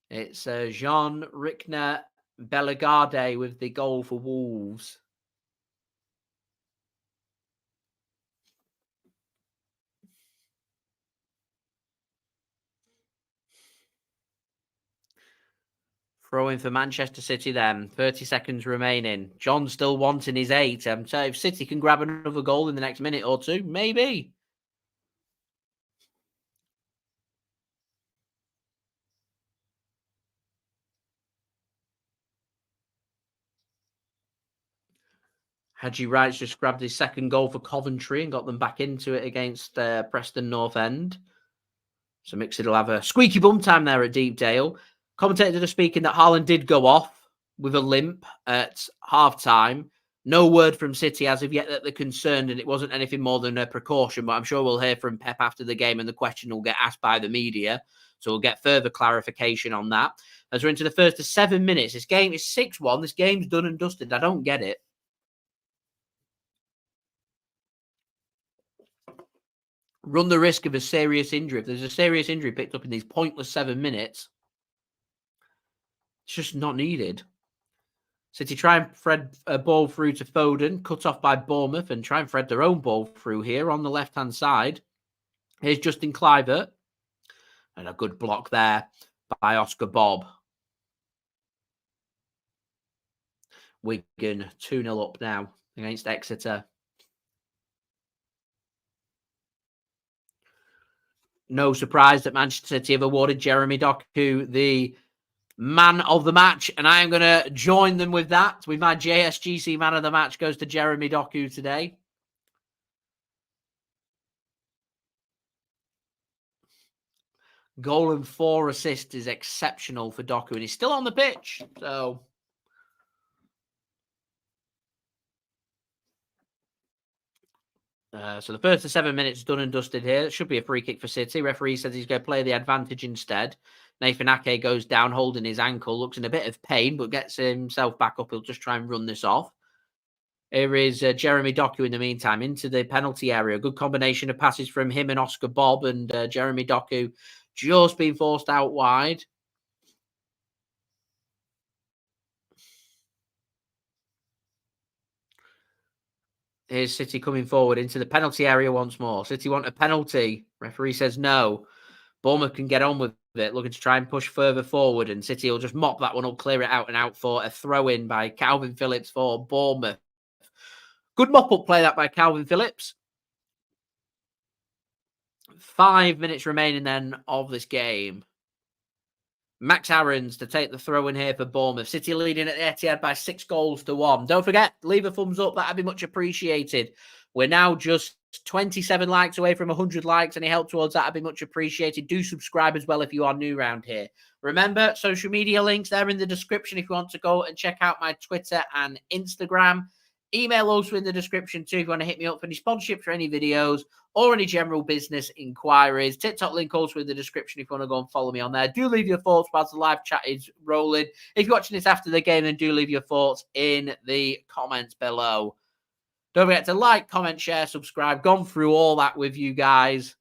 [SPEAKER 1] It's Jean Rickner Bellegarde with the goal for Wolves. Throwing for Manchester City then. 30 seconds remaining. John's still wanting his 8. So if City can grab another goal in the next minute or 2, maybe. Haji Wright's just grabbed his second goal for Coventry and got them back into it against Preston North End. So Mixed will have a squeaky bum time there at Deepdale. Commentators are speaking that Haaland did go off with a limp at half-time. No word from City as of yet that they're concerned, and it wasn't anything more than a precaution, but I'm sure we'll hear from Pep after the game and the question will get asked by the media. So we'll get further clarification on that. As we're into the first of 7 minutes, this game is 6-1. This game's done and dusted. I don't get it. Run the risk of a serious injury. If there's a serious injury picked up in these pointless 7 minutes, it's just not needed. City try and thread a ball through to Foden, cut off by Bournemouth, and try and thread their own ball through here on the left-hand side. Here's Justin Kluivert. And a good block there by Oscar Bobb. Wigan 2-0 up now against Exeter. No surprise that Manchester City have awarded Jeremy Doku the man of the match, and I am going to join them with that. With my JSGC man of the match goes to Jeremy Doku today. Goal and 4 assists is exceptional for Doku, and he's still on the pitch. So the first of 7 minutes done and dusted here. It should be a free kick for City. Referee says he's going to play the advantage instead. Nathan Ake goes down holding his ankle, looks in a bit of pain, but gets himself back up. He'll just try and run this off. Here is Jeremy Doku in the meantime into the penalty area. Good combination of passes from him and Oscar Bobb, and Jeremy Doku just being forced out wide. Here's City coming forward into the penalty area once more. City want a penalty. Referee says no. Bournemouth can get on with it, looking to try and push further forward, and City will just mop that one up, clear it out and out for a throw-in by Kalvin Phillips for Bournemouth. Good mop-up play that by Kalvin Phillips. 5 minutes remaining then of this game. Max Aarons to take the throw-in here for Bournemouth. City leading at the Etihad by 6-1. Don't forget, leave a thumbs up. That'd be much appreciated. We're now just 27 likes away from 100 likes. Any help towards that would be much appreciated. Do subscribe as well if you are new around here. Remember, social media links there in the description if you want to go and check out my Twitter and Instagram. Email also in the description too if you want to hit me up for any sponsorship for any videos or any general business inquiries. TikTok link also in the description if you want to go and follow me on there. Do leave your thoughts whilst the live chat is rolling. If you're watching this after the game, then do leave your thoughts in the comments below. Don't forget to like, comment, share, subscribe. Gone through all that with you guys.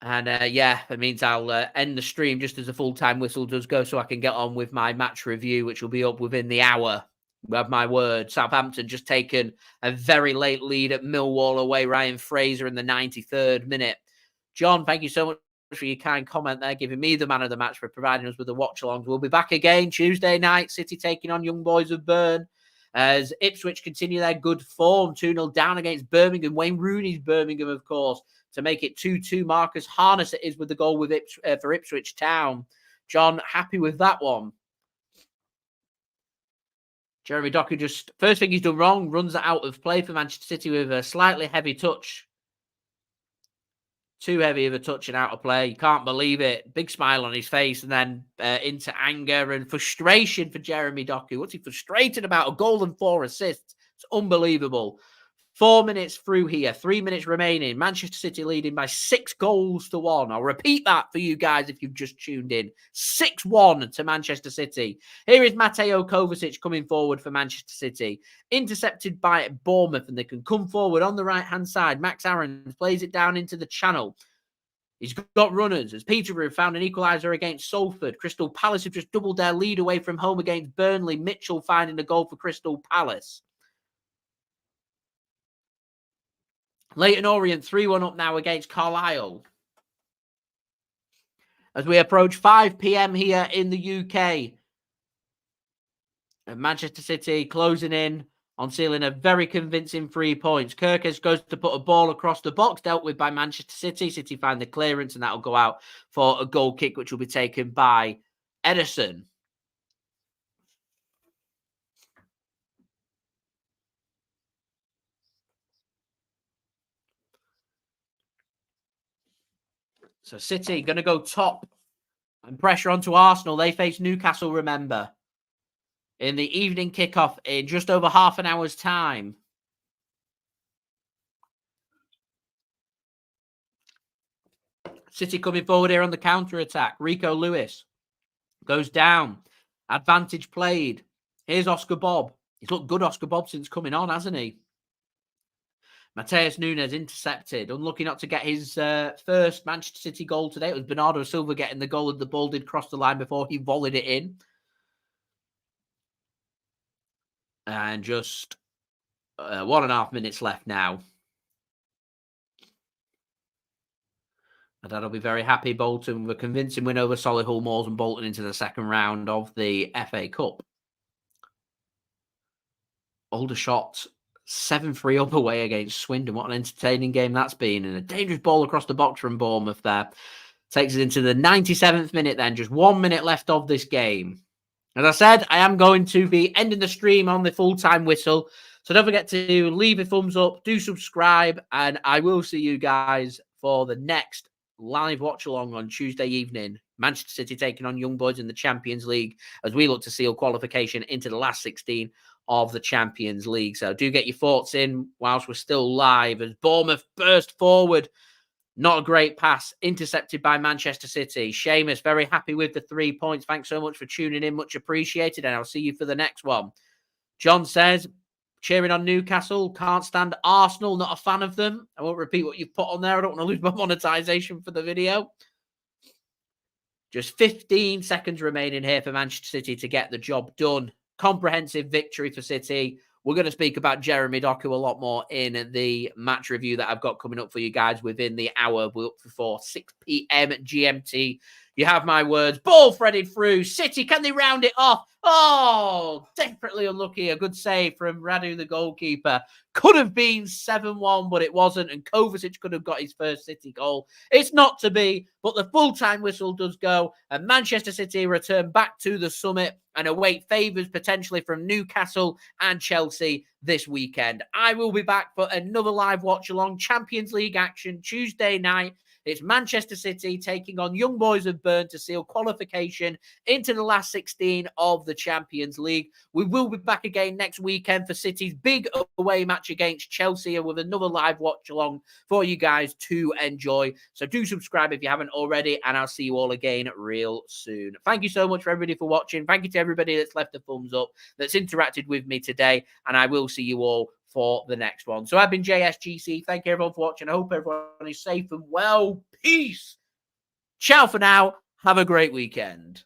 [SPEAKER 1] And it means I'll end the stream just as the full-time whistle does go so I can get on with my match review, which will be up within the hour. We have my word. Southampton just taken a very late lead at Millwall away. Ryan Fraser in the 93rd minute. John, thank you so much for your kind comment there, giving me the man of the match for providing us with the watch-alongs. We'll be back again Tuesday night. City taking on Young Boys of Bern as Ipswich continue their good form. 2-0 down against Birmingham. Wayne Rooney's Birmingham, of course, to make it 2-2. Marcus Harness it is with the goal with for Ipswich Town. John, happy with that one. Jeremy Doku just, first thing he's done wrong, runs it out of play for Manchester City with a slightly heavy touch. Too heavy of a touch and out of play. You can't believe it. Big smile on his face and then into anger and frustration for Jeremy Doku. What's he frustrated about? A goal and 4 assists. It's unbelievable. 4 minutes through here. 3 minutes remaining. Manchester City leading by 6-1. I'll repeat that for you guys if you've just tuned in. 6-1 to Manchester City. Here is Mateo Kovacic coming forward for Manchester City. Intercepted by Bournemouth, and they can come forward on the right-hand side. Max Aarons plays it down into the channel. He's got runners as Peterborough found an equaliser against Salford. Crystal Palace have just doubled their lead away from home against Burnley. Mitchell finding a goal for Crystal Palace. Leyton Orient 3-1 up now against Carlisle. As we approach 5 p.m. here in the UK. And Manchester City closing in on sealing a very convincing 3 points. Kirkes goes to put a ball across the box, dealt with by Manchester City. City find the clearance, and that'll go out for a goal kick, which will be taken by Ederson. So City going to go top and pressure onto Arsenal. They face Newcastle, remember, in the evening kickoff in just over half an hour's time. City coming forward here on the counter-attack. Rico Lewis goes down. Advantage played. Here's Oscar Bobb. He's looked good, Oscar Bobb, since coming on, hasn't he? Matheus Nunes intercepted. Unlucky not to get his first Manchester City goal today. It was Bernardo Silva getting the goal, and the ball did cross the line before he volleyed it in. And just 1.5 minutes left now. My dad will be very happy. Bolton with a convincing win over Solihull Moors and Bolton into the second round of the FA Cup. Aldershot 7-3 up away against Swindon. What an entertaining game that's been. And a dangerous ball across the box from Bournemouth there. Takes us into the 97th minute then. Just 1 minute left of this game. As I said, I am going to be ending the stream on the full-time whistle. So don't forget to leave a thumbs up, do subscribe, and I will see you guys for the next live watch-along on Tuesday evening. Manchester City taking on Young Boys in the Champions League as we look to seal qualification into the last 16 of the Champions League. So do get your thoughts in whilst we're still live as Bournemouth burst forward. Not a great pass, intercepted by Manchester City. Seamus, very happy with the 3 points. Thanks so much for tuning in. Much appreciated. And I'll see you for the next one. John says, cheering on Newcastle. Can't stand Arsenal. Not a fan of them. I won't repeat what you've put on there. I don't want to lose my monetization for the video. Just 15 seconds remaining here for Manchester City to get the job done. Comprehensive victory for City. We're going to speak about Jeremy Doku a lot more in the match review that I've got coming up for you guys within the hour. We're up for 6 p.m. GMT. You have my words. Ball threaded through. City, can they round it off? Oh, desperately unlucky. A good save from Radu, the goalkeeper. Could have been 7-1, but it wasn't. And Kovacic could have got his first City goal. It's not to be, but the full-time whistle does go. And Manchester City return back to the summit and await favours potentially from Newcastle and Chelsea this weekend. I will be back for another live watch-along. Champions League action Tuesday night. It's Manchester City taking on Young Boys of Bern to seal qualification into the last 16 of the Champions League. We will be back again next weekend for City's big away match against Chelsea with another live watch along for you guys to enjoy. So do subscribe if you haven't already, and I'll see you all again real soon. Thank you so much for everybody for watching. Thank you to everybody that's left a thumbs up, that's interacted with me today, and I will see you all for the next one. So I've been JSGC. Thank you everyone for watching. I hope everyone is safe and well. Peace. Ciao for now. Have a great weekend.